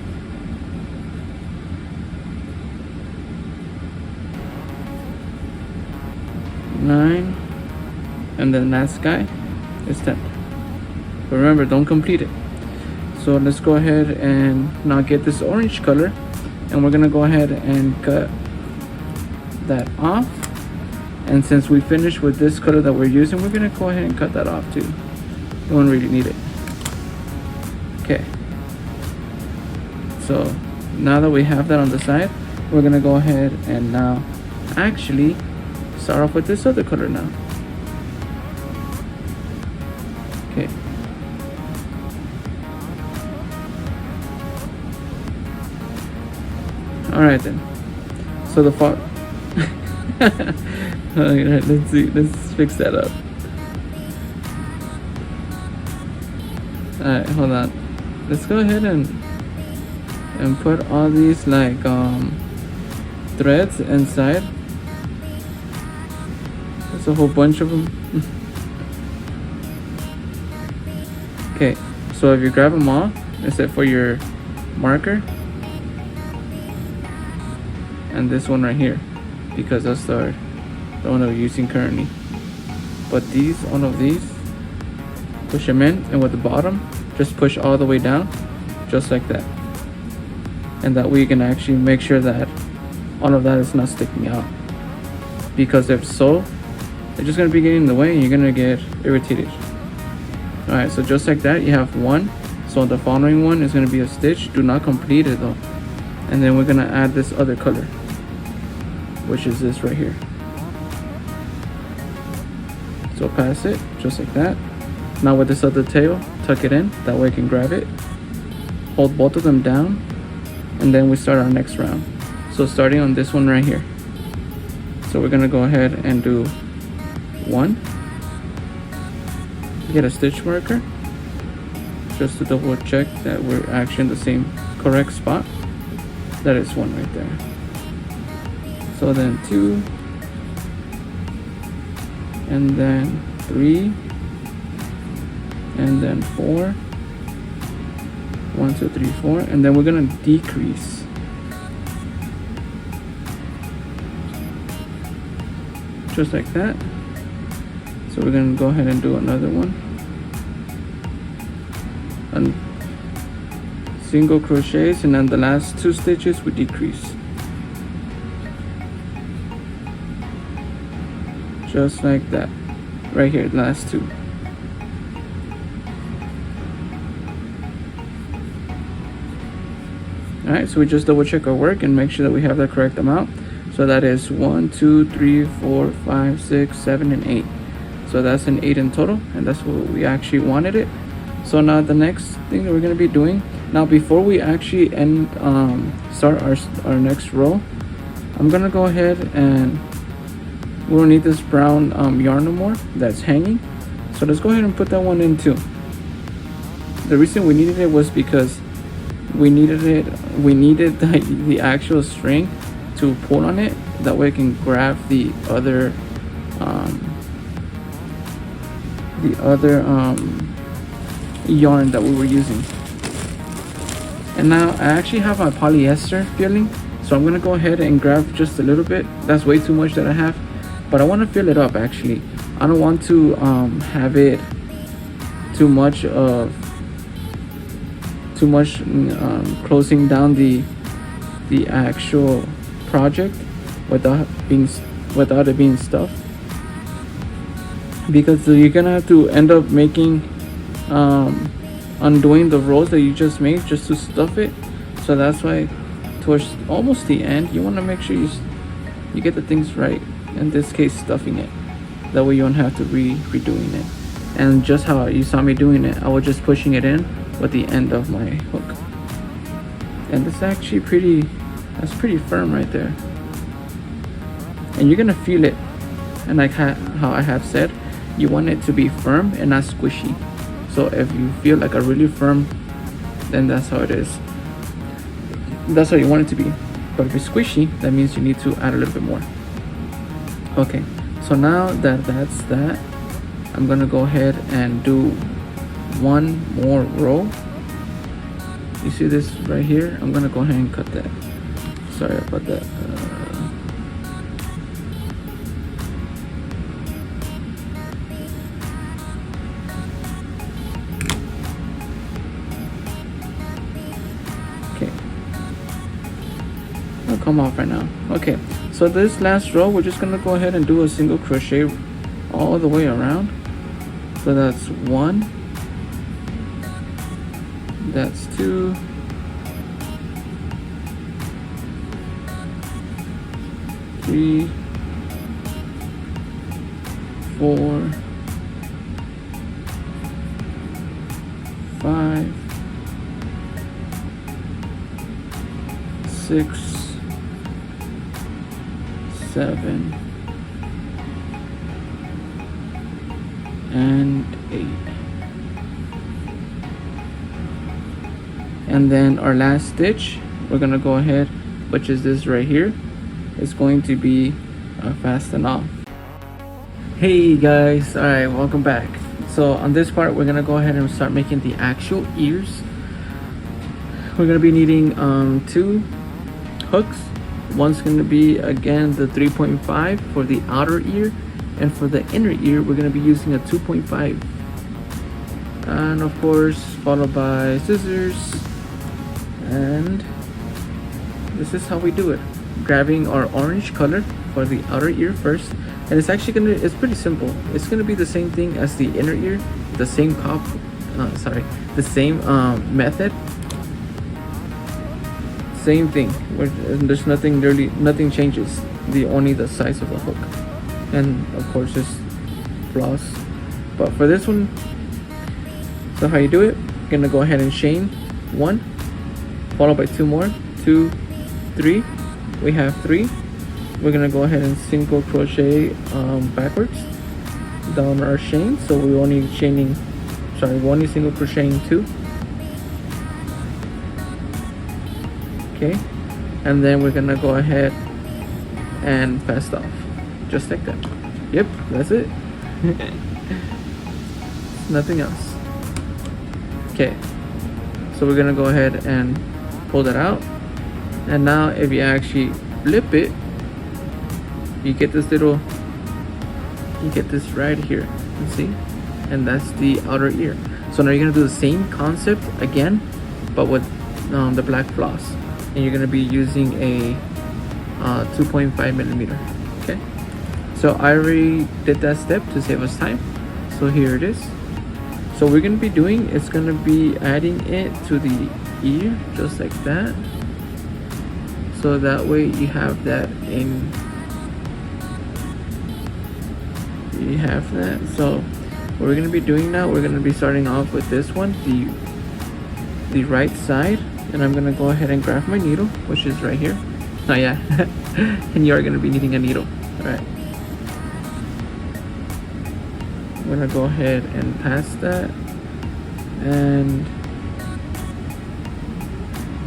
9, and then last guy is 10. But remember, don't complete it. So let's go ahead and now get this orange color, and we're gonna go ahead and cut that off. And since we finished with this color that we're using, we're gonna go ahead and cut that off too. You won't really need it. Okay. So now that we have that on the side, we're gonna go ahead and now actually start off with this other color now. Okay. All right then. So the font. Alright, let's see. Let's fix that up. Alright, hold on. Let's go ahead and put all these like threads inside. There's a whole bunch of them. Okay, so if you grab them all, except for your marker and this one right here, because that's the one that we're using currently. But these, all of these, push them in, and with the bottom, just push all the way down, just like that. And that way you can actually make sure that all of that is not sticking out. Because if so, it's just gonna be getting in the way and you're gonna get irritated. Alright, so just like that, you have one. So the following one is gonna be a stitch. Do not complete it though. And then we're gonna add this other color, which is this right here. So pass it, just like that. Now with this other tail, tuck it in, that way I can grab it. Hold both of them down, and then we start our next round. So starting on this one right here. So we're gonna go ahead and do 1. Get a stitch marker, just to double check that we're actually in the same correct spot. That is 1 right there. So then 2, and then 3, and then 4. 1, 2, 3, 4, and then we're gonna decrease. Just like that. So we're gonna go ahead and do another one. And single crochets, and then the last 2 stitches we decrease. Just like that. Right here, the last 2. Alright, so we just double check our work and make sure that we have the correct amount. So that is 1, 2, 3, 4, 5, 6, 7, and 8. So that's an 8 in total, and that's what we actually wanted it. So now the next thing that we're going to be doing, now before we actually start our next row, I'm going to go ahead and we don't need this brown yarn no more that's hanging. So let's go ahead and put that one in too. The reason we needed it was because we needed the actual string to pull on it. That way I can grab the other yarn that we were using. And now I actually have my polyester filling, so I'm gonna go ahead and grab just a little bit. That's way too much that I have, but I want to fill it up. Actually, I don't want to have it too much closing down the actual project without it being stuffed, because you're gonna have to end up making undoing the rows that you just made just to stuff it. So that's why towards almost the end you want to make sure you get the things right, in this case stuffing it, that way you don't have to redoing it. And just how you saw me doing it, I was just pushing it in with the end of my hook, and it's actually that's pretty firm right there, and you're gonna feel it. And like how I have said, you want it to be firm and not squishy. So if you feel like a really firm, then that's how it is. That's how you want it to be. But if it's squishy, that means you need to add a little bit more. Okay, so now that's that, I'm gonna go ahead and do one more row. You see this right here? I'm gonna go ahead and cut that. Sorry about that. Okay. It'll come off right now. Okay. So this last row, we're just gonna go ahead and do a single crochet all the way around. So that's 1. That's 2. 3, 4, 5, 6, 7, and 8. And then our last stitch, we're gonna go ahead, which is this right here, is going to be fasten off. Hey guys, alright, welcome back. So on this part, we're gonna go ahead and start making the actual ears. We're gonna be needing 2 hooks. One's gonna be, again, the 3.5 for the outer ear, and for the inner ear, we're gonna be using a 2.5. And of course, followed by scissors. And this is how we do it. Grabbing our orange color for the outer ear first, and it's actually it's pretty simple. It's gonna be the same thing as the inner ear, the same the same method, same thing. There's nothing changes. Only the size of the hook, and of course just floss. But for this one, so how you do it? You're gonna go ahead and chain 1, followed by 2 more, 2, 3. We have 3. We're gonna go ahead and single crochet backwards down our chain. So we're only single crocheting 2. Okay, and then we're gonna go ahead and pass off, just like that. Yep, that's it. Nothing else. Okay, so we're gonna go ahead and pull that out. And now if you actually flip it, you get this right here, you see? And that's the outer ear. So now you're gonna do the same concept again, but with the black floss. And you're gonna be using a 2.5 millimeter, okay? So I already did that step to save us time. So here it is. So we're gonna be doing, it's gonna be adding it to the ear, just like that. So that way you have that in, you have that. So what we're gonna be doing now, we're gonna be starting off with this one, the right side, and I'm gonna go ahead and grab my needle, which is right here. Oh yeah, and you are gonna be needing a needle. All right, I'm gonna go ahead and pass that, and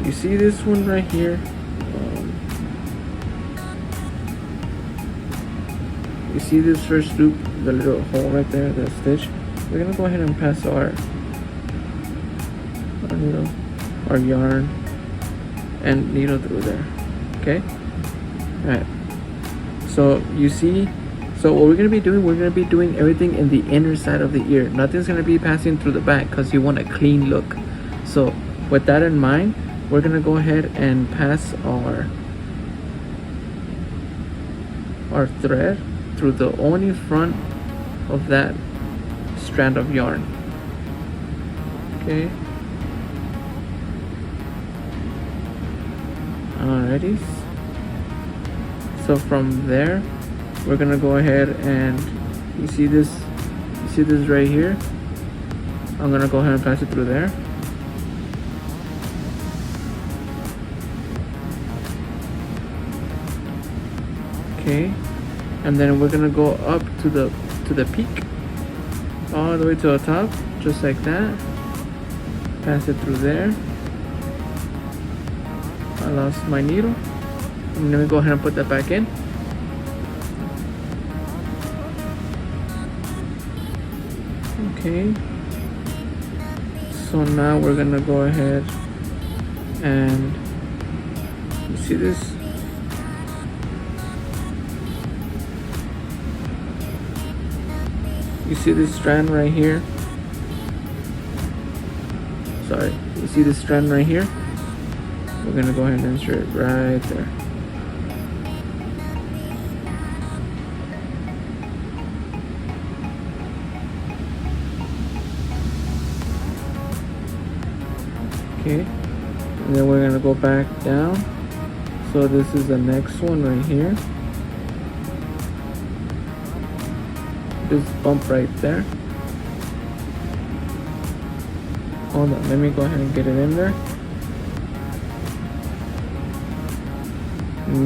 you see this one right here. You see this first loop, the little hole right there, the stitch. We're gonna go ahead and pass our needle, our yarn and needle through there. Okay. All right. So you see, so what we're gonna be doing everything in the inner side of the ear. Nothing's gonna be passing through the back because you want a clean look. So with that in mind, we're gonna go ahead and pass our thread through the only front of that strand of yarn. Okay. Alrighty. So from there, we're gonna go ahead and you see this right here. I'm gonna go ahead and pass it through there. Okay. And then we're gonna go up to the peak, all the way to the top, just like that. Pass it through there. I lost my needle. I'm gonna go ahead and put that back in. Okay. So now we're gonna go ahead And you see this? You see this strand right here? Sorry, you see this strand right here? We're gonna go ahead and insert it right there. Okay, and then we're gonna go back down. So this is the next one right here. This bump right there. Hold on, let me go ahead and get it in there.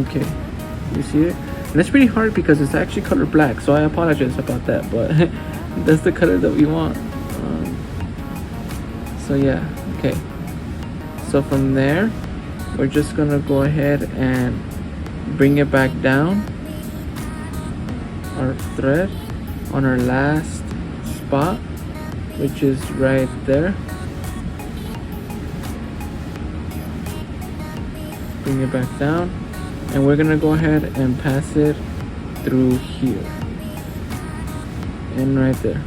Okay, you see it? And it's pretty hard because it's actually color black, so I apologize about that, but that's the color that we want. So yeah, okay. So from there, we're just gonna go ahead and bring it back down our thread on our last spot, which is right there. Bring it back down, and we're gonna go ahead and pass it through here and right there.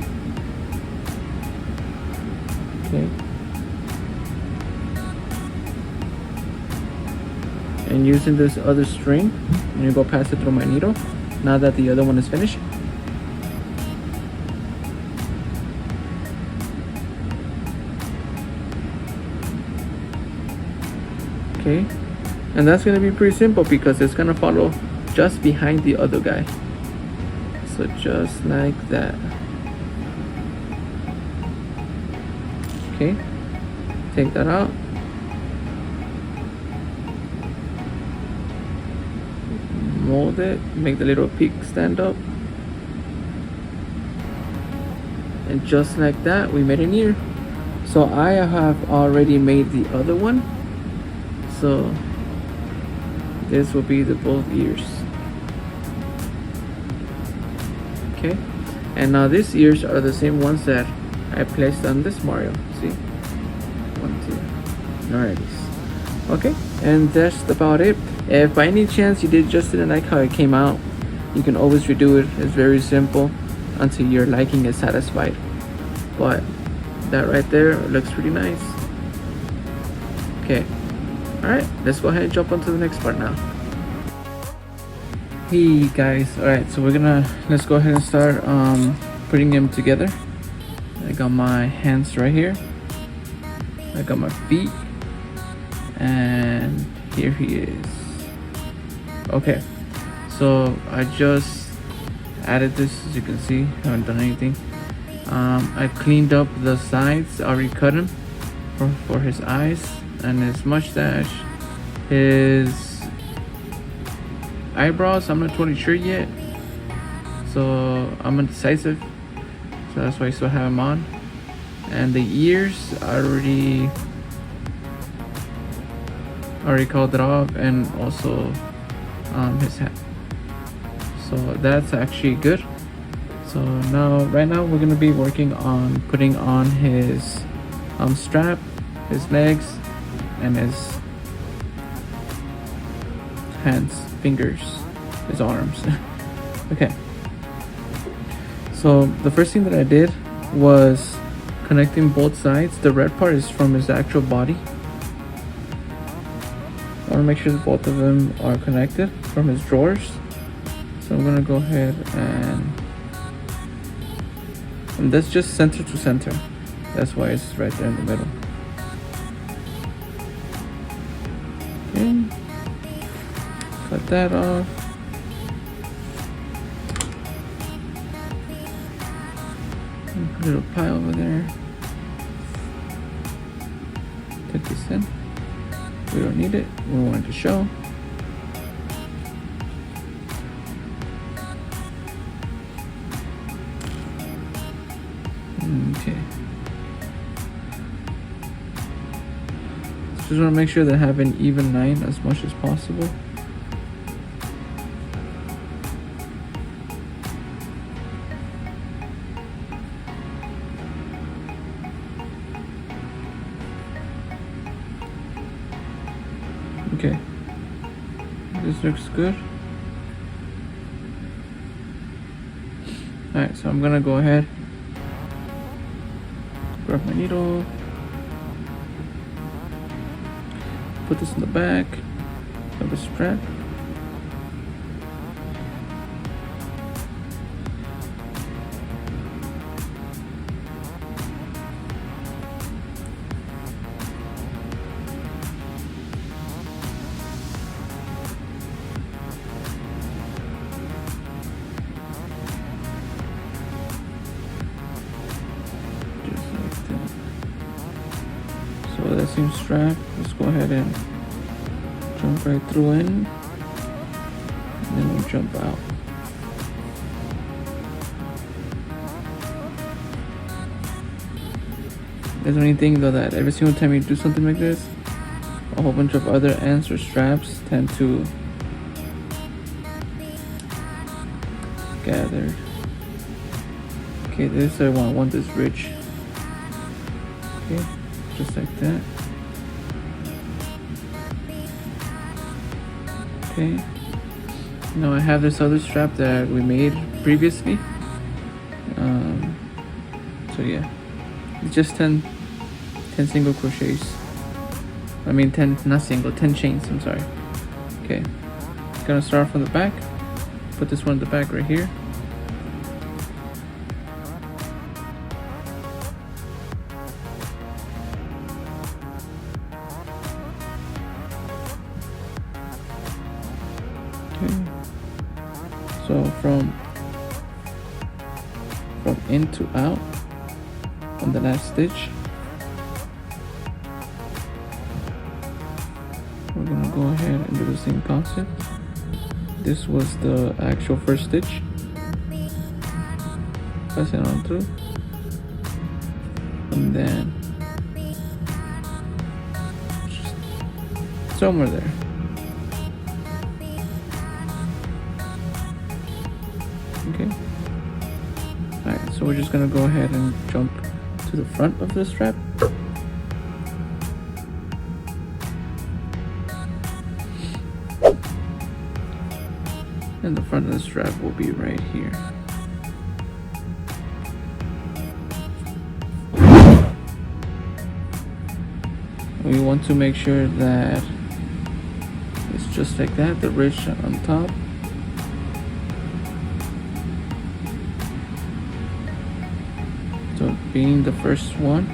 Okay. And using this other string, I'm gonna go pass it through my needle now that the other one is finished. Okay, and that's gonna be pretty simple because it's gonna follow just behind the other guy. So just like that. Okay, take that out. Mold it, make the little peak stand up, and just like that we made an ear. So I have already made the other one, so this will be the both ears. Okay, and now these ears are the same ones that I placed on this Mario. See, 1, 2. Alrighty. Okay, and that's about it. If by any chance you just didn't like how it came out, you can always redo it. It's very simple until your liking is satisfied. But that right there looks pretty nice. Okay, alright, let's go ahead and jump onto the next part now. Hey guys, alright, so let's go ahead and start putting them together. I got my hands right here, I got my feet, and here he is. Okay, so I just added this, as you can see. I haven't done anything. I cleaned up the sides. I already cut him for his eyes and his mustache, his eyebrows. I'm not totally sure yet, so I'm indecisive, so that's why I still have him on. And the ears, I already called it off, and also his hat. So that's actually good. So right now we're gonna be working on putting on his strap, his legs, and his hands, fingers, his arms. Okay, so the first thing that I did was connecting both sides. The red part is from his actual body. I want to make sure that both of them are connected from his drawers. So I'm gonna go ahead and that's just center to center. That's why it's right there in the middle. Okay, cut that off. Put a little pile over there. Put this in. We don't need it. We want it to show. Okay. Just want to make sure that I have an even line as much as possible. Okay, this looks good. Alright, so I'm gonna go ahead, grab my needle, put this in the back of the strap. So that seems strap. Let's go ahead and jump right through in, and then we'll jump out. There's the only thing though, that every single time you do something like this, a whole bunch of other ends or straps tend to gather. Okay, this I want this ridge. Okay, just like that. Okay, now I have this other strap that we made previously. So yeah, it's just 10 single crochets. I mean 10, not single, 10 chains, I'm sorry. Okay, gonna start from the back. Put this one in the back right here. Okay. So from in to out on the last stitch, we're gonna go ahead and do the same concept. This was the actual first stitch. Pass it on through, and then just somewhere there. Okay. Alright, so we're just gonna go ahead and jump to the front of the strap. And the front of the strap will be right here. We want to make sure that it's just like that, the ridge on top. So being the first one,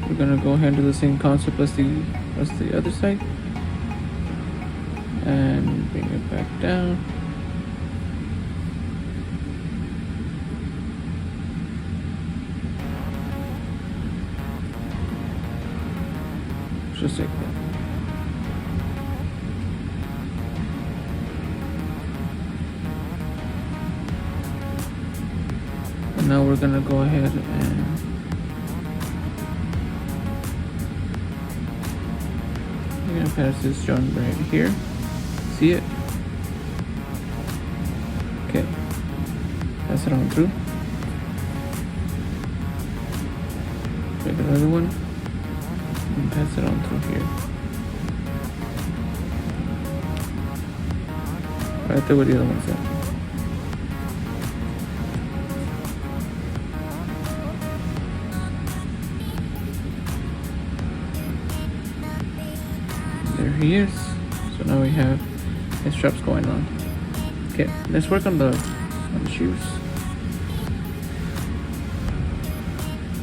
we're gonna go ahead and do the same concept as the other side, and bring it back down. Just like that. And now we're gonna go ahead and we're gonna pass this joint right here. See it? Okay. Pass it on through. Make another one. And pass it on through here. Right there where the other one's at. There he is. So now we have his straps going on. Okay, let's work on the shoes.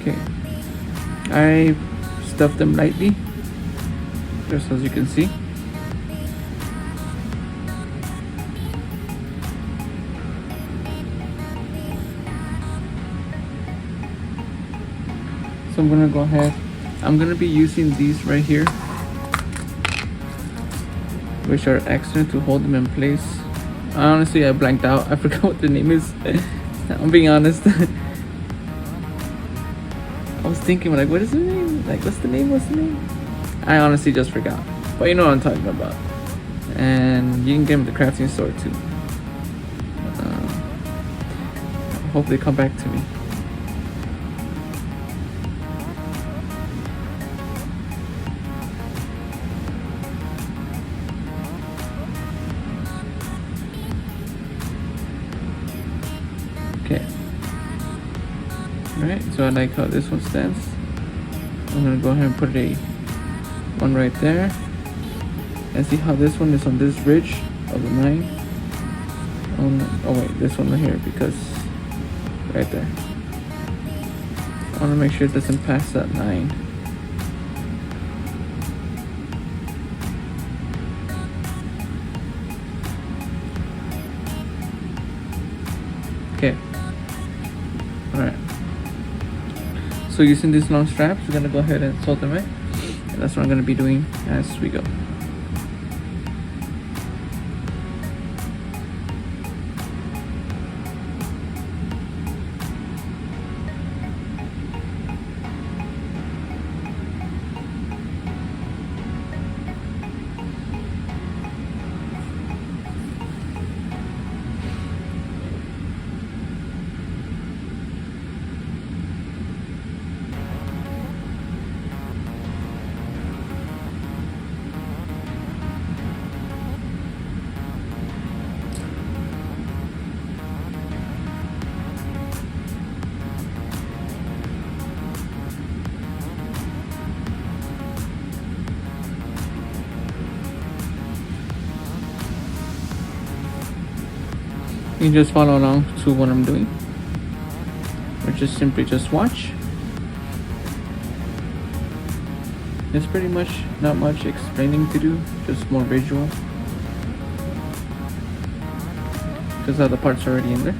Okay, I stuff them lightly, just as you can see. So I'm gonna go ahead. I'm gonna be using these right here, which are excellent to hold them in place. Honestly, I blanked out. I forgot what the name is. I'm being honest. I was thinking, like, what is the name? Like, what's the name? I honestly just forgot. But you know what I'm talking about. And you can get them at the crafting store too. Hope they come back to me. Alright, so I like how this one stands. I'm gonna go ahead and put one right there. And see how this one is on this ridge of the 9. Oh no, oh wait, this one right here, because right there. I wanna make sure it doesn't pass that 9. Okay. Alright. So using these long straps, we're gonna go ahead and sew them in. And that's what I'm gonna be doing as we go. You can just follow along to what I'm doing, or just simply just watch. There's pretty much not much explaining to do, just more visual, because all the parts are already in there,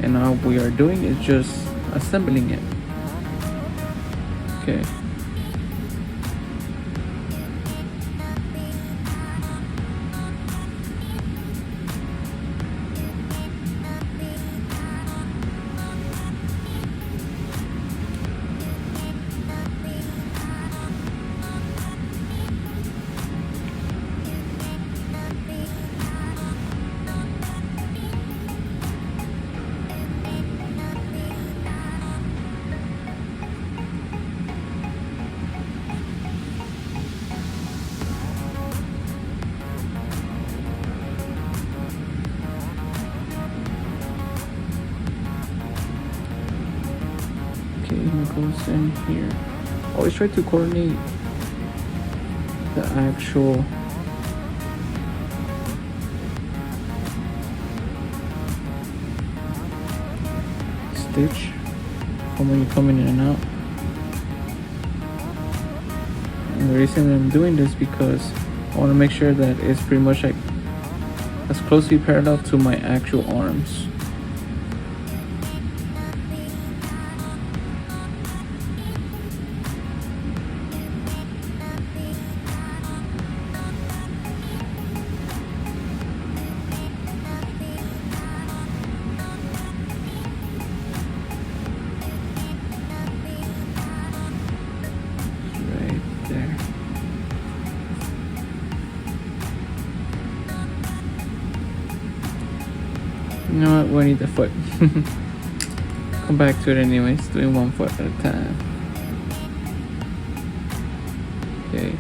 and all we are doing is just assembling it. Okay. Goes in here. Always try to coordinate the actual stitch from when you're coming in and out. And the reason that I'm doing this because I want to make sure that it's pretty much like as closely parallel to my actual arms. You know what, we need the foot. Come back to it anyways, doing one foot at a time. Okay.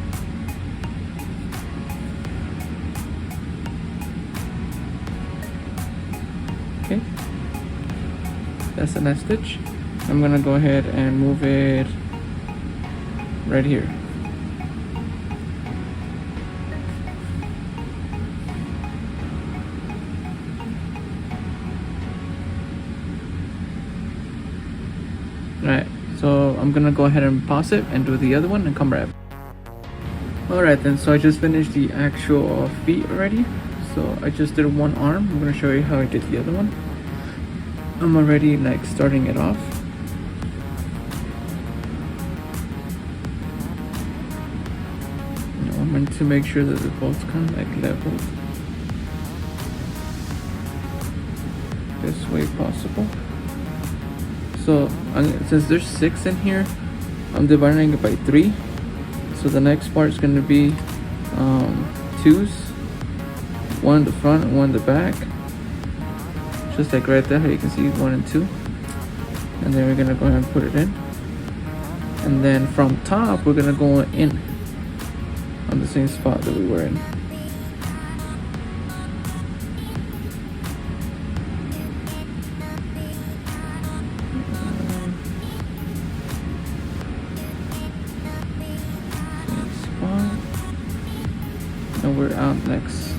Okay. That's the last stitch. I'm gonna go ahead and move it right here. Alright, so I'm gonna go ahead and pause it and do the other one and come back. Alright then, so I just finished the actual feet already. So I just did one arm. I'm gonna show you how I did the other one. I'm already like starting it off. I'm going to make sure that they're both kind of like leveled this way possible. So since there's 6 in here, I'm dividing it by 3. So the next part is going to be 2s, one in the front and one in the back, just like right there. How you can see 1 and 2, and then we're going to go ahead and put it in, and then from top we're going to go in on the same spot that we were in. and we're out next.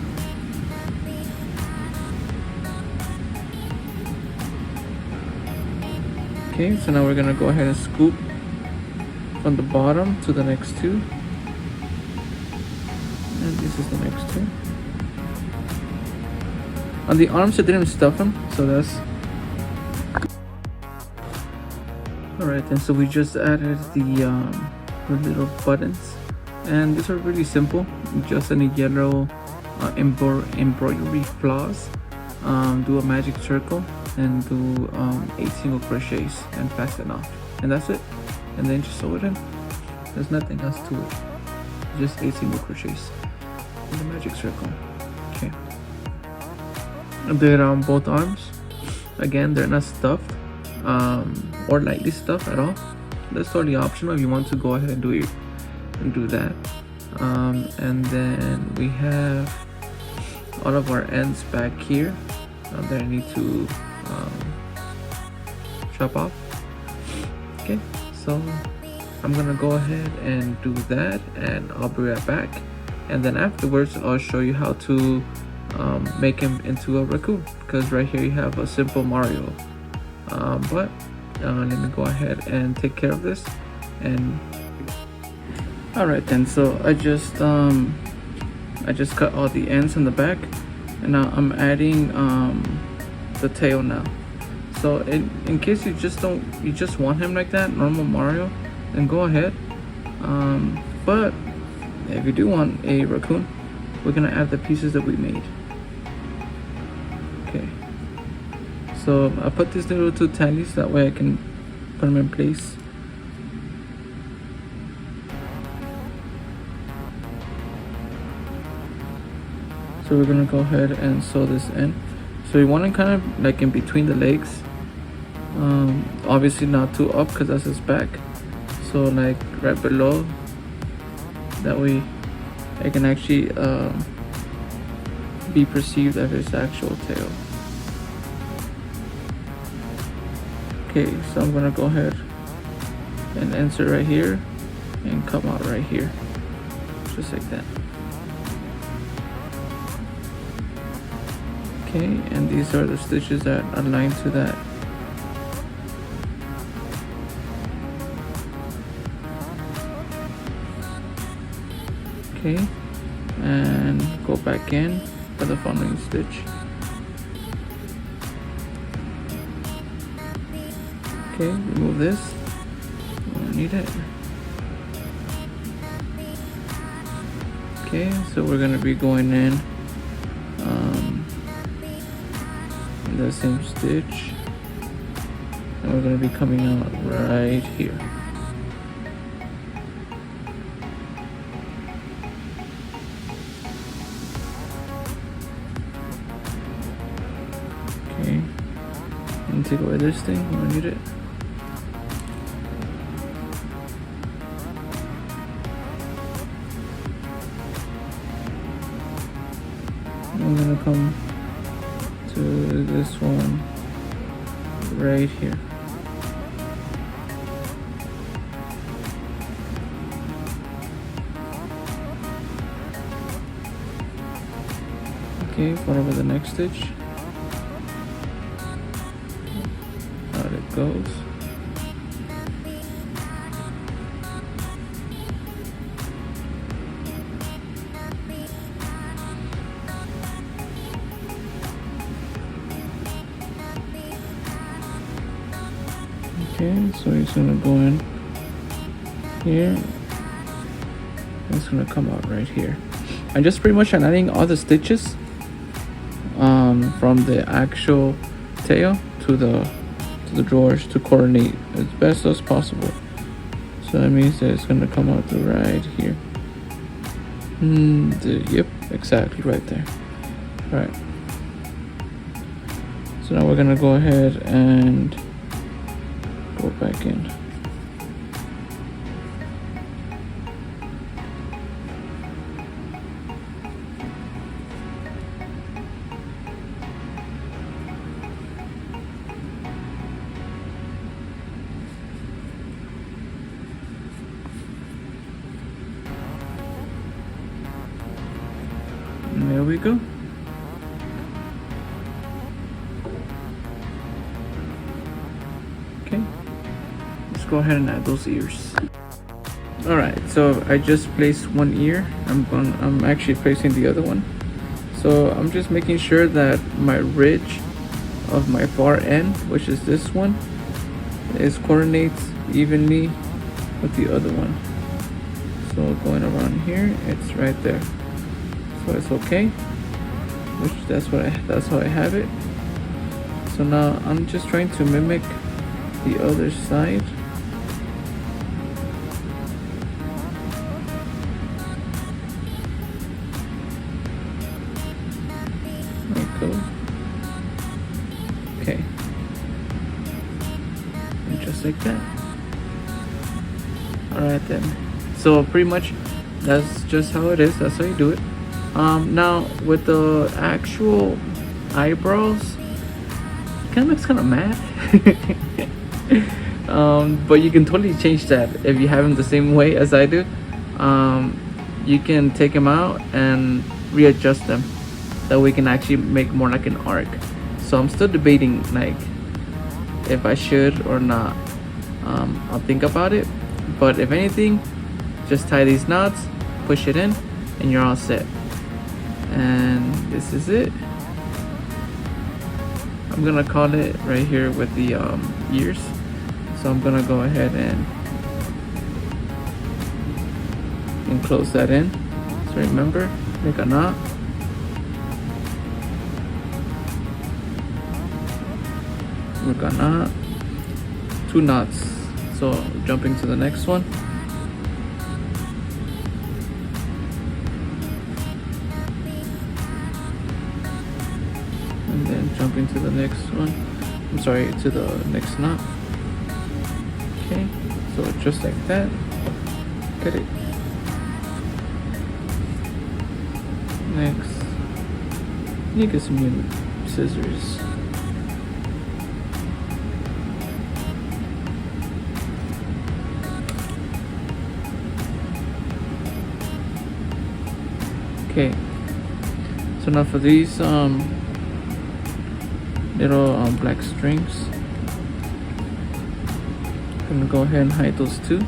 Okay, so now we're gonna go ahead and scoop from the bottom to the next two, and this is the next two. On the arms I didn't stuff them, so that's alright. And so we just added the little buttons, and these are really simple, just in a yellow embroidery floss. Do a magic circle and do 8 single crochets and pass it off, and that's it. And then just sew it in. There's nothing else to it, just 8 single crochets and the magic circle. Okay, and then on both arms, again, they're not stuffed or lightly stuffed at all. That's totally optional if you want to go ahead and do that. And then we have all of our ends back here that I need to chop off. Okay, so I'm gonna go ahead and do that, and I'll be right back. And then afterwards I'll show you how to make him into a raccoon, because right here you have a simple Mario. But let me go ahead and take care of this. And alright then, so I just cut all the ends in the back, and now I'm adding the tail now. So in case you just want him like that, normal Mario, then go ahead. But if you do want a raccoon, we're gonna add the pieces that we made. Okay, so I put these little 2 tallies, that way I can put them in place. So we're gonna go ahead and sew this in. So you want to kind of like in between the legs, obviously not too up because that's his back, so like right below, that way it can actually be perceived as his actual tail. Okay, so I'm gonna go ahead and insert right here and come out right here, just like that. Okay, and these are the stitches that align to that. Okay, and go back in for the following stitch. Okay, remove this, we don't need it. Okay, so we're gonna be going in the same stitch, and we're going to be coming out right here. Okay, and take away this thing, we don't need it. I'm going to come to this one right here. Okay, follow over the next stitch. Out it goes. Okay, so he's gonna go in here. It's gonna come out right here. I'm just pretty much adding all the stitches from the actual tail to the drawers to coordinate as best as possible. So that means that it's gonna come out to right here. Yep, exactly right there. All right. So now we're gonna go ahead and go back in. There we go. Okay, let's go ahead and add those ears. All right, so I just placed one ear. I'm actually placing the other one. So I'm just making sure that my ridge of my far end, which is this one, is coordinates evenly with the other one. So going around here, it's right there. So it's okay. Which that's how I have it. So now I'm just trying to mimic the other side. Okay, and just like that. Alright then, so pretty much that's just how it is. That's how you do it. Now with the actual eyebrows, it kind of looks kind of mad. But you can totally change that if you have them the same way as I do. You can take them out and readjust them. That we can actually make more like an arc. So I'm still debating like if I should or not. I'll think about it. But if anything, just tie these knots, push it in, and you're all set. And this is it. I'm gonna call it right here with the ears. So I'm gonna go ahead and close that in. So remember, make a knot. We're gonna 2 knots. So jumping to the next one. And then jumping to the next one. I'm sorry, to the next knot. Okay, so just like that. Get it. Next, you get some new scissors. Okay, so now for these little black strings, I'm gonna go ahead and hide those too.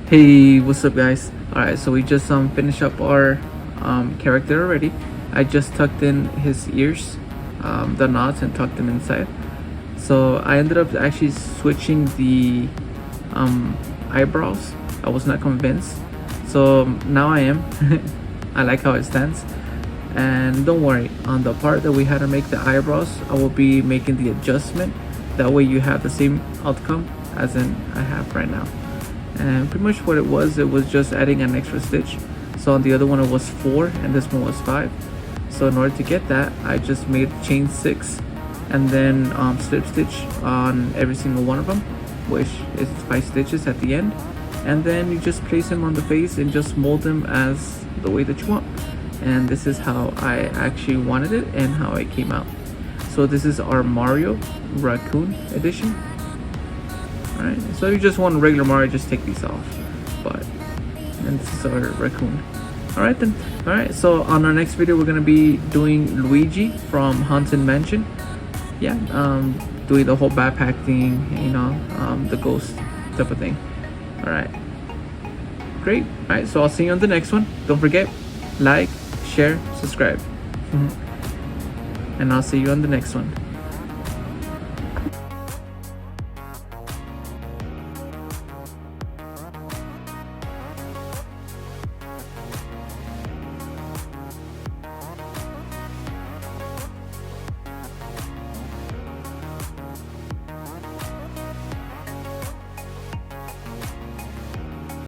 Hey, what's up guys? Alright, so we just finished up our character already. I just tucked in his ears, the knots, and tucked them inside. So I ended up actually switching the eyebrows. I was not convinced, so now I am. I like how it stands. And don't worry, on the part that we had to make the eyebrows, I will be making the adjustment. That way you have the same outcome as in I have right now. And pretty much what it was just adding an extra stitch. So on the other one it was 4 and this one was 5. So in order to get that, I just made chain 6 and then slip stitch on every single one of them, which is 5 stitches at the end. And then you just place them on the face and just mold them as the way that you want. And this is how I actually wanted it and how it came out. So this is our Mario Raccoon edition. Alright, so if you just want regular Mario, just take these off. And this is our Raccoon. Alright then. Alright, so on our next video we're gonna be doing Luigi from Haunted Mansion. Yeah, doing the whole backpack thing, you know, the ghost type of thing. Alright. Great. Alright, so I'll see you on the next one. Don't forget, like, share, subscribe. And I'll see you on the next one.